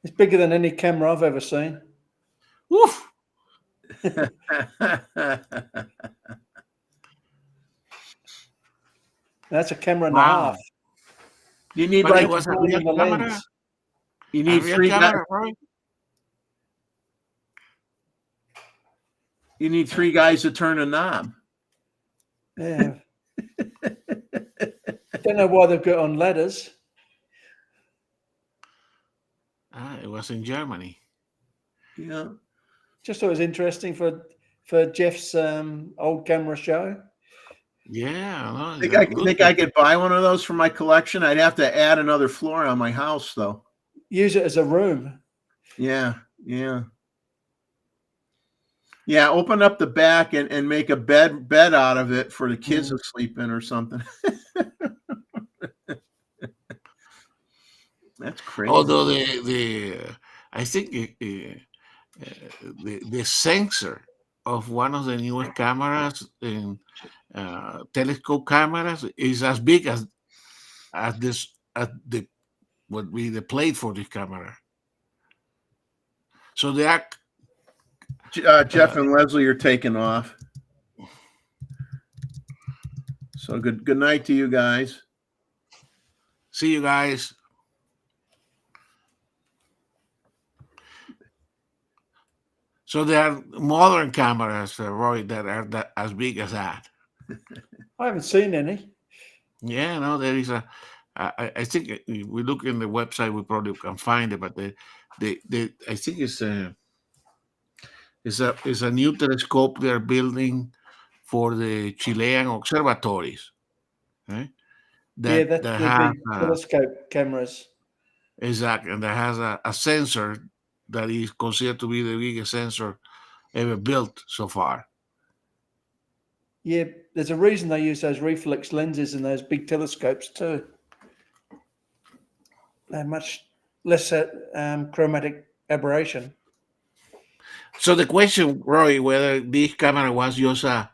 It's bigger than any camera I've ever seen. Woof. That's a camera and a Wow. half. You need But it like was a Including real the camera. lens. you A need real three guys. camera, Roy. You need three guys to turn a knob. Yeah. Don't know why they've got on ladders. It was in Germany. Yeah. Just thought it was interesting for Jeff's old camera show. Yeah. Think I could buy one of those for my collection? I'd have to add another floor on my house, though. Use it as a room. Yeah. Open up the back and make a bed out of it for the kids to sleep in or something. That's crazy. Although I think the sensor of one of the newest cameras in telescope cameras is as big as the would be the plate for this camera. So they are. Jeff and Leslie are taking off. So good night to you guys. See you guys. So there are modern cameras, Roy, that are as big as that. I haven't seen any. Yeah, no, there is a. I think if we look in the website, we probably can find it. But I think it's a new telescope they're building for the Chilean observatories. Right? That's the has big telescope cameras. exactly, and that has a sensor that is considered to be the biggest sensor ever built so far. Yeah, there's a reason they use those reflex lenses in those big telescopes too. They're much less chromatic aberration. So the question, Roy, whether this camera was just a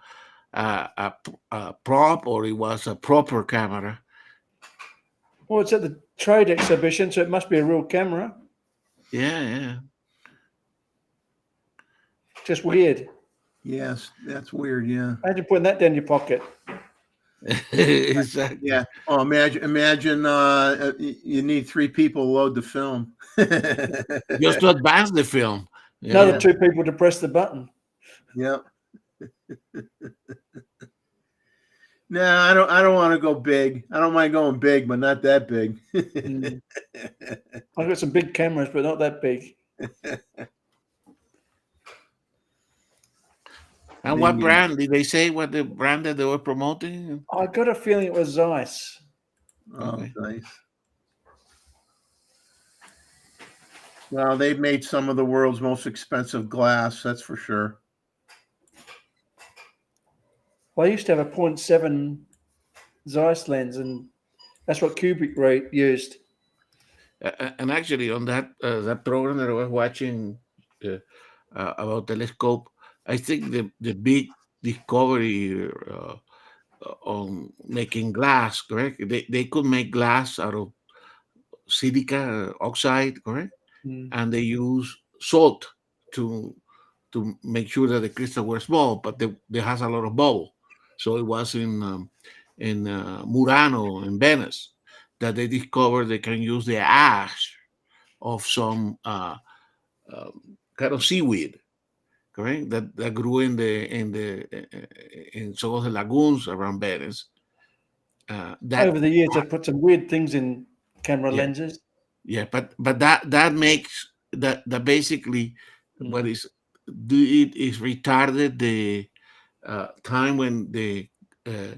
prop or it was a proper camera. Well, it's at the trade exhibition, so it must be a real camera. Yeah. Just weird. Yes, that's weird. Yeah. Imagine putting that down your pocket. Exactly. Yeah. Oh, imagine you need three people to load the film. Just to advance the film. Another two people to press the button. Yep. No, I don't want to go big. I don't mind going big, but not that big. I've got some big cameras, but not that big. And what brand did they say? What the brand that they were promoting? I got a feeling it was Zeiss. Oh, Okay. nice. Well, they've made some of the world's most expensive glass, that's for sure. Well, I used to have a 0.7 Zeiss lens, and that's what Kubrick used. And actually, on that program that I was watching uh, about telescope, I think the big discovery on making glass, correct? They could make glass out of silica oxide, correct? Mm. And they use salt to make sure that the crystal were small, but they has a lot of bubble. So it was in Murano in Venice that they discovered they can use the ash of some kind of seaweed, correct? That grew in some of the lagoons around Venice. That Over the years, they've put some weird things in camera yeah, lenses. yeah, but that makes that basically what Mm. is do it is retarded the time when the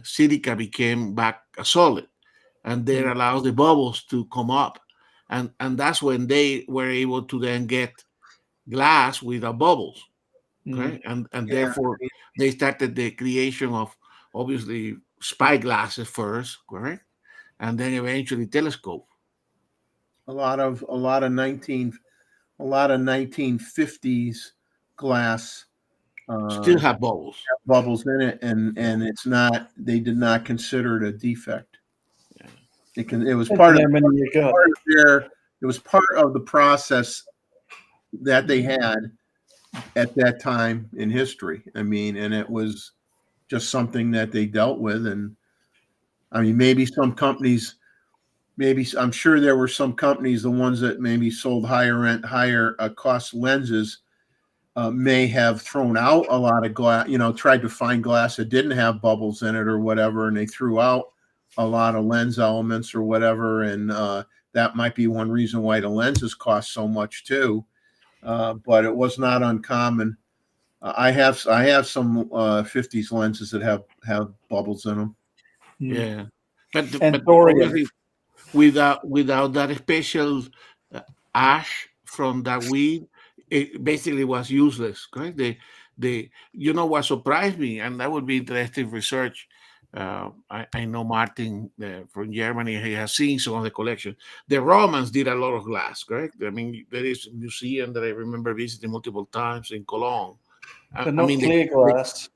silica became back a solid, and then Mm. allows the bubbles to come up, and that's when they were able to then get glass without bubbles, Mm. okay, and Yeah, therefore they started the creation of obviously spy glasses first, correct, and then eventually telescope. a lot of 1950s glass Still uh, have bubbles. bubbles in it, and Yeah, it's not. They did not consider it a defect. yeah. It was Depends part on of how many you got. part of their. It was part of the process that they had at that time in history. I mean, and it was just something that they dealt with. And I mean, maybe some companies, maybe I'm sure there were some companies, the ones that maybe sold higher cost lenses, may have thrown out a lot of glass, tried to find glass that didn't have bubbles in it or whatever, and they threw out a lot of lens elements or whatever. And that might be one reason why the lenses cost so much too. But it was not uncommon. I have some 50s lenses that have bubbles in them. Mm. Yeah. But And thorium. obviously without that special uh, ash from that weed, it basically was useless. Correct. The what surprised me, and that would be interesting research. I know Martin from Germany. He has seen some of the collection. The Romans did a lot of glass. Correct. I mean, there is a museum that I remember visiting multiple times in Cologne. But I not mean, clear glass.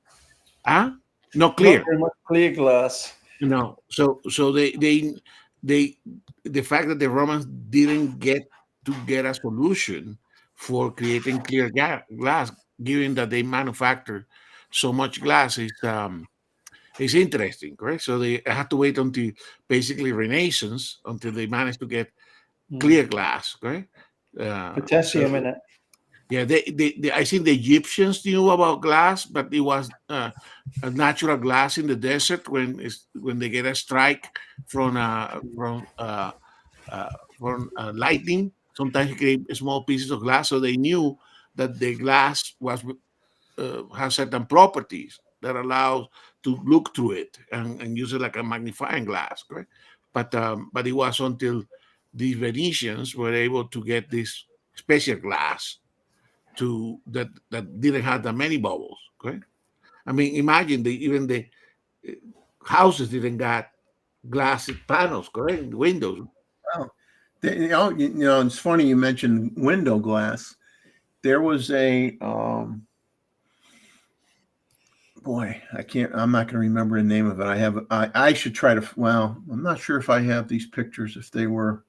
not Not clear. very much clear glass. No, so they the fact that the Romans didn't get a solution for creating clear glass, given that they manufactured so much glass, is interesting, correct? So they had to wait until basically Renaissance until they managed to get Mm. clear glass, correct? So Potassium in it. yeah, I think the Egyptians knew about glass, but it was a natural glass in the desert when they get a strike from lightning. Sometimes you create small pieces of glass, so they knew that the glass has certain properties that allows to look through it and use it like a magnifying glass, correct? But it was until the Venetians were able to get this special glass that didn't have that many bubbles. Okay, I mean, imagine even the uh, houses didn't got glass panels, correct? Windows. Wow. It's funny you mentioned window glass. There was a boy, I'm not going to remember the name of it. I should try to. Well, I'm not sure if I have these pictures. If they were,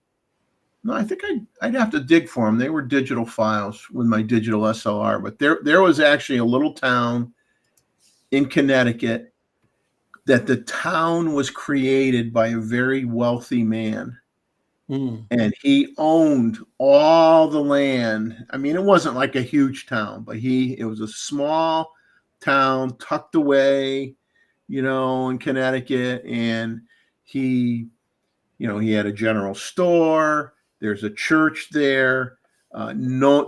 no, I think I'd have to dig for them. They were digital files with my digital SLR. But there was actually a little town in Connecticut that the town was created by a very wealthy man, Mm. and he owned all the land. I mean, it wasn't like a huge town, but it was a small town tucked away, in Connecticut. And he, he had a general store. There's a church there. No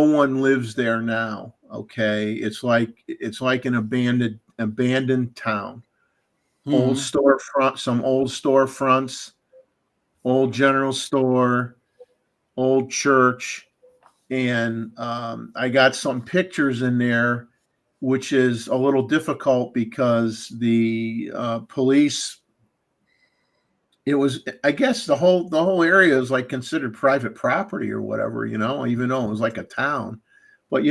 one lives there now. Okay, it's like an abandoned town. Old Mm. storefront, some old storefronts, old general store, old church. and I got some pictures in there, which is a little difficult because the police. It was, I guess, the whole area is like considered private property or whatever, even though it was like a town. But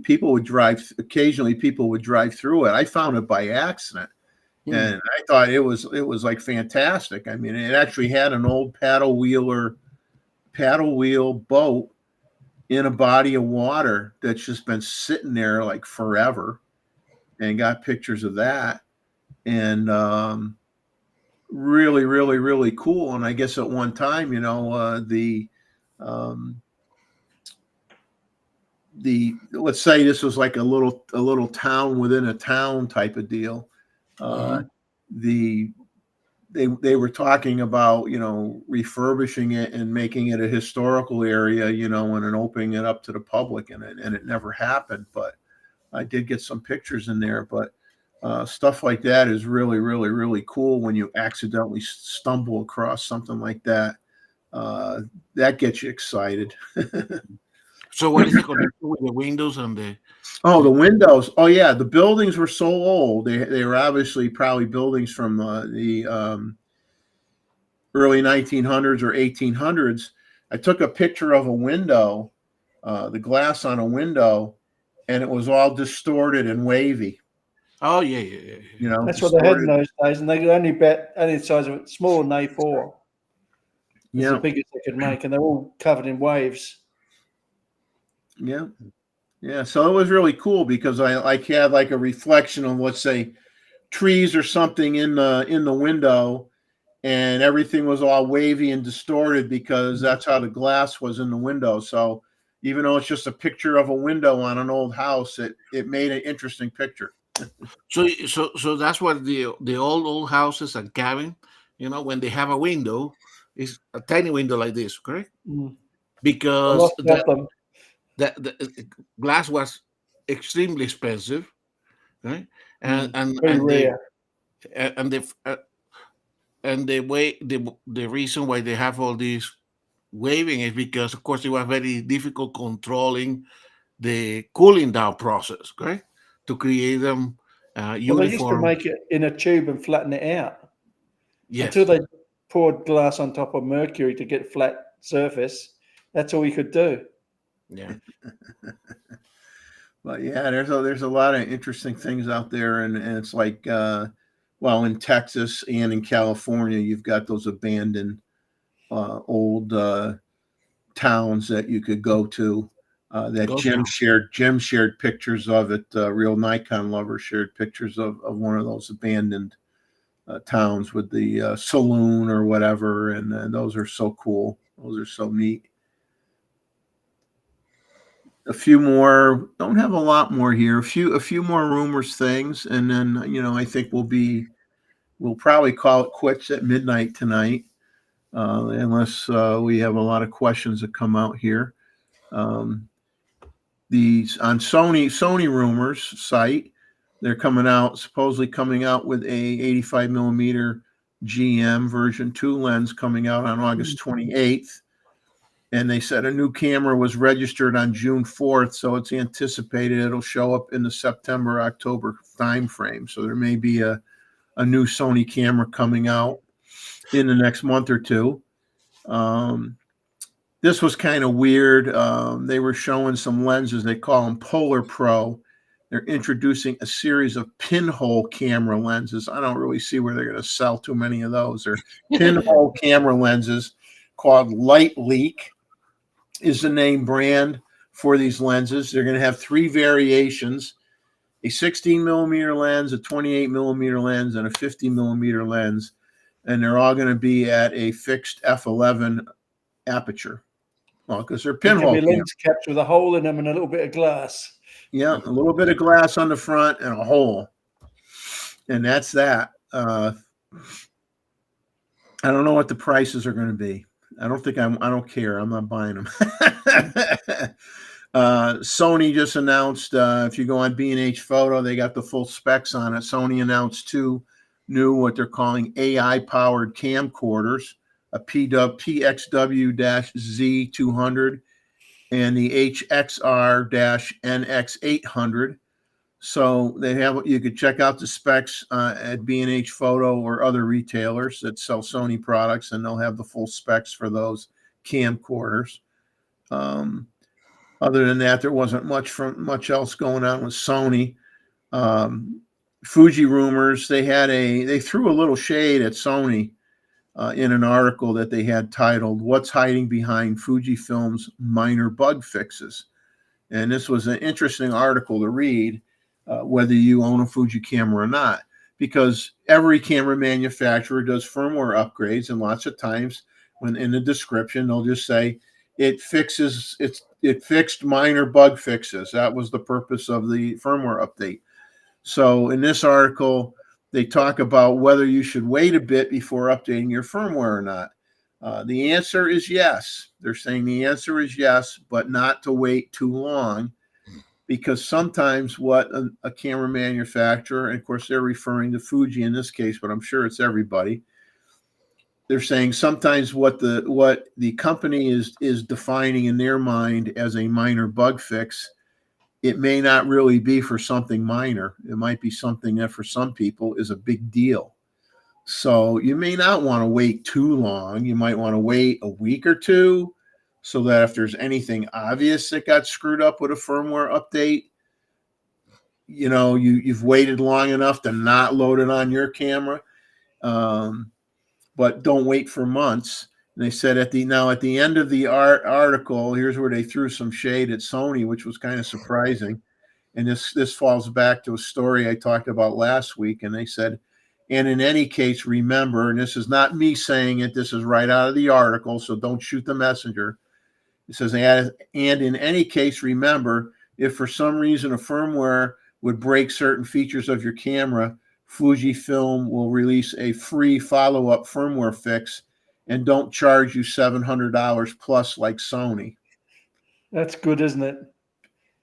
people would drive occasionally. People would drive through it. I found it by accident, and I thought it was like fantastic. I mean, it actually had an old paddle wheel boat in a body of water that's just been sitting there like forever, and got pictures of that, and really, really, really cool. And I guess at one time, um, let's say this was like a little town within a town type of deal. The They were talking about refurbishing it and making it a historical area, and then opening it up to the public, and it never happened. But I did get some pictures in there. But stuff like that is really, really, really cool when you accidentally stumble across something like that. That gets you excited. So what is the connection with the windows and the? Oh, the windows. Oh, yeah. The buildings were so old. They were obviously probably buildings from the early 1900s or 1800s. I took a picture of a window, the glass on a window, and it was all distorted and wavy. Oh yeah. That's what they had in those days, and they could only the size of it, smaller than A4. It's the biggest they could make, and they're all covered in waves. Yeah. Yeah. So it was really cool because I had like a reflection of, let's say, trees or something in the window, and everything was all wavy and distorted because that's how the glass was in the window. So even though it's just a picture of a window on an old house, it made an interesting picture. So that's what the old houses and cabin, when they have a window, it's a tiny window like this, correct? Because the glass was extremely expensive, right? And very rare. The reason why they have all this waving is because, of course, it was very difficult controlling the cooling down process, correct? To create them uniform. Well, they used to make it in a tube and flatten it out. Yes. Until they poured glass on top of mercury to get flat surface. That's all you could do. Yeah. But yeah, there's a lot of interesting things out there, and it's like in Texas and in California, you've got those abandoned old towns that you could go to. That Jim shared pictures of it. Real Nikon lover shared pictures of one of those abandoned towns with the saloon or whatever, and those are so cool. Those are so neat. A few more. Don't have a lot more here. A few more rumors, things, and then I think we'll probably call it quits at midnight tonight, unless we have a lot of questions that come out here. These on Sony rumors site, they're supposedly coming out with a 85 millimeter GM version 2 lens coming out on August 28th. And they said a new camera was registered on June 4th, so it's anticipated it'll show up in the September-October timeframe. So there may be a new Sony camera coming out in the next month or two. This was kind of weird. They were showing some lenses. They call them Polar Pro. They're introducing a series of pinhole camera lenses. I don't really see where they're going to sell too many of those. They're pinhole camera lenses called Light Leak is the name brand for these lenses. They're going to have 3 variations: a 16 millimeter lens, a 28 millimeter lens, and a 50 millimeter lens. And they're all going to be at a fixed f11 aperture. Well, because they're pinhole cameras. Lens caps with a hole in them and a little bit of glass. Yeah, a little bit of glass on the front and a hole. And that's that. I don't know what the prices are going to be. I don't care. I'm not buying them. Sony just announced, if you go on B&H Photo, they got the full specs on it. Sony announced 2 new, what they're calling AI-powered camcorders, a PXW-Z200 and the HXR-NX800. So they have, you could check out the specs at B&H Photo or other retailers that sell Sony products, and they'll have the full specs for those camcorders. Other than that, there wasn't much else going on with Sony. Fuji rumors, they threw a little shade at Sony in an article that they had titled "What's Hiding Behind Fujifilm's Minor Bug Fixes." And this was an interesting article to read, whether you own a Fuji camera or not, because every camera manufacturer does firmware upgrades, and lots of times when in the description they'll just say it fixed minor bug fixes. That was the purpose of the firmware update. So in this article, they talk about whether you should wait a bit before updating your firmware or not. The answer is yes. They're saying the answer is yes, but not to wait too long, because sometimes what a camera manufacturer, and of course they're referring to Fuji in this case, but I'm sure it's everybody. They're saying sometimes what the company is defining in their mind as a minor bug fix, it may not really be for something minor. It might be something that for some people is a big deal. So you may not want to wait too long. You might want to wait a week or two, so that if there's anything obvious that got screwed up with a firmware update, you've waited long enough to not load it on your camera. But don't wait for months. And they said at the end of the article, here's where they threw some shade at Sony, which was kind of surprising. And this falls back to a story I talked about last week. And they said, and in any case, remember, and this is not me saying it, this is right out of the article, so don't shoot the messenger. It says, and in any case, remember, if for some reason a firmware would break certain features of your camera, Fujifilm will release a free follow-up firmware fix and don't charge you $700 plus like Sony. That's good, isn't it?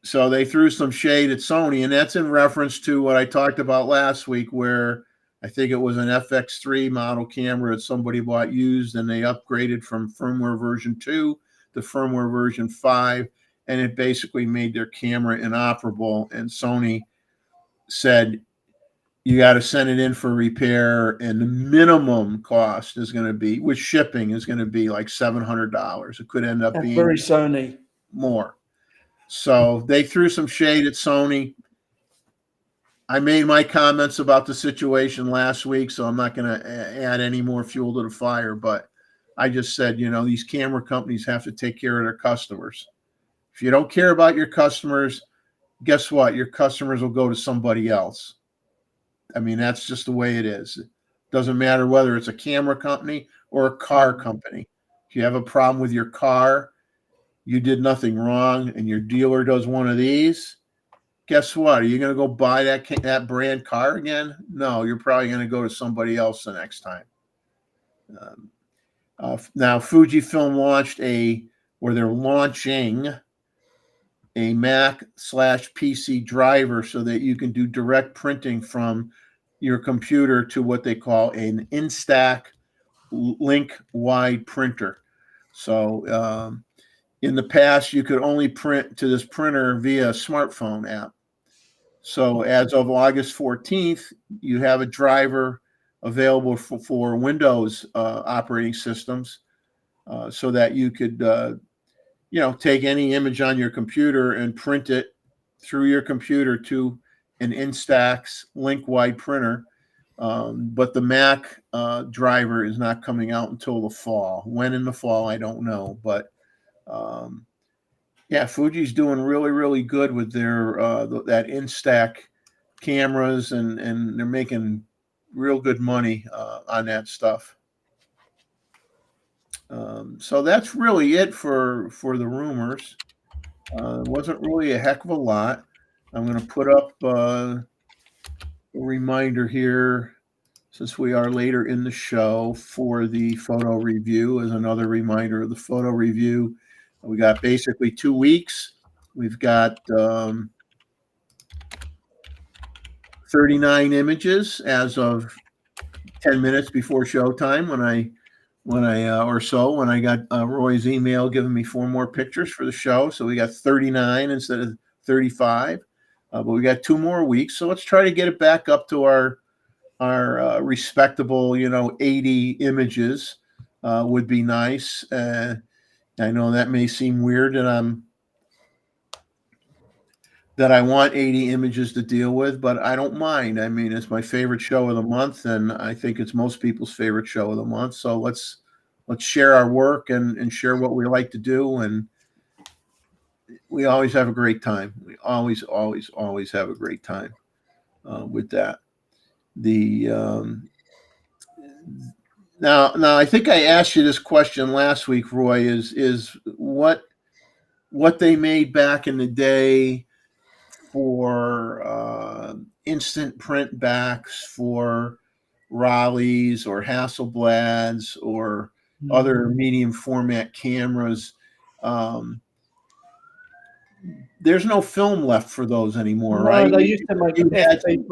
So they threw some shade at Sony, and that's in reference to what I talked about last week, where I think it was an FX3 model camera that somebody bought used, and they upgraded from firmware version 2 to firmware version 5, and it basically made their camera inoperable. And Sony said, you got to send it in for repair, and the minimum cost is going to be, with shipping, is going to be like $700. It could end up being very Sony more. So they threw some shade at Sony. I made my comments about the situation last week, so I'm not going to add any more fuel to the fire. But I just said, these camera companies have to take care of their customers. If you don't care about your customers, guess what? Your customers will go to somebody else. I mean, that's just the way it is. It doesn't matter whether it's a camera company or a car company. If you have a problem with your car, you did nothing wrong, and your dealer does one of these, guess what? Are you going to go buy that brand car again? No, you're probably going to go to somebody else the next time. Now, Fujifilm they're launching a Mac/PC driver so that you can do direct printing from your computer to what they call an Instax link-wide printer. So in the past, you could only print to this printer via a smartphone app. So as of August 14th, you have a driver available for Windows operating systems, so that you could take any image on your computer and print it through your computer to an Instax link-wide printer. But the Mac driver is not coming out until the fall. When in the fall, I don't know. But Fuji's doing really, really good with their that Instax cameras, and they're making real good money on that stuff. So that's really it for the rumors. It wasn't really a heck of a lot. I'm going to put up a reminder here, since we are later in the show, for the photo review, as another reminder of the photo review. We got basically 2 weeks. We've got 39 images as of 10 minutes before showtime, when I when I got Roy's email giving me 4 more pictures for the show. So we got 39 instead of 35. But we got 2 more weeks. So let's try to get it back up to our respectable, 80 images would be nice. I know that may seem weird that I want 80 images to deal with, but I don't mind. I mean, it's my favorite show of the month, and I think it's most people's favorite show of the month. So let's share our work and share what we like to do, and we always have a great time. We always have a great time with that. The now I think I asked you this question last week, Roy. Is what they made back in the day for instant print backs for Raleighs or Hasselblads or other medium format cameras. There's no film left for those anymore, No, right? they used to make You had FP,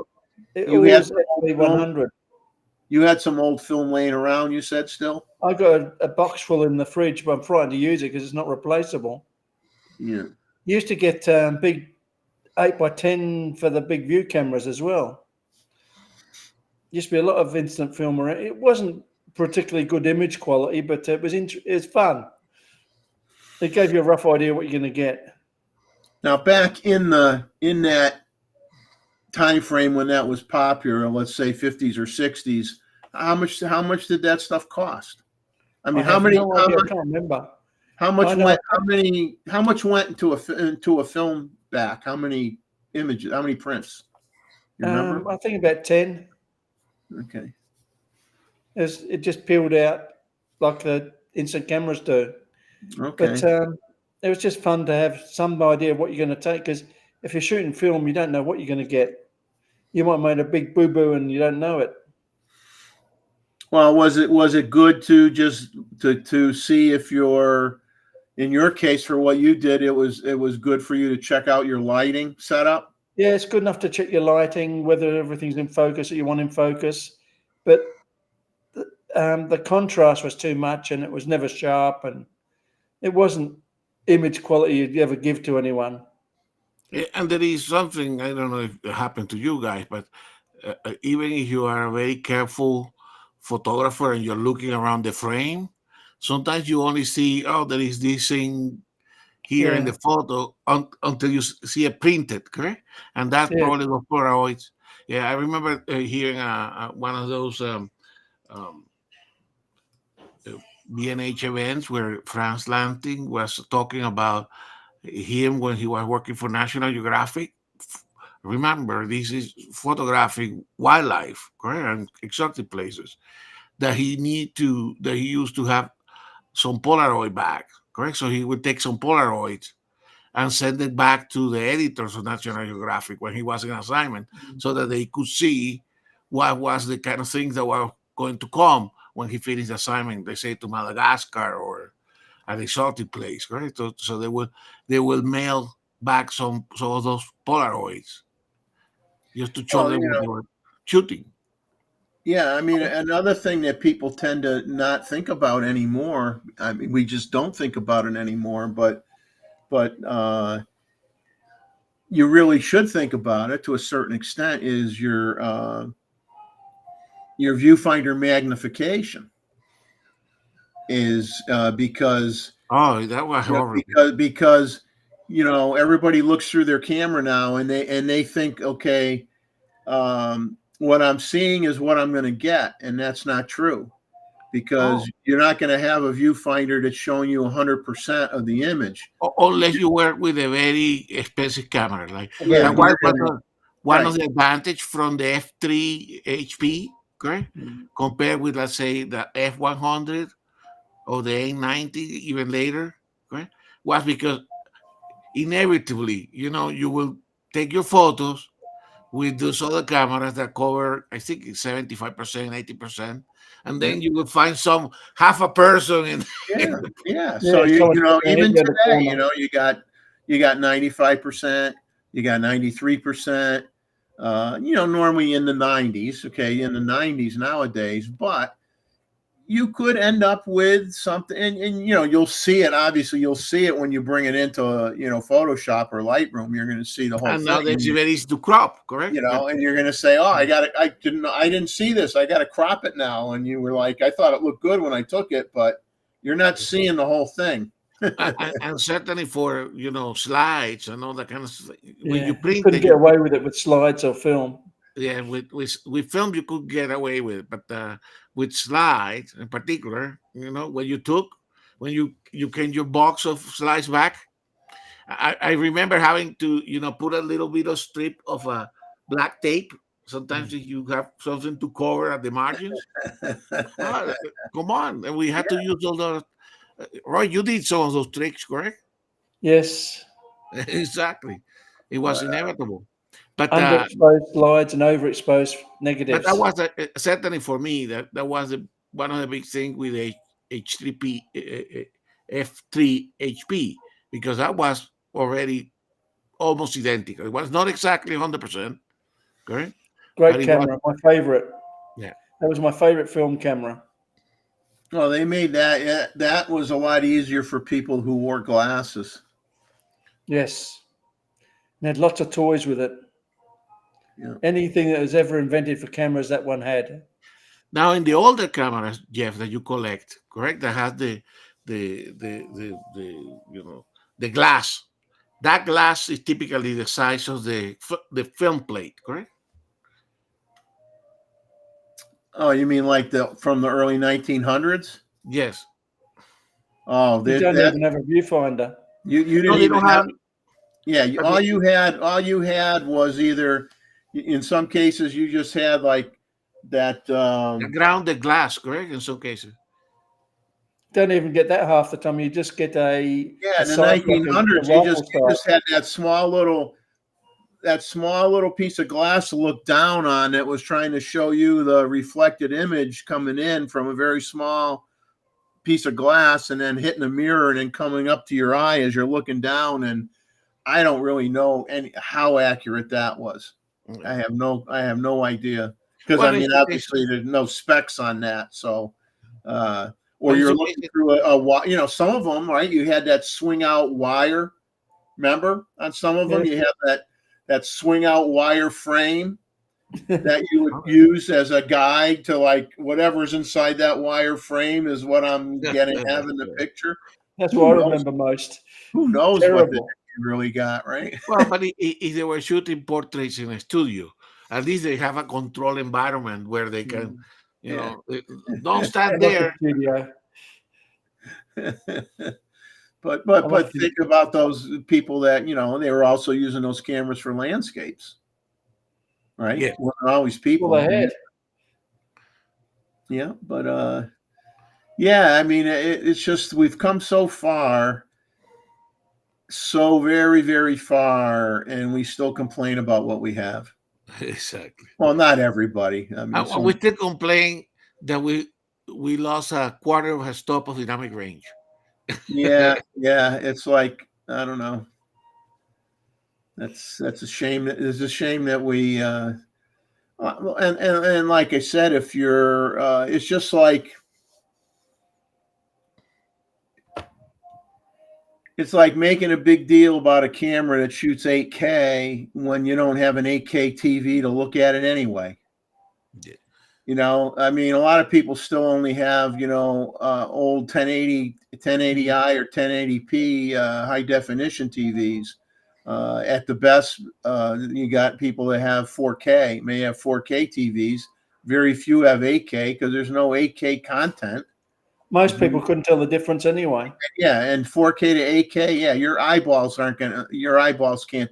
you had always FP 100. You had some old film laying around, you said still? I got a box full in the fridge, but I'm frightened to use it because it's not replaceable. Yeah. Used to get big 8x10 for the big view cameras as well. Used to be a lot of instant film around. It wasn't particularly good image quality, but it was fun. It gave you a rough idea what you're going to get. Now back in that time frame when that was popular, let's say 50s or 60s, how much did that stuff cost? I mean, I can't remember. How much went into a film back? How many images? How many prints? You remember? I think about 10. Okay. It just peeled out like the instant cameras do. Okay. But it was just fun to have some idea of what you're going to take, because if you're shooting film, you don't know what you're going to get. You might make a big boo-boo and you don't know it. Well, was it good to just to see if you're, in your case for what you did, it was good for you to check out your lighting setup? Yeah, it's good enough to check your lighting, whether everything's in focus that you want in focus. But the contrast was too much and it was never sharp, and it wasn't image quality you'd ever give to anyone. Yeah, and there is something, I don't know if it happened to you guys, but even if you are a very careful photographer and you're looking around the frame, sometimes you only see, oh, there is this thing here in the photo until you see it printed, correct? And that's probably the Polaroids. Yeah, I remember hearing one of those B&H events where Franz Lanting was talking about him when he was working for National Geographic. Remember, this is photographing wildlife, correct, and exotic places. That he used to have some Polaroid back, correct? So he would take some Polaroids and send it back to the editors of National Geographic when he was in assignment, so that they could see what was the kind of things that were going to come when he finished the assignment. They say to Madagascar or an exotic place, correct? So they will mail back some of those Polaroids just to show them what they were shooting. Yeah, I mean, another thing that people tend to not think about anymore, I mean, we just don't think about it anymore, but you really should think about it to a certain extent, is your viewfinder magnification is because that was horrible. because everybody looks through their camera now and they think, okay, what I'm seeing is what I'm going to get, and that's not true, because you're not going to have a viewfinder that's showing you 100% of the image unless you work with a very expensive camera. Like one of the advantage from the F3 HP, correct, compared with, let's say, the F100 or the A90, even later, correct, was because inevitably, you will take your photos with those other cameras that cover, I think it's 75%, 80%. And then you will find half a person in. Yeah. So even today, you got 95%, you got 93%. Normally in the 90s, okay, in the 90s nowadays, but you could end up with something, and you'll see it. Obviously, you'll see it when you bring it into Photoshop or Lightroom. You're going to see the whole And thing. now it's very easy to crop, correct? And you're going to say, "Oh, I didn't see this. I got to crop it now." And you were like, "I thought it looked good when I took it," but you're not seeing the whole thing. And certainly for slides and all that kind of stuff. When you print couldn't it, get away with it with slides or film. yeah, with film you could get away with it, but with slides in particular, when you can your box of slides back. I remember having to put a little bit of strip of black tape. Sometimes if you have something to cover at the margins. Ah, come on, and we had to use all the. Roy, you did some of those tricks, correct? Yes, Exactly. It was inevitable. But underexposed slides and overexposed but negatives. that was certainly for me that was one of the big things with H3P F3 HP, because that was already almost identical. It was not exactly 100%, correct? Great But it camera, my favorite. Yeah. That was my favorite film camera. Well, they made that. Yeah, that was a lot easier for people who wore glasses. Yes. And had lots of toys with it. Yeah. Anything that was ever invented for cameras, that one had. Now in the older cameras, Jeff, that you collect, correct, that has the glass. That glass is typically the size of the film plate, correct? Oh, you mean like from the early 1900s? Yes. Oh, You don't that even have a viewfinder. you No, didn't they even don't have. Yeah, But all you had was either, in some cases, you just had like that. The grounded glass, correct? In some cases. Don't even get that half the time. You just get Yeah, a in the size like 1900s, a rifle you just sight. had that small little piece of glass to look down on that was trying to show you the reflected image coming in from a very small piece of glass and then hitting the mirror and then coming up to your eye as you're looking down. And I don't really know how accurate that was. I have no idea, because Well, I mean, it's obviously there's no specs on that. So, or But it's you're a looking basic. through some of them, right? You had that swing out wire. Remember, on some of them, Yes. you have that swing out wire frame that you would use as a guide to, like, whatever's inside that wire frame is what I'm having the picture. That's Who what I knows? remember most. Who knows what Terrible. you really got, right? Well, but if they were shooting portraits in a studio, at least they have a controlled environment where they can, Yeah. don't stand I like there. the studio. But I like the- think about those people that they were also using those cameras for landscapes, right? Yeah. Well, they're always people. Well, they had. Yeah, but yeah, I mean, it's just we've come so far, so very, very far, and we still complain about what we have. Exactly. Well, not everybody. I mean, And we still complain that we lost a quarter of a stop of dynamic range. yeah, it's like, I don't know. That's a shame. It's a shame that we and like I said, if you're it's just like it's like making a big deal about a camera that shoots 8K when you don't have an 8K TV to look at it anyway. Yeah. I mean, a lot of people still only have, old 1080i or 1080p high definition TVs. At the best, you got people that have 4K, may have 4K TVs. Very few have 8K because there's no 8K content. Most people couldn't tell the difference anyway. Yeah, and 4K to 8K, yeah, your eyeballs can't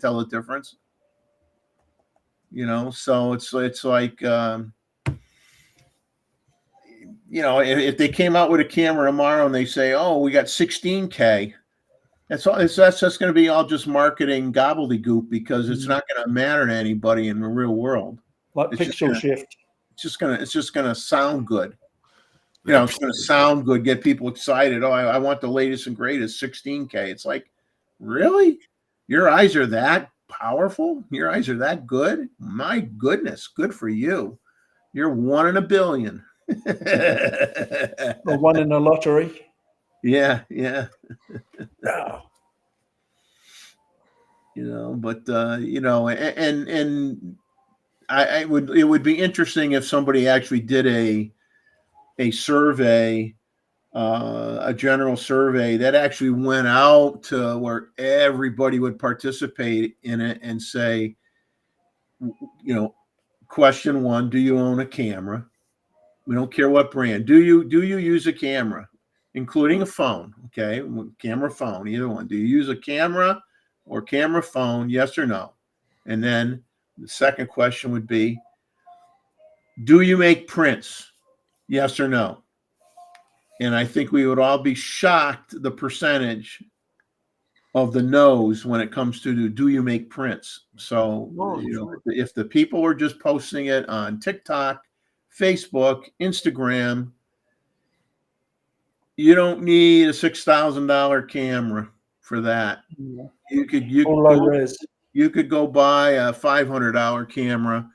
tell the difference. So it's like if they came out with a camera tomorrow and they say, "Oh, we got 16K," that's just going to be all just marketing gobbledygook, because it's not going to matter to anybody in the real world. Like It's just pixel shift. It's just gonna sound good. It's gonna sound good, get people excited. Oh, I want the latest and greatest 16K. It's like, really? Your eyes are that powerful? Your eyes are that good? My goodness, good for you. You're one in a billion. or won in a lottery. Yeah, yeah. Oh, But and it would be interesting if somebody actually did a survey, a general survey that actually went out to where everybody would participate in it and say, question one, do you own a camera? We don't care what brand. Do you use a camera, including a phone? Okay, camera, phone, either one. Do you use a camera or camera, phone? Yes or no? And then the second question would be, do you make prints? Yes or no? And I think we would all be shocked the percentage of the no's when it comes to do you make prints. So Oh, if the people are just posting it on TikTok, Facebook, Instagram, you don't need a $6,000 camera for that. yeah. You All low res. could go buy a $500 camera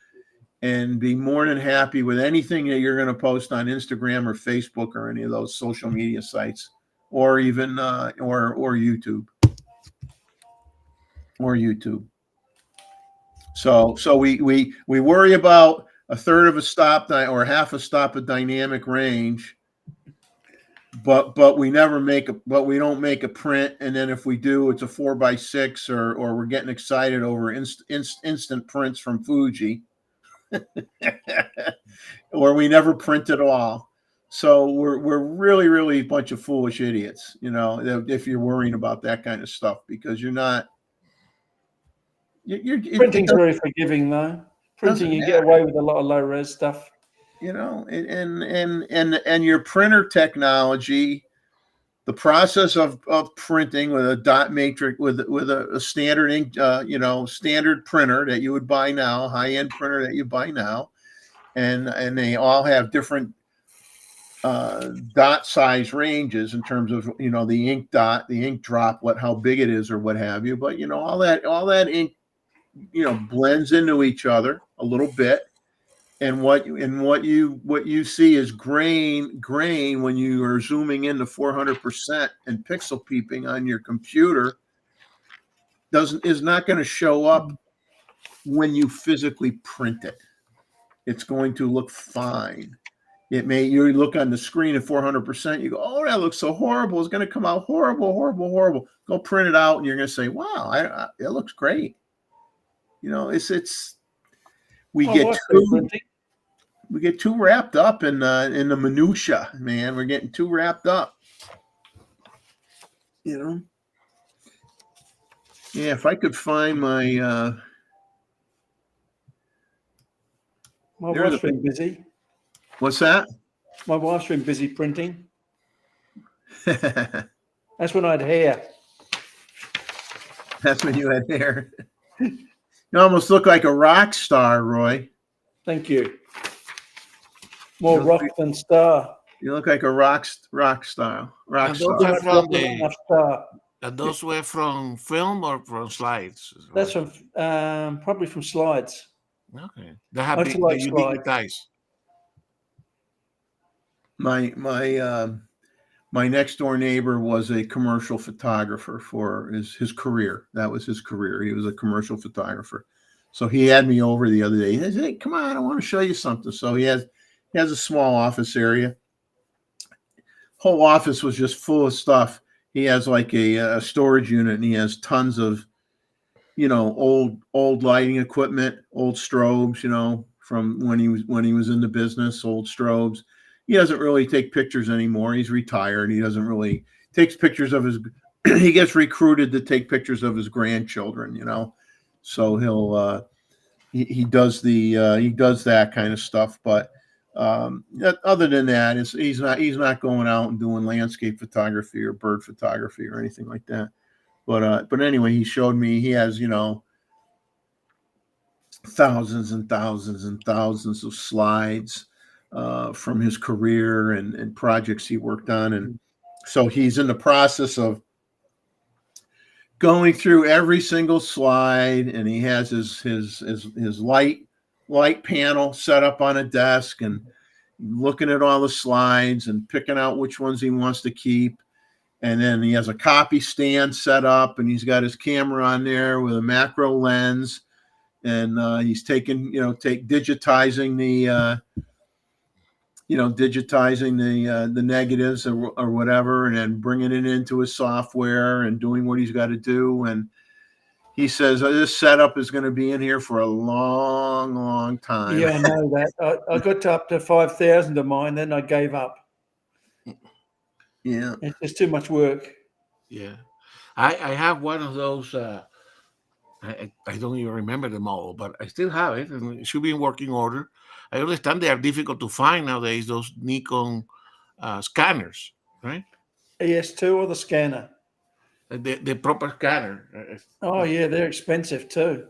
and be more than happy with anything that you're going to post on Instagram or Facebook or any of those social media sites, or even or YouTube. So we worry about a third of a stop or half a stop of dynamic range, but we never we don't make a print, and then if we do, it's a 4x6, or we're getting excited over instant prints from Fuji, or we never print at all. So we're really, really a bunch of foolish idiots, if you're worrying about that kind of stuff, because you're not. Printing's very forgiving, though. Printing, you get away with a lot of low res stuff. And your printer technology, the process of printing with a dot matrix, with a standard ink, standard printer that you would buy now, high end printer that you buy now, and they all have different dot size ranges in terms of the ink dot, the ink drop, how big it is or what have you. But all that ink blends into each other a little bit, and what you see is grain when you are zooming into 400% and pixel peeping on your computer is not going to show up when you physically print it. It's going to look fine. You look on the screen at 400%, you go, oh, that looks so horrible. It's going to come out horrible. Go print it out, and you're going to say, wow, it looks great. We get too wrapped up in the minutia, man. We're getting too wrapped up. Yeah, if I could find my my wife's been busy. What's that? My wife's been busy printing. That's when I had hair. That's when you had hair. You almost look like a rock star, Roy. Thank you. More rock than star. You look like a rock star. And those were from film or from slides? That's from probably from slides. Okay. They have been digitized. My next door neighbor was a commercial photographer for his career. That was his career. He was a commercial photographer. So he had me over the other day. He said, hey, come on, I want to show you something. So he has a small office area. Whole office was just full of stuff. He has like a storage unit, and he has tons of, old lighting equipment, old strobes, from when he was in the business, old strobes. He doesn't really take pictures anymore. He's retired. He doesn't really takes pictures of his. He gets recruited to take pictures of his grandchildren. So he'll he does that kind of stuff. But other than that, he's not going out and doing landscape photography or bird photography or anything like that. But anyway, he showed me he has thousands and thousands and thousands of slides from his career and projects he worked on, and so he's in the process of going through every single slide, and he has his light panel set up on a desk, and looking at all the slides and picking out which ones he wants to keep. And then he has a copy stand set up, and he's got his camera on there with a macro lens, and he's digitizing the negatives or whatever, and then bringing it into his software and doing what he's got to do. And he says, this setup is going to be in here for a long, long time. Yeah, I know that. I got to up to 5,000 of mine, then I gave up. Yeah. It's just too much work. Yeah, I have one of those. I don't even remember the model, but I still have it, and it should be in working order. I understand they are difficult to find nowadays. Those Nikon scanners, right? ES2 or the scanner. The proper scanner. Oh yeah, they're expensive too.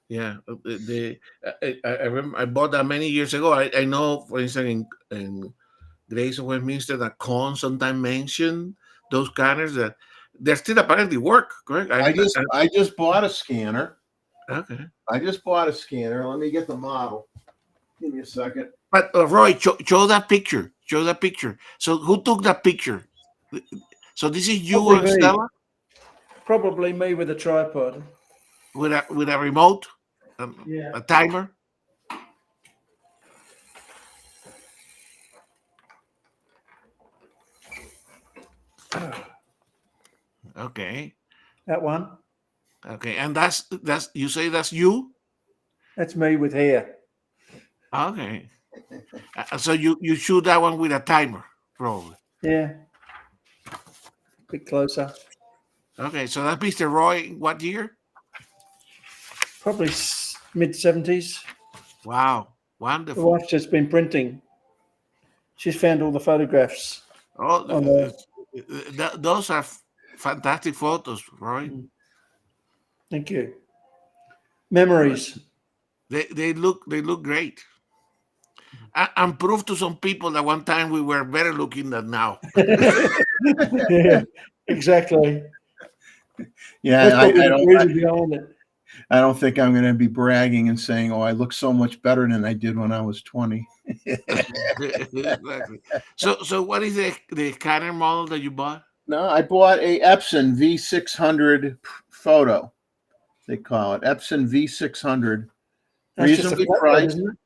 Yeah, I remember I bought that many years ago. I know, for instance, in Grace of Westminster, that Con sometimes mentioned those scanners that they still apparently work, correct? I just bought a scanner. Okay. I just bought a scanner. Let me get the model. Give me a second. But Roy, show that picture. Show that picture. So who took that picture? So this is you Probably and me. Stella Probably me with a tripod. with a remote, Yeah. a timer. Okay. That one. Okay. And that's you say that's you? That's me with hair. Okay. So you shoot that one with a timer, probably. Yeah. Bit closer. Okay. So that's Mr. Roy. What year? Probably mid-70s. Wow. The Wonderful. wife's just been printing. She's found all the photographs. Oh, on the, those are fantastic photos, Roy. thank you. Memories. They look great. And prove to some people that one time we were better looking than now. Yeah, exactly. Yeah, That's I probably the don't. reason behind it. I don't think I'm going to be bragging and saying, "Oh, I look so much better than I did when I was 20." Exactly. So what is the scanner model that you bought? No, I bought a Epson V600 photo. They call it Epson V600. That's just a Reasonably flatbed, priced, isn't it?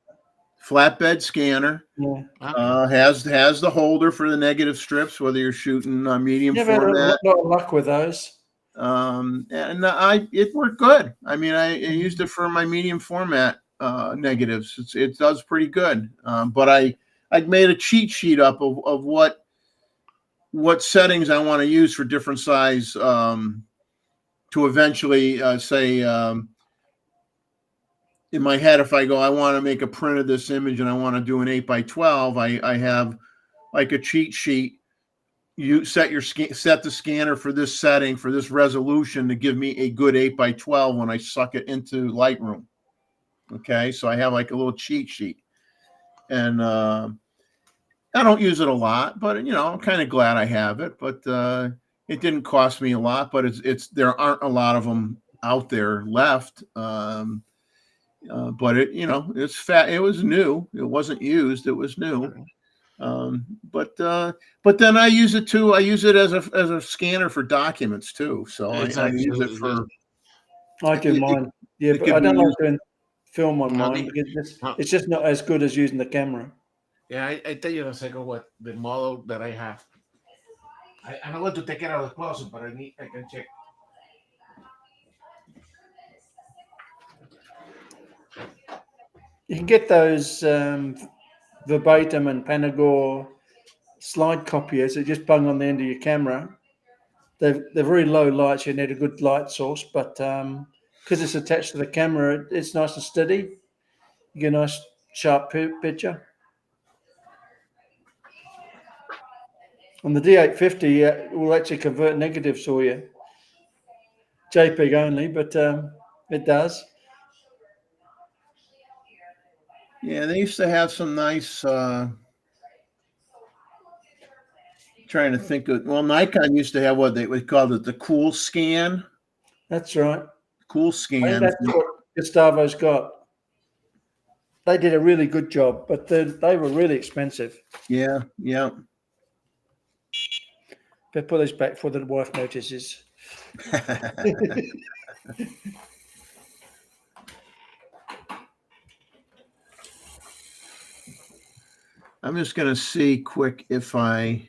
flatbed scanner. Yeah. Okay. Has the holder for the negative strips, whether you're shooting medium Never had a format. lot of luck with those. And it worked good. I mean, I used it for my medium format negatives. It does pretty good. But I made a cheat sheet up of what settings I want to use for different size to eventually say in my head, if I go, I want to make a print of this image and I want to do an 8x12, I have like a cheat sheet. You set the scanner for this setting, for this resolution, to give me a good 8x12 when I suck it into Lightroom. Okay, so I have like a little cheat sheet, and I don't use it a lot, but I'm kind of glad I have it. But it didn't cost me a lot, but there aren't a lot of them out there left. But it's fat. It was new. It wasn't used. It was new. But then I use it too. I use it as a scanner for documents too. So I use it for. I do mine. Yeah, it but can I don't be like used- doing film on No, mine the- because no. it's just not as good as using the camera. Yeah, I tell you in a second what the model that I have. I'm not going to take it out of the closet, but I can check. You can get those verbatim and Panagore slide copiers that just bung on the end of your camera. They're very low lights. You need a good light source, but because it's attached to the camera, it's nice and steady. You get a nice sharp picture. And the D850 will actually convert negatives for you. JPEG only, but it does. Yeah, they used to have some nice. Trying to think of. Well, Nikon used to have what they would call it the cool scan. That's right. Cool I think scan. that's what Gustavo's got. they did a really good job, but they were really expensive. Yeah, yeah. Better put those back before the wife notices. I'm just gonna see quick if I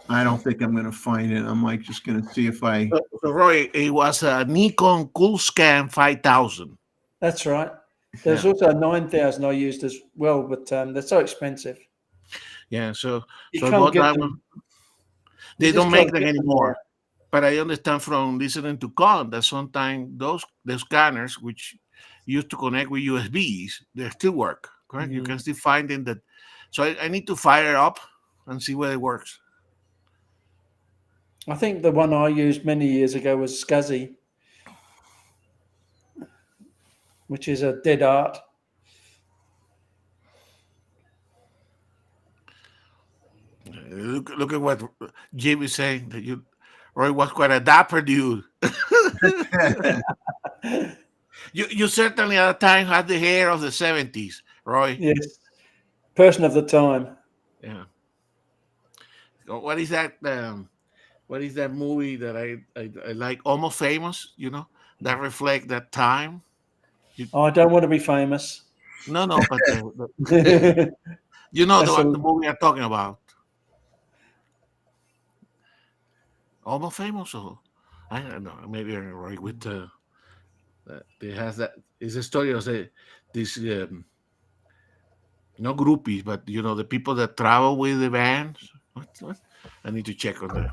don't think I'm gonna find it. I'm like just gonna see if I So Roy, it was a Nikon Coolscan 5000. That's right. There's Yeah. also a 9000 I used as well, but they're so expensive. Yeah, so You I can't bought get that them. one. You They just don't can't make them get them anymore. But I understand from listening to Con that sometimes those scanners, which used to connect with USBs, they still work. Correct? You can still find them that. So I need to fire it up and see whether it works. I think the one I used many years ago was SCSI, which is a dead art. Look at what Jim is saying, that Roy was quite a dapper dude. You certainly at the time had the hair of the 70s, Roy. Yes, person of the time. Yeah. So what is that? What is that movie that I like? Almost Famous. That reflect that time. I don't want to be famous. No, but That's the movie I'm talking about. Almost Famous. Or I don't know. Maybe I'm right with it has that. It's a story of this no groupies, but the people that travel with the bands. What? I need to check on that.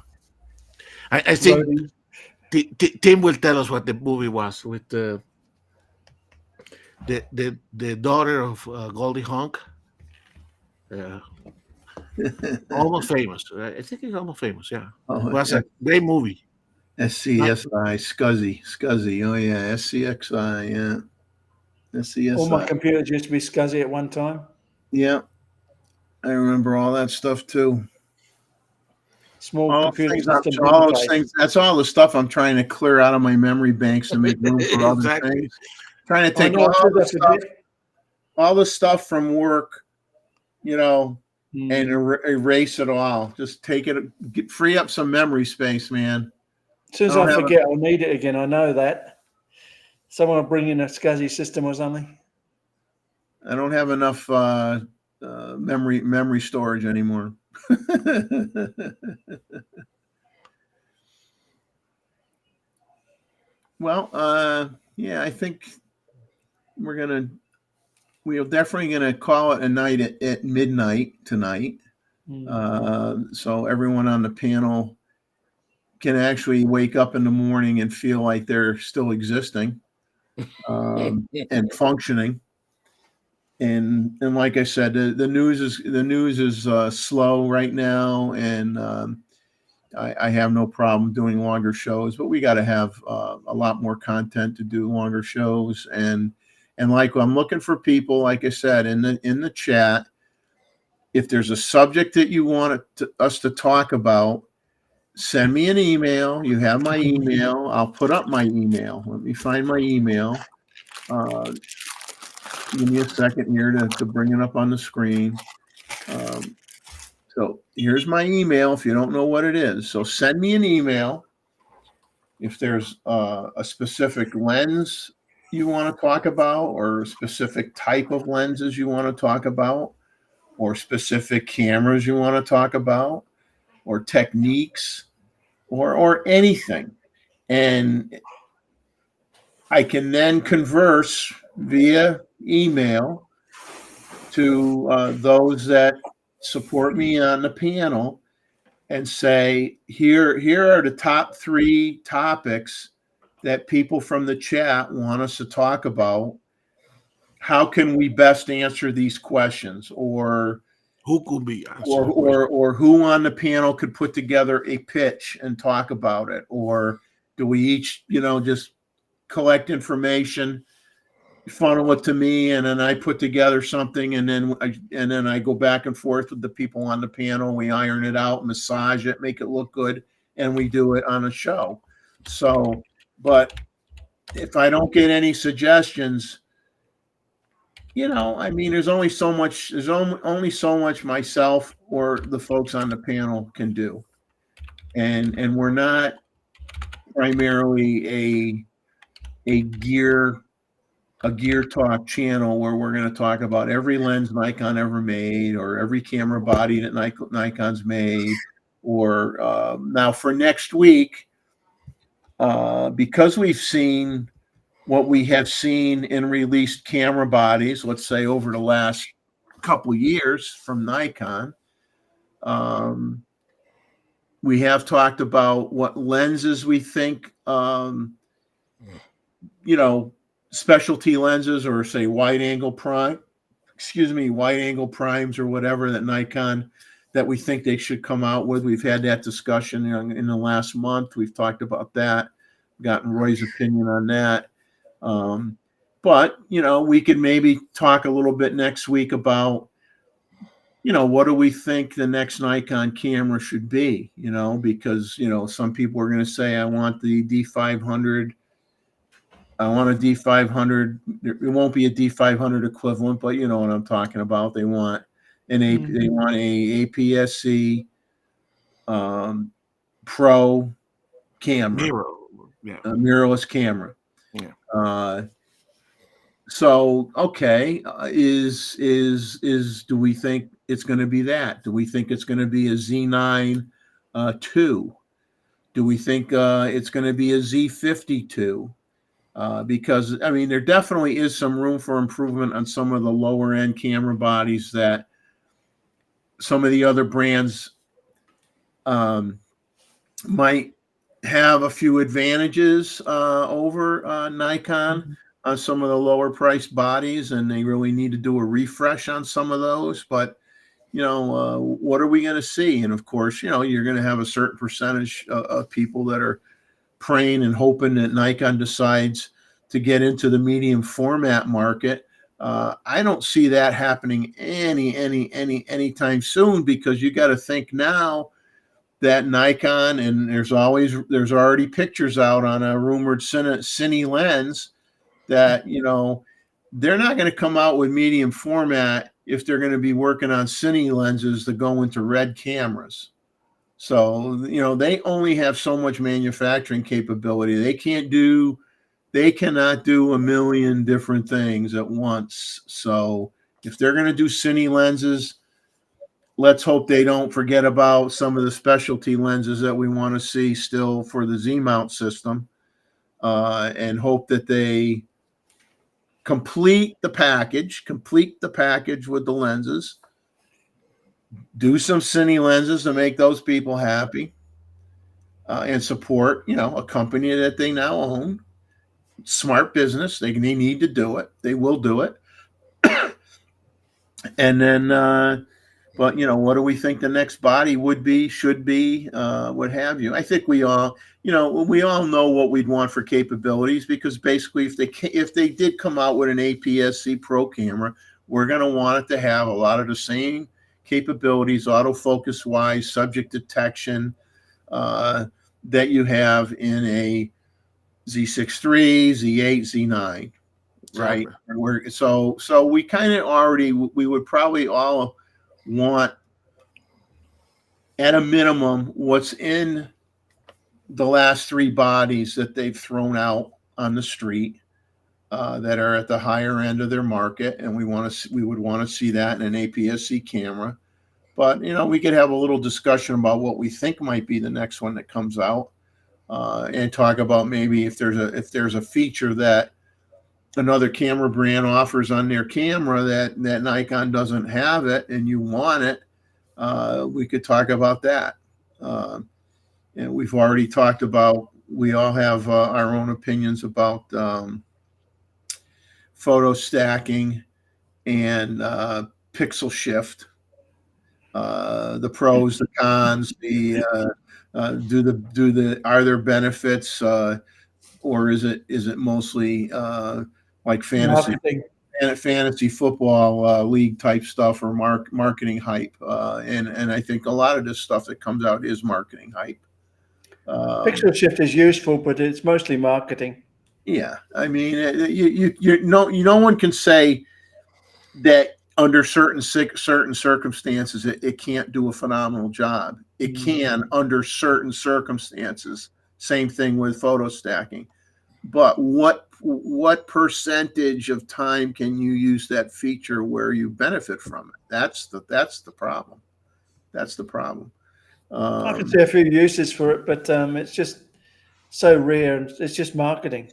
I think roadie. Tim will tell us what the movie was with the daughter of Goldie Hawn. Almost Famous. I think it's Almost Famous. Yeah, oh, it was a great movie. SCSI, Scuzzy. Oh yeah, SCXI, yeah. All my SCSI. computers used to be SCSI at one time. Yeah. I remember all that stuff too. Small All computer things system all those interface. things. That's all the stuff I'm trying to clear out of my memory banks to make room for other Exactly. things. Trying to I take know I said that today. all the stuff from work, and Mm. erase it all. Just take it, free up some memory space, man. As soon as I don't I have forget, I'll need it again. I know that. Someone will bring in a SCSI system or something. I don't have enough memory storage anymore. Well, yeah, I think we're definitely gonna call it a night at midnight tonight. So everyone on the panel can actually wake up in the morning and feel like they're still existing and functioning. And like I said, the news is slow right now, and I have no problem doing longer shows, but we got to have a lot more content to do longer shows. And like I'm looking for people, like I said in the chat, if there's a subject that you want us to talk about, send me an email. You have my email. I'll put up my email. Let me find my email. Give me a second here to bring it up on the screen. So here's my email if you don't know what it is. So send me an email if there's a specific lens you want to talk about, or a specific type of lenses you want to talk about, or specific cameras you want to talk about, or techniques, or anything. And I can then converse via email to those that support me on the panel and say, here are the top 3 topics that people from the chat want us to talk about. How can we best answer these questions? Or Who could be answering the question? or who on the panel could put together a pitch and talk about it? Or do we each, just collect information, funnel it to me, and then I put together something, and then I go back and forth with the people on the panel. We iron it out, massage it, make it look good, and we do it on a show. So, but if I don't get any suggestions, I mean, there's only so much. There's only so much myself or the folks on the panel can do, and we're not primarily a gear talk channel where we're going to talk about every lens Nikon ever made or every camera body that Nikon's made. Or now for next week, because we've seen what we have seen in released camera bodies, let's say over the last couple years from Nikon, we have talked about what lenses we think, specialty lenses or say wide angle primes or whatever that Nikon that we think they should come out with. We've had that discussion in the last month. We've talked about that, gotten Roy's opinion on that. But we could maybe talk a little bit next week about, what do we think the next Nikon camera should be, because, some people are going to say, I want the D500. I want a D500. It won't be a D500 equivalent, but you know what I'm talking about. They want they want a APS-C Pro camera, a mirrorless camera. Yeah. So okay, do we think it's going to be that? Do we think it's going to be a Z9 2? Do we think it's going to be a Z52? Because I mean, there definitely is some room for improvement on some of the lower end camera bodies that some of the other brands might have a few advantages over Nikon on some of the lower priced bodies, and they really need to do a refresh on some of those. But what are we going to see? And of course, you're going to have a certain percentage of people that are praying and hoping that Nikon decides to get into the medium format market. I don't see that happening anytime soon, because you got to think now that Nikon, and there's already pictures out on a rumored Cine lens that they're not going to come out with medium format if they're going to be working on Cine lenses that go into red cameras. So, they only have so much manufacturing capability. They cannot do a million different things at once. So if they're going to do Cine lenses, let's hope they don't forget about some of the specialty lenses that we want to see still for the Z-mount system, and hope that they complete the package with the lenses. Do some Cine lenses to make those people happy, and support, a company that they now own. Smart business. They need to do it. They will do it. And then, but what do we think the next body should be, what have you? I think we all know what we'd want for capabilities, because basically if they did come out with an APS-C Pro camera, we're going to want it to have a lot of the same capabilities, autofocus wise, subject detection, that you have in a Z6 III, Z8, Z9, right? Exactly. So we kind of we would probably all want, at a minimum, what's in the last three bodies that they've thrown out on the street, that are at the higher end of their market, and we would want to see that in an APS-C camera. But we could have a little discussion about what we think might be the next one that comes out, and talk about maybe if there's a feature that another camera brand offers on their camera that Nikon doesn't have it and you want it, we could talk about that. And we've already talked about, we all have our own opinions about photo stacking and pixel shift, the pros, the cons, are there benefits, or is it mostly like fantasy football league type stuff, or marketing hype? And I think a lot of this stuff that comes out is marketing hype. Pixel shift is useful, but it's mostly marketing. Yeah, I mean, no one can say that under certain circumstances, it can't do a phenomenal job. It can under certain circumstances. Same thing with photo stacking. But what percentage of time can you use that feature where you benefit from it? That's the problem. That's the problem. I can see a few uses for it, but it's just so rare, and it's just marketing.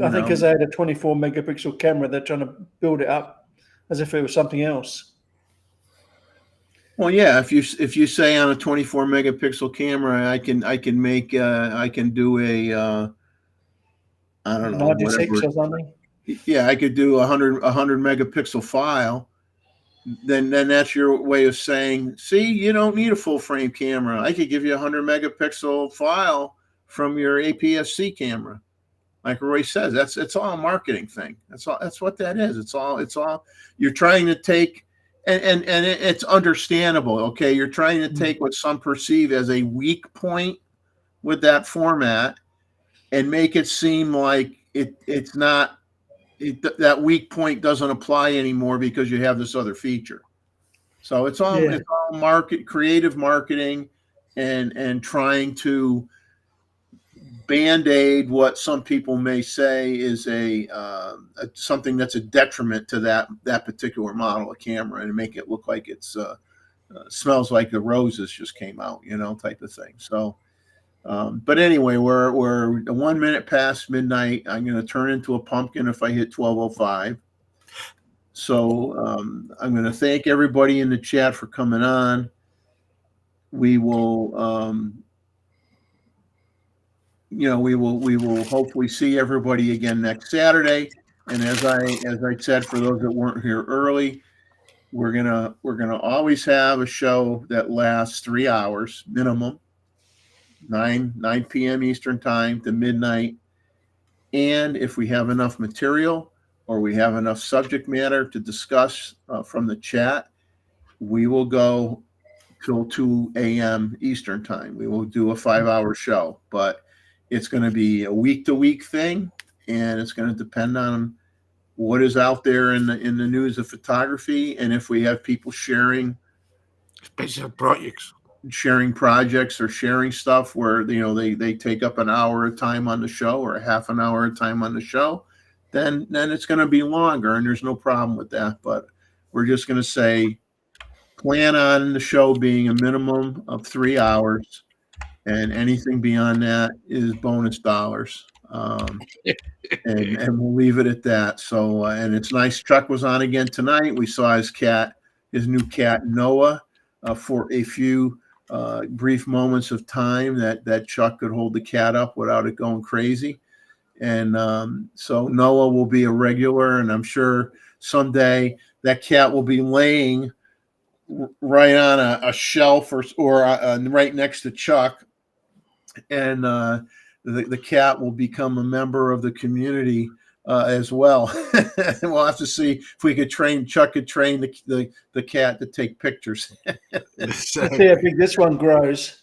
I think because they had a 24 megapixel camera, they're trying to build it up as if it was something else. Well, yeah. If you say on a 24 megapixel camera, I can do a I don't know, 96 whatever. or something. Yeah, I could do a hundred megapixel file. Then that's your way of saying, see, you don't need a full frame camera. I could give you a 100 megapixel file from your APS-C camera. Like Roy says, it's all a marketing thing. That's what that is. It's all you're trying to take, and it's understandable. Okay, you're trying to take what some perceive as a weak point with that format and make it seem like it's not. That weak point doesn't apply anymore because you have this other feature. So it's all creative marketing, and trying to band-aid what some people may say is a something that's a detriment to that particular model of camera, and make it look like it's smells like the roses just came out, type of thing. So. But anyway, we're 1 minute past midnight. I'm going to turn into a pumpkin if I hit 12:05. So I'm going to thank everybody in the chat for coming on. We will, we will hopefully see everybody again next Saturday. And as I said, for those that weren't here early, we're gonna always have a show that lasts 3 hours minimum. 9 p.m. Eastern time to midnight. And if we have enough material or we have enough subject matter to discuss from the chat, we will go till 2 a.m. Eastern time. We will do a 5-hour show, but it's going to be a week-to-week thing, and it's going to depend on what is out there in the news of photography, and if we have people sharing special projects. Sharing projects or sharing stuff where they take up an hour of time on the show or a half an hour of time on the show, then it's going to be longer, and there's no problem with that. But we're just going to say plan on the show being a minimum of 3 hours, and anything beyond that is bonus dollars. And we'll leave it at that. So and it's nice Chuck was on again tonight. We saw his new cat Noah for a few brief moments of time that Chuck could hold the cat up without it going crazy. And so Noah will be a regular, and I'm sure someday that cat will be laying right on a shelf or right next to Chuck, and the cat will become a member of the community as well. We'll have to see if we could Chuck could train the cat to take pictures. Let's see how big this one grows.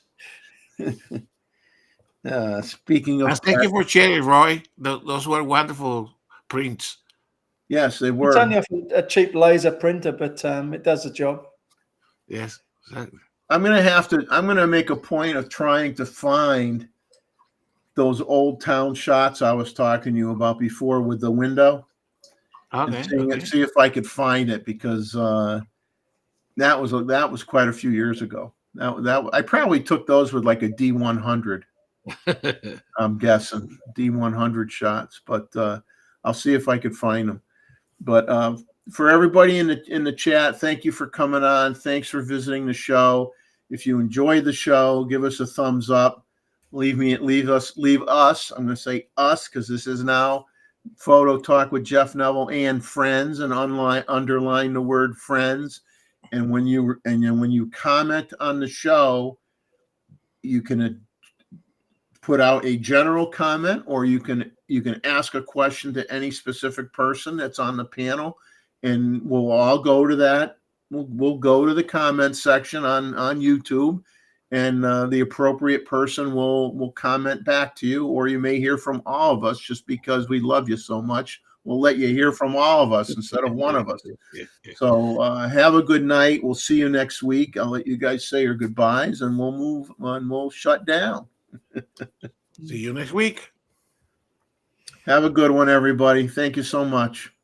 Speaking of, thank you for sharing, Roy. Those were wonderful prints. Yes, they were. It's only a cheap laser printer, but it does the job. Yes, exactly. I'm gonna make a point of trying to find those old town shots I was talking to you about before with the window. Okay. See if I could find it, because that was quite a few years ago. That I probably took those with like a D100. I'm guessing D100 shots, but I'll see if I could find them. But for everybody in the chat, thank you for coming on. Thanks for visiting the show. If you enjoyed the show, give us a thumbs up. Leave us. I'm going to say us, because this is now Photo Talk with Jeff Neville and friends, and underline the word friends. And when you comment on the show, you can put out a general comment, or you can ask a question to any specific person that's on the panel, and we'll all go to that. We'll go to the comment section on YouTube, and the appropriate person will comment back to you, or you may hear from all of us, just because we love you so much. we'll let you hear from all of us instead of one of us. So have a good night. We'll see you next week. I'll let you guys say your goodbyes, and we'll move on. We'll shut down. See you next week. Have a good one, everybody. Thank you so much.